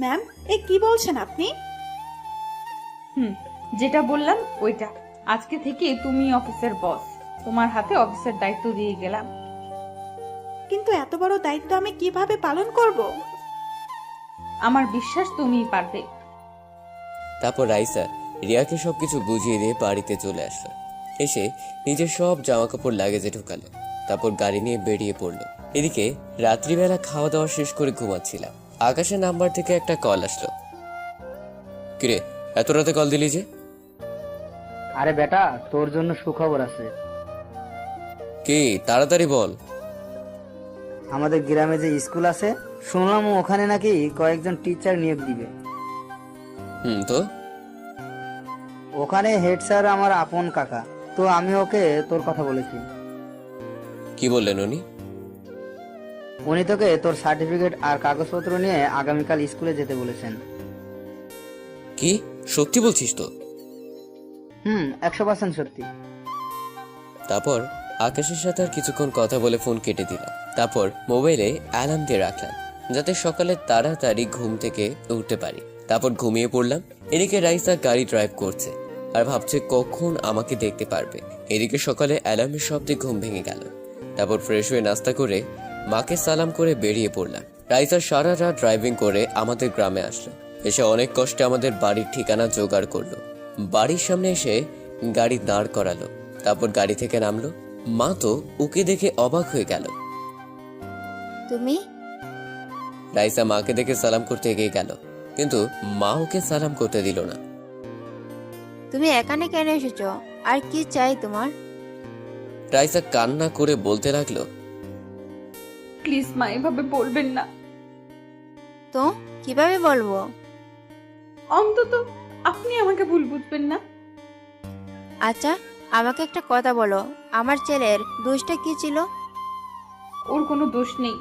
ম্যাম, এ কি বলছেন আপনি? যেটা বললাম ওইটা। আজকে থেকে তুমি অফিসের বস, তোমার হাতে অফিসের দায়িত্ব দিয়ে গেলাম। কিন্তু এত বড় দায়িত্ব আমি কিভাবে পালন করব? আমার বিশ্বাস তুমিই পারবে। তারপর রাইসা রিয়াকে সবকিছু বুঝিয়ে দিয়ে বাড়িতে চলে আসলো। এসে নিজের সব জামা কাপড় লাগেজে ঢোকালো, তারপর গাড়ি নিয়ে বেরিয়ে পড়লো। এদিকে রাত্রিবেলা খাওয়া দাওয়া শেষ করে ঘুমাচ্ছিলাম। আকাশের নাম্বার থেকে একটা কল আসলো। কিরে, এত রাতে কল দিলি যে? আরে বেটা, তোর জন্য সুখবর আছে। কি, তাড়াতাড়ি বল। আমাদের গ্রামে যে স্কুল আছে, শুনলাম ওখানে নাকি কয়েকজন টিচার নিয়োগ দিবে। তো ওখানে হেড স্যার আমার আপন কাকা, তো আমি ওকে তোর কথা বলেছি। কি বললেন উনি? উনি তোকে তোর সার্টিফিকেট আর কাগজপত্র নিয়ে আগামীকাল স্কুলে যেতে বলেছেন। কি, সত্যি বলছিস তো? 100% সত্যি। তারপর আকাশের সাথে আর কিছুক্ষণ কথা বলে ফোন কেটে দিলাম। তারপর মোবাইলে অ্যালার্ম দিয়ে রাখলাম, যাতে সকালে তাড়াতাড়ি ঘুম থেকে উঠতে পারি। তারপর ঘুমিয়ে পড়লাম। এদিকে রাইসা গাড়ি ড্রাইভ করছে আর ভাবছে কখন আমাকে দেখতে পারবে। এদিকে সকালে অ্যালার্মের শব্দে ঘুম ভেঙে গেল। তারপর ফ্রেশ হয়ে নাস্তা করে মাকে সালাম করে বেরিয়ে পড়লাম। রাইসা সারা রাত ড্রাইভিং করে আমাদের গ্রামে আসলো। এসে অনেক কষ্টে আমাদের বাড়ির ঠিকানা জোগাড় করলো। বাড়ির সামনে এসে গাড়ি দাঁড় করালো, তারপর গাড়ি থেকে নামলো। মা তো ওকে দেখে অবাক হয়ে গেল। তুমি? রাইসা মাকে দেখে সালাম করতে এগিয়ে গেল, কিন্তু মা ওকে সালাম করতে দিল না। তুমি এখানে কেন এসেছো? আর কি চাই তোমার? রাইসা কান্না করে বলতে লাগলো, প্লিজ মা, এভাবে বলবেন না। তো কিভাবে বলবো? অন্তত আপনি আমাকে ভুল বুঝবেন না। আচ্ছা, আমাকে একটা কথা বলো, আমার ছেলের দোষটা কি ছিল? ওর কোনো দোষ নেই।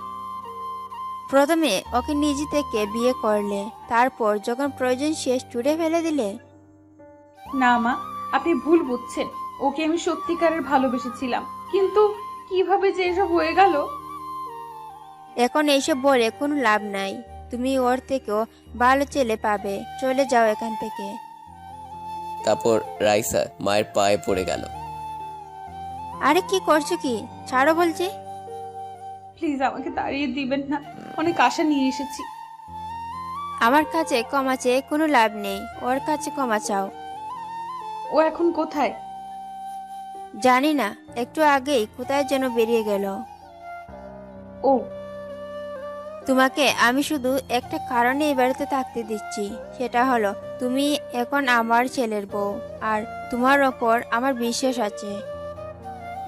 প্রথমে ওকে নিজে থেকে বিয়ে করলে, তারপর যখন প্রয়োজন শেষ ছুড়ে ফেলে দিলে। না মা, আপনি ভুল বুঝছেন। ওকে আমি সত্যিকারের ভালোবেসেছিলাম, কিন্তু কিভাবে যে এসব হয়ে গেল। এখন এইসব বলে কোনো লাভ নাই। তুমি ওর থেকেও ভালো ছেলে পাবে, চলে যাও এখান থেকে। তারপর রাইসা মায়ের পায়ে পড়ে গেল। আরে কি করছো কি? ছাড়ো বলছি। প্লিজ আমাকে তাড়িয়ে দিবেন না, অনেক আশা নিয়ে এসেছি। আমার কাছে ক্ষমা চেয়ে কোনো লাভ নেই, ওর কাছে ক্ষমা চাও। ও এখন কোথায়? জানি না, একটু আগেই কোথায় যেন বেরিয়ে গেল। ও, তোমাকে আমি শুধু একটা কারণে এই বাড়িতে থাকতে দিচ্ছি, সেটা হলো তুমি এখন আমার ছেলের বউ, আর তোমার ওপর আমার বিশ্বাস আছে।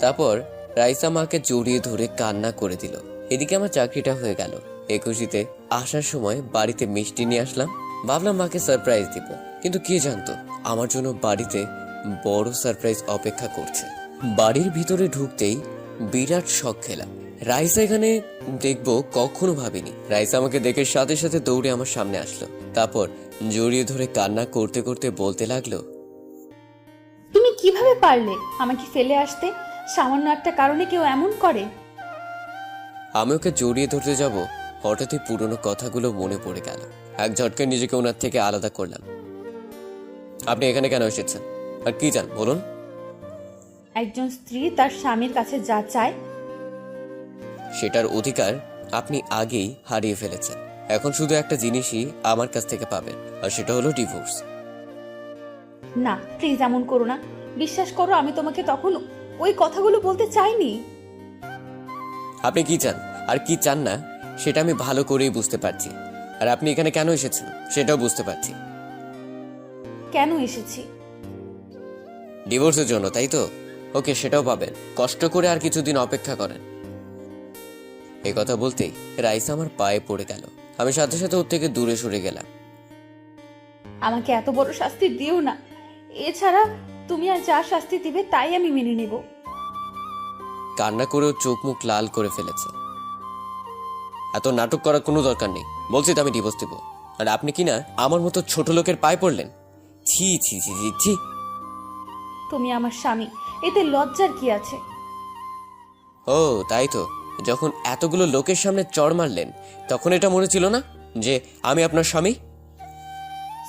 তারপর রাইসা মাকে জড়িয়ে ধরে কান্না করে দিল। এদিকে আমার চাকরিটা হয়ে গেল। এই খুশিতে আসার সময় বাড়িতে মিষ্টি নিয়ে আসলাম, ভাবলাম মাকে সারপ্রাইজ দিব, কিন্তু কে জানতো আমার জন্য বাড়িতে বড় সারপ্রাইজ অপেক্ষা করছে। বাড়ির ভিতরে ঢুকতেই বিরাট শক খেলাম। রাইসা এখানে দেখবো কখনো ভাবিনি। রাইসা আমাকে দেখে সাথে সাথে দৌড়ে আমার সামনে আসলো, তারপর জড়িয়ে ধরে কান্না করতে করতে বলতে লাগলো, তুমি কিভাবে পারলে আমাকে ফেলে আসতে? সামান্য একটা কারণে কেউ এমন করে? আমি ওকে জড়িয়ে ধরতে যাব, হঠাৎই পুরনো কথাগুলো মনে পড়ে গেল। এক ঝটকায় নিজেকে ওনার থেকে আলাদা করলাম। আপনি এখানে কেন এসেছেন আর কি চান বলুন? একজন স্ত্রী তার স্বামীর কাছে যা চায় সেটার অধিকার আপনি আগেই হারিয়ে ফেলেছেন। এখন শুধু একটা জিনিসই আমার কাছ থেকে পাবেন, আর সেটা হলো ডিভোর্স। না প্লিজ এমন করো না। বিশ্বাস করো আমি তোমাকে তখন ওই কথাগুলো বলতে চাইনি। আপনি কি চান আর কি চান না সেটা আমি ভালো করেই বুঝতে পারছি, আর আপনি এখানে কেন এসেছেন সেটাও বুঝতে পারছি। কেন এসেছি? ডিভোর্সের জন্য, তাই তো? ওকে, সেটাও পাবেন। কষ্ট করে আর কিছুদিন অপেক্ষা করেন। এই কথা বলতেই রাইসা আমার পায়ে পড়ে গেল। আমি সাথে সাথে ওর থেকে দূরে সরে গেলাম। আমাকে এত বড় শাস্তি দিও না। এছাড়া তুমি আর যা শাস্তি দিবে তাই আমি মেনে নেব। কান্না করেও চোখ মুখ লাল করে ফেলেছে। এত নাটক করার কোনো দরকার নেই। বলছি তো আমি ডিভোর্স দিব, আর আপনি কি না আমার মতো ছোট লোকের পায়ে পড়লেন? ছি ছি ছি ছি ছি। তুমি আমার স্বামী, এতে লজ্জার কি আছে? ও তাই তো, যখন এতগুলো লোকের সামনে চড় মারলেন তখন এটা মনে ছিল না যে আমি আপনার স্বামী?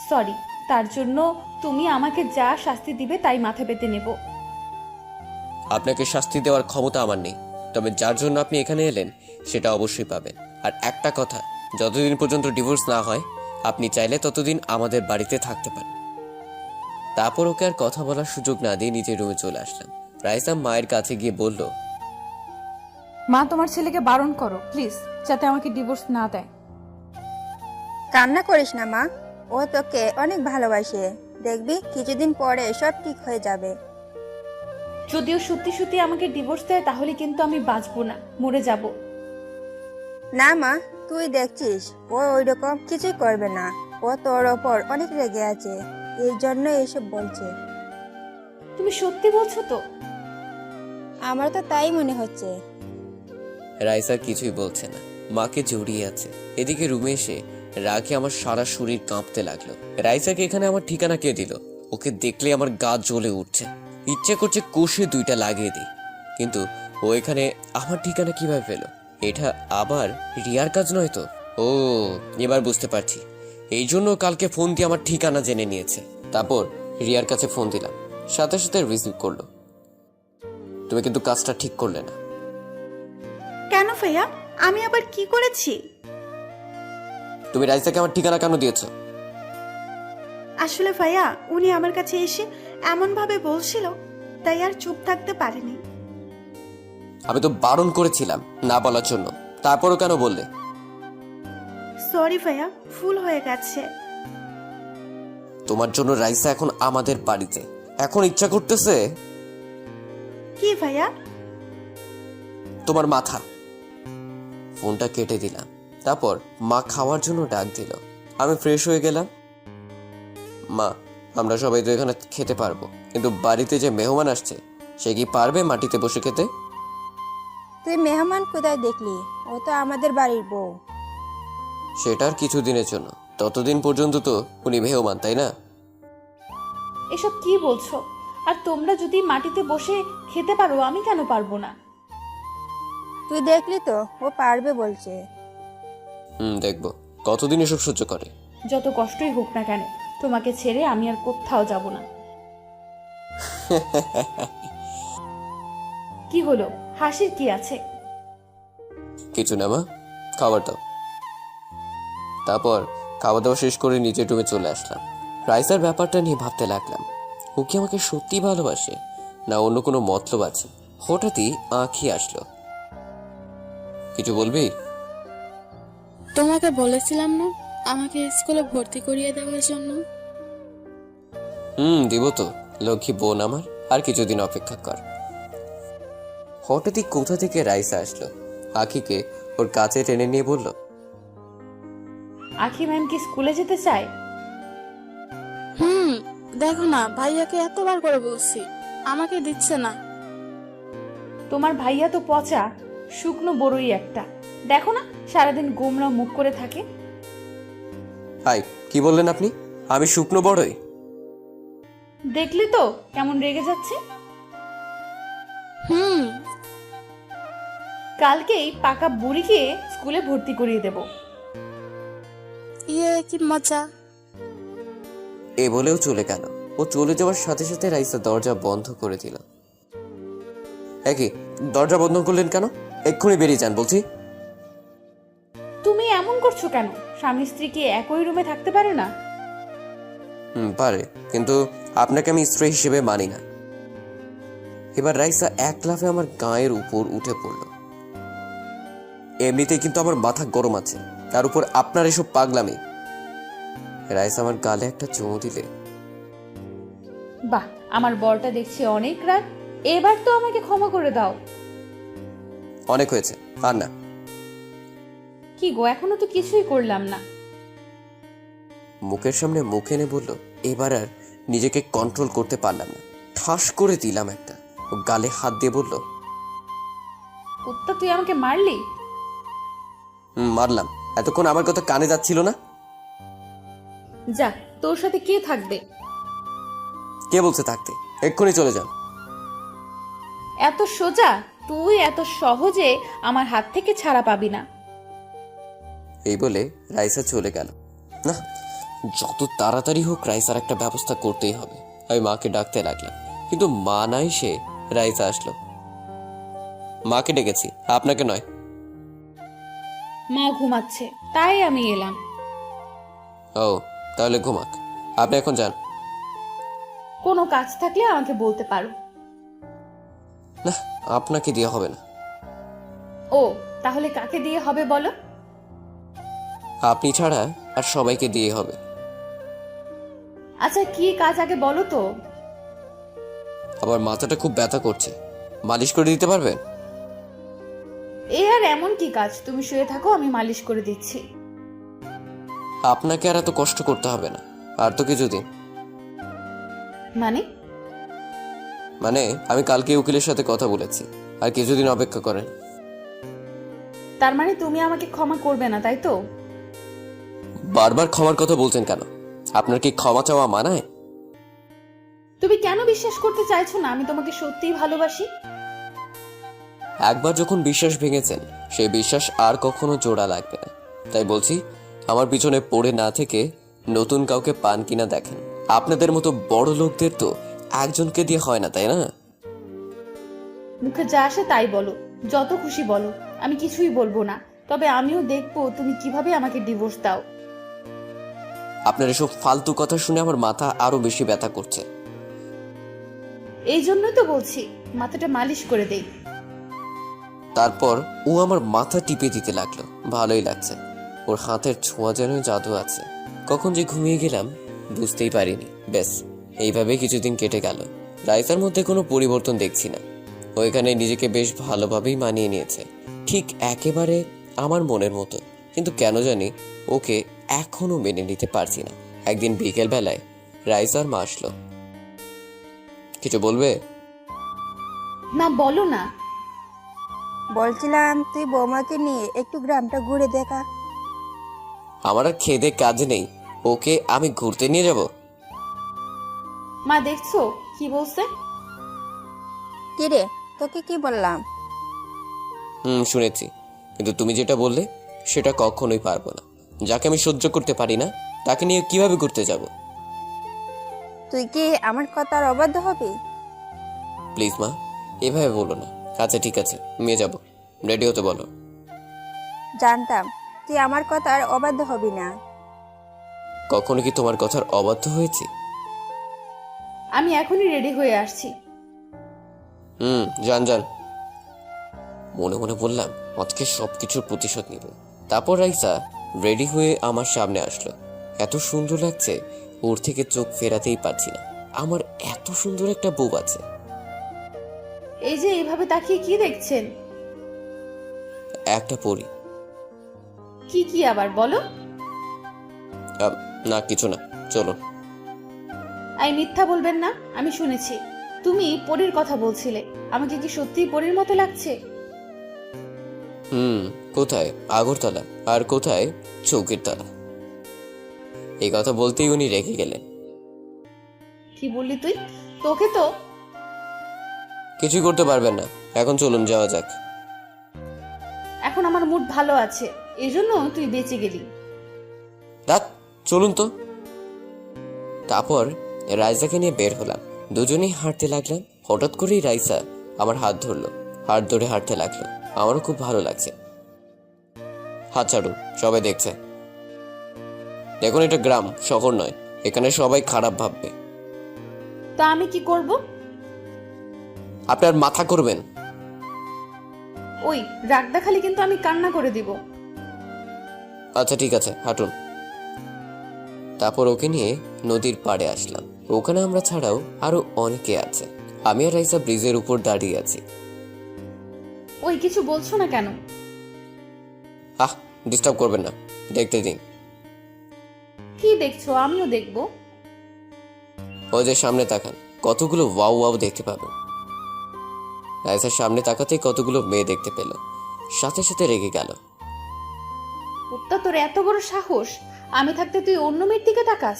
সরি, তার জন্য তুমি আমাকে যা শাস্তি দিবে তাই মাথা পেতে নেব। আপনাকে শাস্তি দেওয়ার ক্ষমতা আমার নেই, তবে যার জন্য আপনি এখানে এলেন সেটা অবশ্যই পাবেন। আর একটা কথা, যতদিন পর্যন্ত ডিভোর্স না হয় আপনি চাইলে ততদিন আমাদের বাড়িতে থাকতে পারেন। তারপর ওকে আর কথা বলার সুযোগ না দিয়ে নিজের রুমে চলে আসলাম। রাইসা মায়ের কাছে গিয়ে বলল, মা, তোমার ছেলেকে বারণ করো প্লিজ, যাতে আমাকে ডিভোর্স না দেয়। কান্না করিস না মা, ও তোকে অনেক ভালোবাসে। দেখবি কিছুদিন পরে সব ঠিক হয়ে যাবে। যদিও সত্যি সত্যি আমাকে ডিভোর্স দেয় তাহলে কিন্তু আমি বাঁচবো না, মরে যাব। না মা, তুই দেখছিস ও ওইরকম কিছুই করবে না। ও তোর ওপর অনেক রেগে আছে, এই জন্য এসব বলছে। তুমি সত্যি বলছো তো? আমার তো তাই মনে হচ্ছে। রাইসা কিছুই বলছে না, মাকে জড়িয়ে আছে। এদিকে রুমে এসে রাগে আমার সারা শরীর কাঁপতে লাগলো। রাইসাকে এখানে আমার ঠিকানা কে দিল? ওকে দেখলে আমার গা জ্বলে উঠছে, ইচ্ছে করছে কষে দুইটা লাগিয়ে দিই। কিন্তু ও এখানে আমার ঠিকানা কিভাবে পেলো? এটা আবার রিয়ার কাজ নয় তো? ও, এবার বুঝতে পারছি, এই জন্য কালকে ফোন দিয়ে আমার ঠিকানা জেনে নিয়েছে। তারপর রিয়ার কাছে ফোন দিলাম, সাথে সাথে রিসিভ করলো। তুমি কিন্তু কাজটা ঠিক করলে না। কেন ভাইয়া, আমি আবার কি করেছি? তুমি রাইসাকে আমার ঠিকানা কেন দিয়েছো? আসলে ভাইয়া, উনি আমার কাছে এসে এমন ভাবে বলছিল, তাই আর চুপ থাকতে পারিনি। আমি তো বারণ করেছিলাম না বলার জন্য, তারপরও কেন বললে? সরি ভাইয়া, ভুল হয়ে গেছে। তোমার জন্য রাইসা এখন আমাদের বাড়িতে। এখন ইচ্ছা করতেছে কি ভাইয়া? তোমার মাথা। ফোনটা কেটে দিলাম। তারপর মা খাওয়ার জন্য ডাক দিল। আমি ফ্রেশ হয়ে গেলাম। মা, আমরা সবাই তো এখানে খেতে পারবো, কিন্তু বাড়িতে যে মেহমান আসছে সে কি পারবে মাটিতে বসে খেতে? তুই মেহমান কোথায় দেখলি? ও তো আমাদের বাড়ির বউ। সেটার কিছুদিনের জন্য, ততদিন পর্যন্ত তো উনি মেহমান, তাই না? এসব কি বলছো? আর তোমরা যদি মাটিতে বসে খেতে পারো, আমি কেন পারবো না? তুই দেখলি তো, ও পারবে বলছে। দেখবো কতদিন এসব সহ্য করে। যত কষ্টই হোক না কেন, তোমাকে ছেড়ে আমি আর কোথাও যাব না। কি হলো, হাসির কি আছে? কিছু না মা, খাবার দাও। তারপর খাওয়া দাওয়া শেষ করে নিজের রুমে চলে আসলাম। রাইসার ব্যাপারটা নিয়ে ভাবতে লাগলাম, ও কি আমাকে সত্যি ভালোবাসে না অন্য কোনো মতলব আছে? হঠাৎই আঁখি আসলো। কিছু বলবি? তোমাকে বলেছিলাম না আমাকে স্কুলে ভর্তি করিয়ে দেওয়ার জন্য? দিব তো, লক্ষ্মী বোন আমার, আর কিছুদিন অপেক্ষা কর। হঠাৎই কোথা থেকে রাইসা আসলো, আঁখিকে ওর কাছে টেনে নিয়ে বলল, আখি ম্যাম কি স্কুলে যেতে চায়? দেখো না, ভাইয়াকে এতবার করে বলছি, আমাকে দিচ্ছে না। তোমার ভাইয়া তো পচা, শুকনো বড়ই একটা। দেখো না, সারাদিন গোমরা মুখ করে থাকে। হাই, কি বললেন আপনি? আমি শুকনো বড়ই? দেখলে তো কেমন রেগে যাচ্ছে। হুম। কালকেই পাকা বুড়িকে স্কুলে ভর্তি করিয়ে দেব। ইয়ে কি মজা। এ বলেও চলে গেল। ও চলে যাওয়ার সাথে সাথে রাইসা দরজা বন্ধ করে দিল। একই, দরজা বন্ধ করলেন কেন? এক্ষুনি বেরিয়ে যান বলছি। তুমি এমন করছো কেন? স্বামী স্ত্রী কি একই রুমে থাকতে পারে না? পারে, কিন্তু আপনাকে আমি স্ত্রী হিসেবে মানি না। এবার রাইসা এক লাফে আমার গায়ের উপর উঠে পড়ল। এমনিতেই কিন্তু আমার মাথা গরম আছে, তার উপর আপনার এসব পাগলামি। রাইসা আমার গালে একটা চুমু দিলে। বাহ, আমার বরটা দেখছি অনেক রাত। এবার তো আমাকে ক্ষমা করে দাও। অনেক হয়েছে, আর না। কি গো, এখনো তো কিছুই করলাম না। মুখের সামনে মুখ এনে বলল, এবার আর নিজেকে কন্ট্রোল করতে পারলাম না, ঠাস করে দিলাম একটা। ও গালে হাত দিয়ে বলল, কুত্তা, তুই আমাকে মারলি? মারলাম। এতক্ষণ আমার কথা কানে যাচ্ছিল না? যা, তোর সাথে কে থাকবে? কে বলছে থাকতে? এক্ষুনি চলে যান। এত সোজা? তুই এত সহজে আমার হাত থেকে ছাড়া পাবি না। এই বলে রাইসা চলে গেল। না, যত তাড়াতাড়ি হোক রাইসার একটা ব্যবস্থা করতেই হবে। আমি মাকে ডাকতে লাগলাম, কিন্তু মা নাই, সে রাইসা আসলো। মাকে ডেকেছি, আপনাকে নয়। মা ঘুমাচ্ছে, তাই আমি এলাম। ও, তাহলে ঘুমাক। আপনি এখন যান। কোনো কাজ থাকলে আমাকে বলতে পারো। না, আপনাকে দিয়ে হবে না। ও, তাহলে কাকে দিয়ে হবে বলো? আপনি ছাড়া আর সবাইকে দিয়ে হবে। আচ্ছা, কি কাজ আগে বলো তো। আবার মাথাটা খুব ব্যথা করছে, মালিশ করে দিতে পারবেন? এ আর এমন কি কাজ? তুমি শুয়ে থাকো, আমি মালিশ করে দিচ্ছি। আপনাকে আর এত কষ্ট করতে হবে না। আর তো কিছুদিন, মানে? মানে আমি কালকে উকিলের সাথে কথা বলেছি, আর কিছুদিন অপেক্ষা করেন। তার মানে তুমি আমাকে ক্ষমা করবে না, তাই তো? বারবার ক্ষমার কথা বলছেন কেন? আপনার কি ক্ষমা চাওয়া মানায়? তুমি কেন বিশ্বাস করতে চাইছো না আমি তোমাকে সত্যিই ভালোবাসি? একবার যখন বিশ্বাস ভেঙেছেন, সেই বিশ্বাস আর কখনো জোড়া লাগবে না। তাই বলছি, আমার পিছনে পড়ে না থেকে নতুন কাউকে পান কিনা দেখেন। আপনাদের মতো বড় লোকদের তো একজনকে দিয়ে হয় না, তাই না? মুখে যা আসে তাই বলো, যত খুশি বলো, আমি কিছুই বলবো না। তবে আমিও দেখবো তুমি কিভাবে আমাকে ডিভোর্স দাও। আপনার এসব ফালতু কথা শুনে আমার মাথা আরো বেশি ব্যথা করছে। এই জন্যই তো বলছি মাথাটা মালিশ করে দেই। তারপর ও আমার মাথা টিপে দিতে লাগলো। ভালোই লাগছে, ওর হাতের ছোঁয়া যেন জাদু আছে। কখন যে ঘুমিয়ে গেলাম বুঝতেই পারিনি। ব্যাস, এইভাবে কিছুদিন কেটে গেল। রাইসার মধ্যে কোনো পরিবর্তন দেখছি না। ও এখানে নিজেকে বেশ ভালোভাবেই মানিয়ে নিয়েছে, ঠিক একেবারে আমার মনের মতো। কিন্তু কেন জানি ওকে এখনো মেনে নিতে পারছি না। একদিন বিকেল বেলায় রাইসার মা আসলো। কিছু বলবে? না, বলো না। বলছিলাম তুই বৌমাকে নিয়ে একটু গ্রামটা ঘুরে দেখা। আমার আর খেদে কাজ নেই, ওকে আমি ঘুরতে নিয়ে যাব? মা দেখছো কি বলছে? কিরে, তোকে কি বললাম? শুনেছি, কিন্তু তুমি যেটা বললে সেটা কখনোই পারবো না। যাকে আমি সহ্য করতে পারি না তাকে নিয়ে কিভাবে ঘুরতে যাব? তুই কি আমার কথার অবাধ্য হবি? প্লিজ মা, এভাবে বলো না। আচ্ছা ঠিক আছে, নিয়ে যাব। রেডি হতে বলো। জানতাম তুই আমার কথার অবাধ্য হবি না। কখনো কি তোমার কথার অবাধ্য হয়েছি? আমি এখনই রেডি হয়ে আসছি। যান যান। মনে মনে বললাম আজকে সবকিছুর প্রতিশোধ নিব। তারপর রাইসা রেডি হয়ে আমার সামনে আসলো। এত সুন্দর লাগছে, ওর থেকে চোখ ফেরাতেই পারছি না। আমার এত সুন্দর একটা বউ আছে। এই যে এইভাবে তাকিয়ে কি দেখছেন? একটা পরি। কি কি আবার বলো? না কিছু না, চলো। আই মিথ্যা বলবেন না, আমি শুনেছি তুমি পরীর কথা বলছিলে। আমাকে কি সত্যিই পরীর মতো লাগছে? কোথায় আগরতলা আর কোথায় চৌকির তলা। এই কথা বলতেই উনি রেগে গেলেন। কি বললি তুই? তোকে তো কিছুই করতে পারবেন না, এখন চলুন যাওয়া যাক। এখন আমার মুড ভালো আছে, এজন্য তুই বেঁচে গেলি। রাত, চলুন তো। তারপর রাইসাকে নিয়ে বের হলাম, দুজনেই হাঁটতে লাগলাম। হঠাৎ করেই রাইসা আমার হাত ধরলো, হাত ধরে হাঁটতে লাগলো। আমারও খুব ভালো লাগছে। হাত ছাড়ুন, সবাই দেখছে। দেখুন, এটা গ্রাম, শহর নয়, এখানে সবাই খারাপ ভাববে। তা আমি কি করব? আপনার মাথা করবেন। ওই রাগ দেখালে কিন্তু আমি কান্না করে দিব। আচ্ছা ঠিক আছে, হাঁটুন। তারপর ওকে নিয়ে নদীর পাড়ে আসলাম। ওখানে আমরা ছাড়াও আরো অনেকে আছে। আমি আর রাইসা ব্রিজের উপর দাঁড়িয়ে আছি। ওই কিছু বলছো না কেন? ডিস্টার্ব করবেন না, দেখতে দিন। কি দেখছো? আমিও দেখবো। ওই যে সামনে তাকান, কতগুলো ওয়াও ওয়াও দেখতে পাবেন। রাইসার সামনে তাকাতেই কতগুলো মেয়ে দেখতে পেল, সাথে সাথে রেগে গেল। উত্তা, তোর এত বড় সাহস! আমি থাকতে তুই অন্য মেয়ের দিকে তাকাস?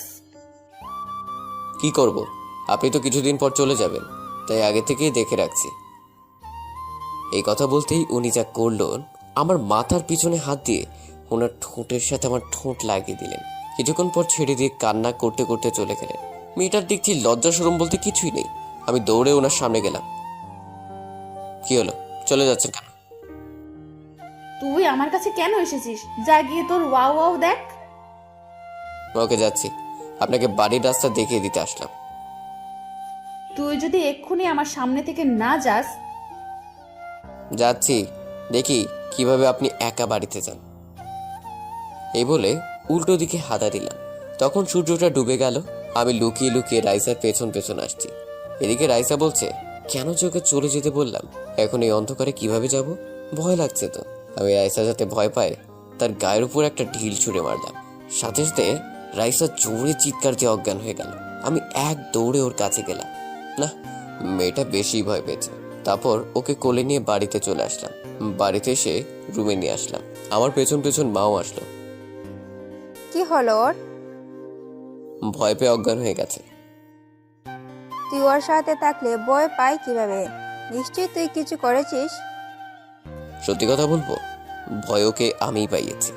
কি করব, আপনি তো কিছুদিন পর চলে যাবেন, তাই আগে থেকেই দেখে রাখছি। এই কথা বলতেই উনি যা করলো, আমার মাথার পিছনে হাত দিয়ে ওনার ঠোঁটের সাথে আমার ঠোঁট লাগিয়ে দিলেন। কিছুক্ষণ পর ছেড়ে দিয়ে কান্না করতে করতে চলে গেলেন। মেয়েটার দেখছি লজ্জা শরম বলতে কিছুই নেই। আমি দৌড়ে ওনার সামনে গেলাম। কি হলো, চলে যাচ্ছেন কেন? তুই আমার কাছে কেন এসেছিস? যা গিয়ে তোর ওয়াও ওয়াও দেখ। ওকে, যাচ্ছি। আপনাকে বাড়ির রাস্তা দেখিয়ে দিতে আসলাম। তুই যদি এক্ষুনি আমার সামনে থেকে না যাস। যাচ্ছি, দেখি কিভাবে আপনি একা বাড়িতে যান। এই বলে উল্টো দিকে হাদা দিলাম। তখন সূর্যটা ডুবে গেল। আমি লুকিয়ে লুকিয়ে রাইসার পেছন পেছন আসছি। এদিকে রাইসা বলছে, কেন যে ওকে চলে যেতে বললাম, এখন এই অন্ধকারে কিভাবে যাব? ভয় লাগছে তো। আমি রাইসা যাতে ভয় পায় তার গায়ের উপর একটা ঢিল ছুঁড়ে মারলাম। সাথে সাথে রাইসা জোরে চিৎকার দিয়ে অজ্ঞান হয়ে গেল। আমি এক দৌড়ে ওর কাছে গেলাম। না, মেয়েটা বেশি ভয় পেয়েছে। তারপর ওকে কোলে নিয়ে বাড়িতে চলে আসলাম। বাড়িতে এসে রুমে নিয়ে আসলাম। আমার পেছন পেছন মাও আসলো। কি হলো ওর? ভয় পেয়ে অজ্ঞান হয়ে গেছে। তুই ওর সাথে থাকলে ভয় পায় কিভাবে? নিশ্চয়ই তুই কিছু করেছিস। সত্যি কথা বলবো, ভয় ওকে আমিই পাইয়েছি।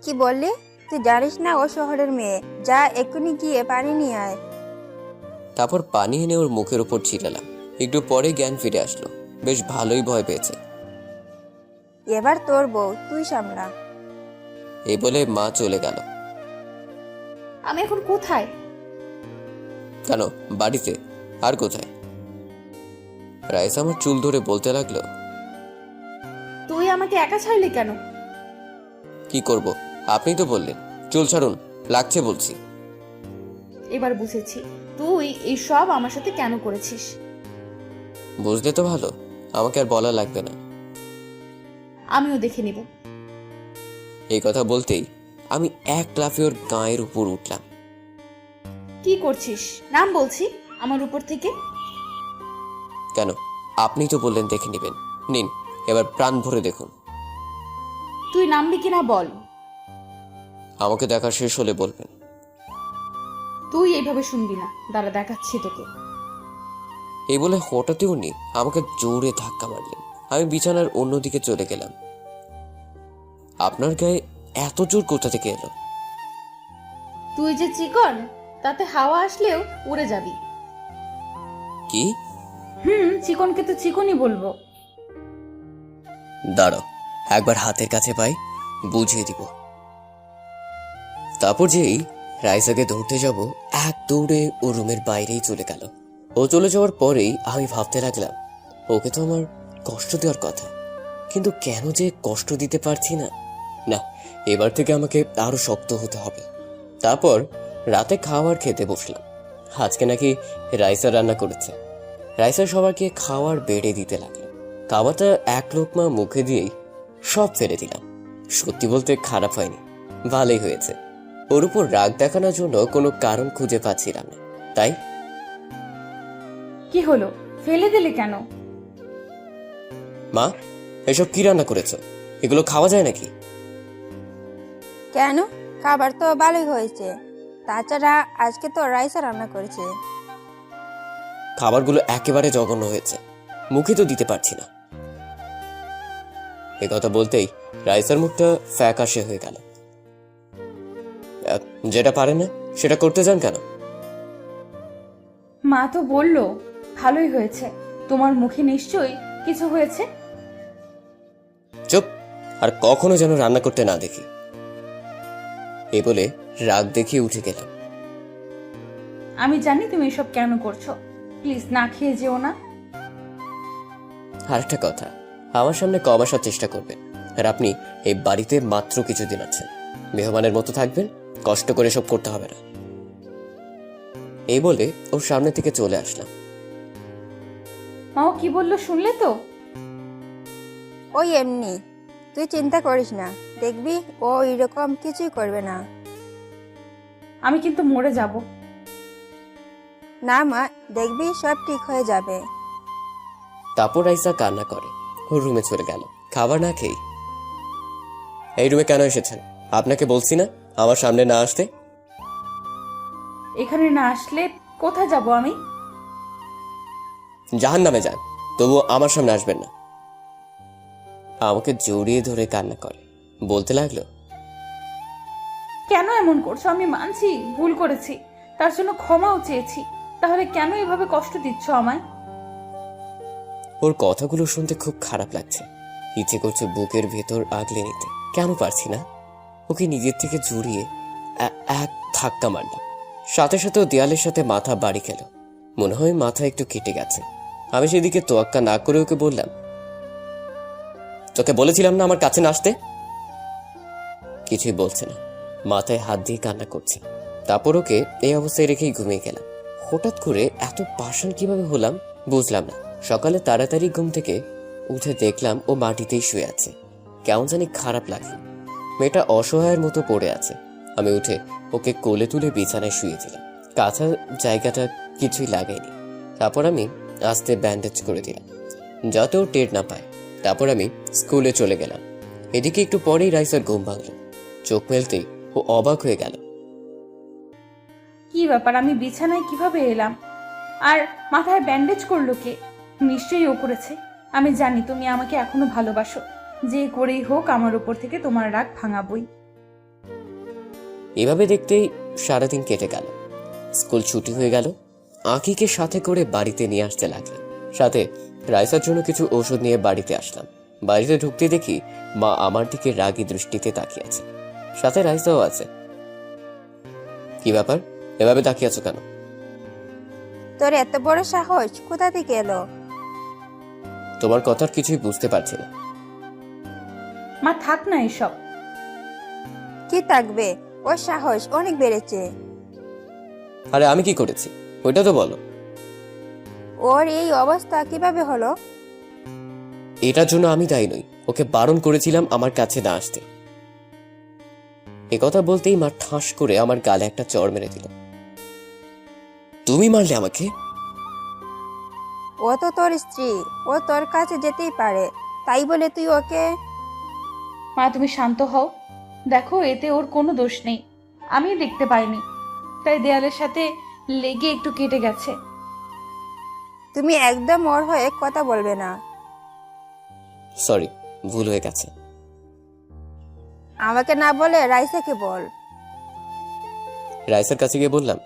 কি বললি? তুই জানিস না ও শহরের মেয়ে? যা এক্ষুনি গিয়ে পানি নিয়ে আয়। তারপর পানি এনে ওর মুখের উপর ছিটালাম। একটু পরে জ্ঞান ফিরে আসলো। বেশ ভালোই ভয় পেয়েছে। এবার তোর বউ, তুই সামলা। এই বলে মা চলে গেল। আমি এখন কোথায়? কেন, বাড়িতে। আর কোথায়? রাইস আমার চুল ধরে বলতে লাগলো, তুই আমাকে একা ছাড়লি কেন? কি করব, আপনি তো বললেন। চুল ছাড়ুন, লাগছে বলছি। এবার বুঝেছি তুই এই সব আমার সাথে কেন করেছিস। বুঝলে তো ভালো, আমাকে আর বলা লাগবে না। আমিও দেখে নিব। এই কথা বলতেই আমি এক লাফে ওর গায়ের উপর উঠলাম। কি করছিস? নাম বলছি আমার উপর থেকে। কেন, আপনি তো বললেন দেখে নেবেন। নিন, এবার প্রাণ ভরে দেখুন। তুই নামবি কিনা বল। আমাকে দেখা শেষ হলে বলবেন। তুই এইভাবে শুনবি না, দাঁড়া দেখাচ্ছি তোকে। এই বলে হঠাৎই উনি আমাকে জোরে ধাক্কা মারলেন। আমি বিছানার অন্যদিকে চলে গেলাম। আপনার গায়ে এত জোর কোথা থেকে এলো? তুই যে চিকন, তাতে হাওয়া আসলেও উড়ে যাবি। কি? চিকনকে তো চিকনই বলবো। দাঁড়াও, একবার হাতের কাছে পাই, বুঝিয়ে দিব। তারপর যেই রাইসাকে ধরতে যাব, এক দৌড়ে ও রুমের বাইরেই চলে গেল। ও চলে যাওয়ার পরেই আমি ভাবতে লাগলাম, ওকে তো আমার কষ্ট দেওয়ার কথা, কিন্তু কেন যে কষ্ট দিতে পারছি না। না, এবার থেকে আমাকে আরো শক্ত হতে হবে। তারপর রাতে খাবার খেতে বসলাম। আজকে নাকি রাইসা রান্না করেছে। রাইসা সবাইকে খাওয়ার বেড়ে দিতে লাগলো। খাবারটা এক লোকমা মুখে দিয়েই সব ফেলে দিলাম। সত্যি বলতে খারাপ হয়নি, ভালোই হয়েছে। ওর উপর রাগ দেখানোর জন্য কোনো কারণ খুঁজে পাচ্ছিলাম না, তাই। কি হলো, ফেলে দিলে কেন? মা, এসব কি রান্না করেছো? এগুলো খাওয়া যায় নাকি? কেন, খাবার তো ভালোই হয়েছে। তাছাড়া আজকে তো রাইসা রান্না করেছে। খাবারগুলো একেবারে জঘন্য হয়েছে, মুখে তো দিতে পারছি না। এ কথা বলতেই রাইসার মুখটা ফ্যাকাশে হয়ে গেল। যেটা পারে না সেটা করতে যান কেন? মা তো বললো ভালোই হয়েছে, তোমার মুখে নিশ্চয়ই কিছু হয়েছে। চুপ, আর কখনো যেন রান্না করতে না দেখি। এই বলে রাগ দেখিয়ে উঠে গেলাম। আমি জানি তুমি এসব কেন করছো, প্লিজ না খেয়ে যেও না। আর একটা কথা, আমার সামনে কম আসার চেষ্টা করবেন। আর আপনি এই বাড়িতে মাত্র কিছুদিন আছেন, মেহমানের মতো থাকবেন, কষ্ট করে সব করতে হবে না। এই বলে ওর সামনে থেকে চলে আসলাম। মাও কি বললো শুনলে তো? ওই এমনি, তুই চিন্তা করিস না, দেখবি ও এরকম কিছুই করবে না। আমি কিন্তু মরে যাব। না মা, দেখবি সব ঠিক হয়ে যাবে। তারপর রাইসা কান্না করে ওর রুমে চলে গেল খাবার না খেয়ে। এই রুমে কেন এসেছেন? আপনাকে বলছি না আমার সামনে না আসতে? এখানে না আসলে কোথায় যাব আমি? জাহান্নামে যান, তবুও আমার সামনে আসবেন না। আমাকে জড়িয়ে ধরে কান্না করে, বলতে লাগলো, কেন এমন করছো? আমি মানছি ভুল করেছি, তার জন্য ক্ষমাও চেয়েছি, তাহলে কেন এভাবে কষ্ট দিচ্ছ আমায়? ওর কথাগুলো শুনতে খুব খারাপ লাগছে। ইচ্ছে করছে বুকের ভেতর আগলে নিতে, কেন পারছি না। ওকে নিজের থেকে জড়িয়ে এক ধাক্কা মারলাম। সাথে সাথে ও দেয়ালের সাথে মাথা বাড়ি খেল, মনে হয় মাথা একটু কেটে গেছে। আমি সেদিকে তোয়াক্কা না করে ওকে বললাম, তোকে বলেছিলাম না আমার কাছে না আসতে। কিছুই বলছে না, মাথায় হাত দিয়ে কান্না করছে। তারপর ওকে এই অবস্থায় রেখেই ঘুমিয়ে গেলাম। হঠাৎ করে এত পাষাণ কিভাবে হলাম বুঝলাম না। সকালে তাড়াতাড়ি ঘুম থেকে উঠে দেখলাম ও মাটিতেই শুয়ে আছে। কেমন জানি খারাপ লাগে। মেয়েটা অসহায়ের মতো পড়ে আছে। আমি উঠে ওকে কোলে তুলে বিছানায় শুয়ে দিলাম। কাঁচা জায়গাটা কিছুই লাগাইনি। তারপর আমি আস্তে ব্যান্ডেজ করে দিলাম যাতে ও টের না পায়। তারপর আমি স্কুলে চলে গেলাম। এদিকে একটু পরেই রাইসার ঘুম ভাঙলো। চোখ মেলতেই ও অবাক হয়ে গেল। কি ব্যাপার, আমি বিছানায় কিভাবে এলাম? আর মাথায় ব্যান্ডেজ করলো কে? নিশ্চয়ই ও করেছে। আমি জানি তুমি আমাকে এখনো ভালোবাসো, যে করেই হোক আমার উপর থেকে তোমার রাগ ভাঙাবই। এভাবে দেখতেই সারাদিন কেটে গেল। স্কুল ছুটি হয়ে গেল। আঁকিকে সাথে করে বাড়িতে নিয়ে আসতে লাগলাম। সাথে রাইসার জন্য কিছু ওষুধ নিয়ে বাড়িতে আসলাম। বাড়িতে ঢুকতে দেখি মা আমার দিকে রাগী দৃষ্টিতে তাকিয়ে আছে, সাথে রাইসাও আছে। কি ব্যাপার, এভাবে তাকিয়ে আছো কেন? তোর এত বড় সাহস কোথা থেকে এলো? তোমার কথার কিছুই বুঝতে পারছি না। মা থাক না এসব। কি থাকবে, ওর সাহস অনেক বেড়েছে। আরে আমি কি করেছি ওইটা তো বলো। ওর এই অবস্থা কিভাবে হলো? এটার জন্য আমি দায়ী নই। ওকে বারণ করেছিলাম আমার কাছে না আসতে। কথা বলতেই মা ঠাস করে আমার গালে একটা চড় মেরে দিল। তুমি মারলে আমাকে? ও তো তোর স্ত্রী, ও তোর কাছে যেতেই পারে, তাই বলে তুই ওকে? মা তুমি শান্ত হও, দেখো এতে ওর কোনো দোষ নেই, আমি দেখতে পাইনি, তাই দেয়ালের সাথে লেগে একটু কেটে গেছে। তুমি একদম ওর হয়ে কথা বলবে না। সরি, ভুল হয়ে গেছে। আমাকে না বলে রাইসাকে বল। রাইসার কাছে গিয়ে বললাম,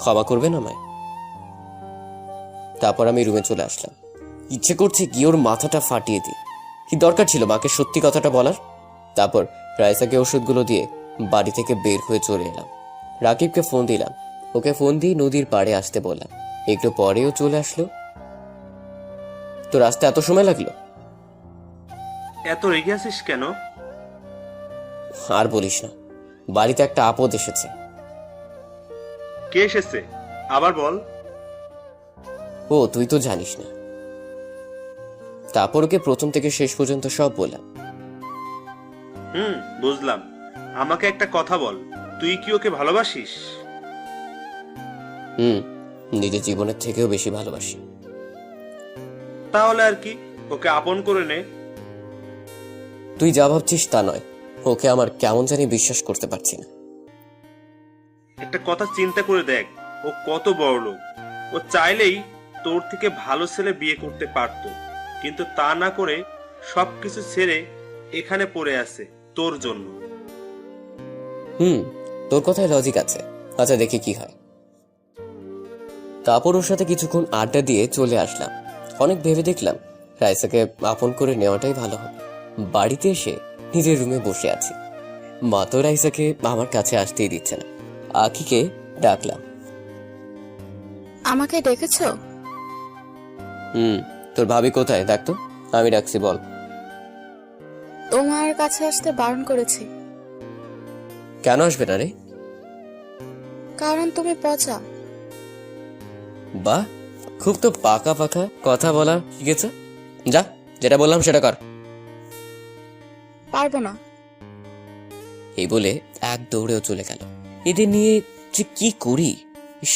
ক্ষমা করবেন আমায়। তারপর আমি রুমে চলে আসলাম। ইচ্ছে করছে গিয়ে ওর মাথাটা ফাটিয়ে দিই। কি দরকার ছিল মাকে সত্যি কথাটা বলার? তারপর রাইসাকে ওষুধগুলো দিয়ে বাড়ি থেকে বের হয়ে চলে এলাম। রাকিবকে ফোন দিলাম। ওকে ফোন দিয়ে নদীর পাড়ে আসতে বললাম। একটু পরেও চলে আসলো। তোর আসতে এত সময় লাগলো? এত রেগে আছিস কেন? আর বলিস না, বাড়িতে একটা আপদ এসেছে। কে এসেছে আবার বল। ও তুই তো জানিস না। তারপর ওকে প্রথম থেকে শেষ পর্যন্ত সব বললাম। বুঝলাম। আমাকে একটা কথা বল, তুই কি ওকে ভালোবাসিস? নিজের জীবনের থেকেও বেশি ভালোবাসি। তাহলে আর কি, ওকে আপন করে নে। তুই যা ভাবছিস তা নয়, ওকে আমার কেমন জানি বিশ্বাস করতে পারছি না। একটা কথা চিন্তা করে দেখ, ও কত বড় লোক। ও চাইলেই তোর থেকে ভালো ছেলে বিয়ে করতে পারতো, কিন্তু তা না করে সবকিছু ছেড়ে এখানে পড়ে আছে তোর জন্য। তোর কথায় লজিক আছে। আচ্ছা দেখি কি হয়। তারপর ওর সাথে কিছুক্ষণ আড্ডা দিয়ে চলে আসলাম। অনেক ভেবে দেখলাম রাইসাকে আপন করে নেওয়াটাই ভালো হবে। বাড়িতে এসে নিজের রুমে বসে আছি। মা তো রাইসাকে আমার কাছে আসতেই দিচ্ছে না। আখিকে ডাকলাম। আমাকে ডেকেছো? তোর ভাবি কোথায় দেখ তো। আমি ডাকছি, বল। তোমার কাছে আসতে বারণ করেছি। কেন আসবে না রে? কারণ তুমি পচা। বাহ, খুব তো পাকা পাকা কথা বলা শিখেছ। যা, যেটা বললাম সেটা কর। পারবো না। এই বলে এক দৌড়েও চলে গেল। এদের নিয়ে যে কি করি, ইস,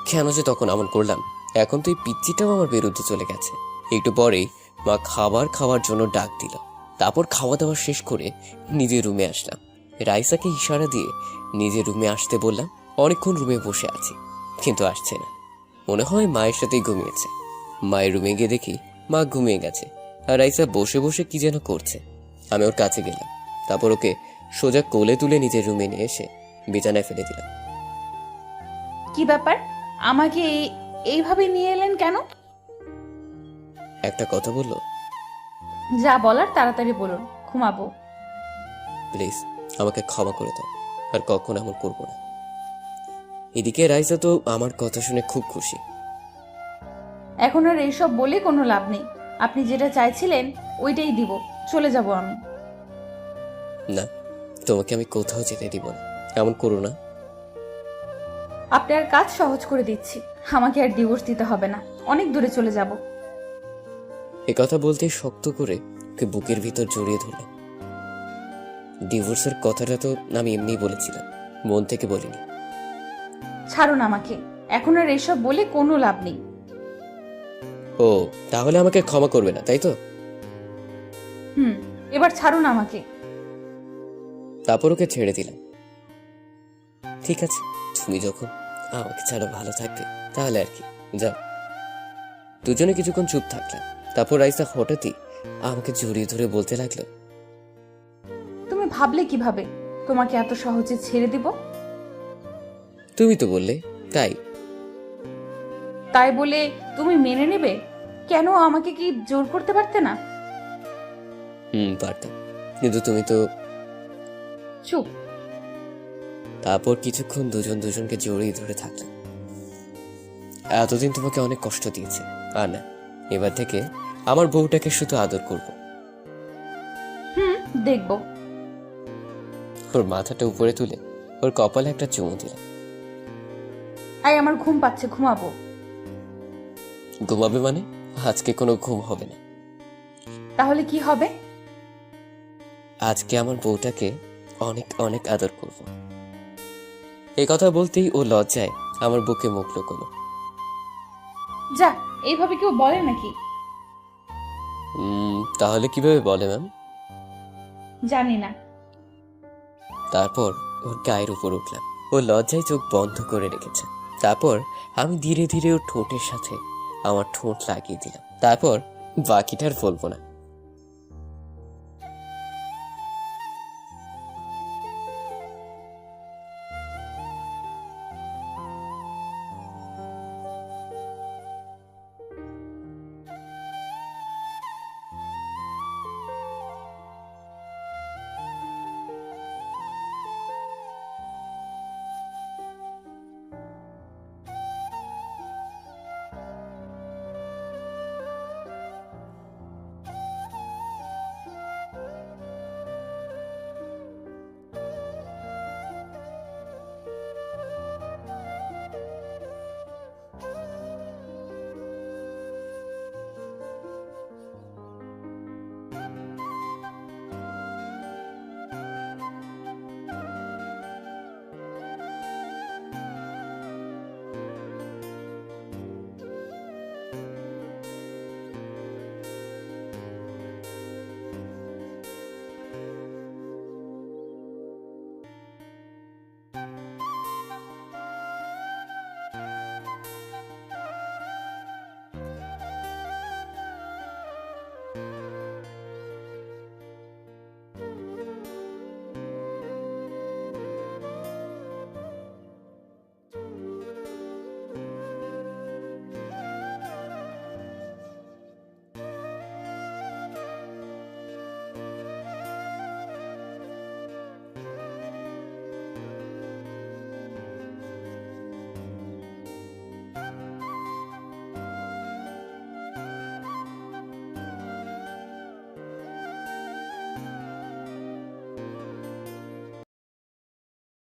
কেন যে তখন এমন করলাম। এখন তো এই পিচ্চিটাও আমার বিরুদ্ধে চলে গেছে। একটু পরেই মা খাবার খাওয়ার জন্য ডাক দিল। তারপর খাওয়া দাওয়া শেষ করে নিজের রুমে আসলাম। রাইসাকে ইশারা দিয়ে নিজের রুমে আসতে বললাম। অনেকক্ষণ রুমে বসে আছি, কিন্তু আসছে না। মনে হয় মায়ের সাথেই ঘুমিয়েছে। মায়ের রুমে গিয়ে দেখি মা ঘুমিয়ে গেছে, আর রাইসা বসে বসে কি যেন করছে। আমি ওর কাছে গেলাম। তারপর ওকে সোজা কোলে তুলে নিজের রুমে নিয়ে এসে বিছানায় ফেলে দিলাম। কি ব্যাপার, আমাকে এইভাবে নিয়ে এলেন কেন? একটা কথা বললো। যা বলার তাড়াতাড়ি বলুন, ঘুমাবো। প্লিজ আমাকে ক্ষমা করে দাও, আর কখনো এমন করবো না। এদিকে রাইসা তো আমার কথা শুনে খুব খুশি। এখন আর এইসব বলে কোনো লাভ নেই। আপনি যেটা চাইছিলেন ওইটাই দিব। চলে যাব আমি। না, তোমাকে আমি কোথাও যেতে দিব না। এমন করো না। আপনার কাজ সহজ করে দিচ্ছি। আমাকে আর ডিভোর্স দিতে হবে না। অনেক দূরে চলে যাব। এ কথা বলতে শক্ত করে ওকে বুকের ভিতর জড়িয়ে ধরলাম। ডিভোর্সের কথাটা তো আমি এমনিই বলেছিলাম, মন থেকে বলিনি। ছাড়ুন আমাকে। এখন আর এইসব বলে কোনো লাভ নেই। ও, তাহলে আমাকে ক্ষমা করবে না, তাই তো? এবার ছাড়ুন আমাকে। তারপর ওকে ছেড়ে দিলাম। ঠিক আছে, তুমি যখন আমাকে ছাড়া ভালো থাকবে তাহলে আর কি, যাও। দুজনে কিছুক্ষণ চুপ থাকলাম। তারপর রাইসা হঠাৎই আমাকে জড়িয়ে ধরে বলতে লাগলো, তুমি ভাবলে কিভাবে তোমাকে এত সহজে ছেড়ে দিব? তুমি তো বললে তাই। তাই বলে তুমি মেনে নেবে? কেন, আমাকে কি জোর করতে পারতে না? পারতাম, কিন্তু তুমি তো। চুপ। তারপর কিছুক্ষণ দুজনকে জড়িয়ে ধরে থাকলাম। এতদিন তোমাকে অনেক কষ্ট দিয়েছে, আর না, এবার থেকে আমার বউটাকে শুধু আদর করব। দেখবো। ওর মাথাটা উপরে তুলে ওর কপালে একটা চুমু দিলাম। আমার ঘুম পাচ্ছে, ঘুমাবো। ঘুমাবে মানে? আজকে কোনো ঘুম হবে না। তাহলে কি হবে? আজকে আমার বউটাকে অনেক অনেক আদর করব। এই কথা বলতেই ও লজ্জায় আমার বুকে মুখ লুকোলো। যা, এইভাবে কেউ বলে নাকি? তাহলে কিভাবে বলে ম্যাম? জানি না। তারপর ওর গায়ের উপর উঠলাম। ও লজ্জায় চোখ বন্ধ করে রেখেছে। তারপর আমি ধীরে ধীরে ওর ঠোঁটের সাথে আমার ঠোঁট লাগিয়ে দিলাম। তারপর বাকিটার বলবো না।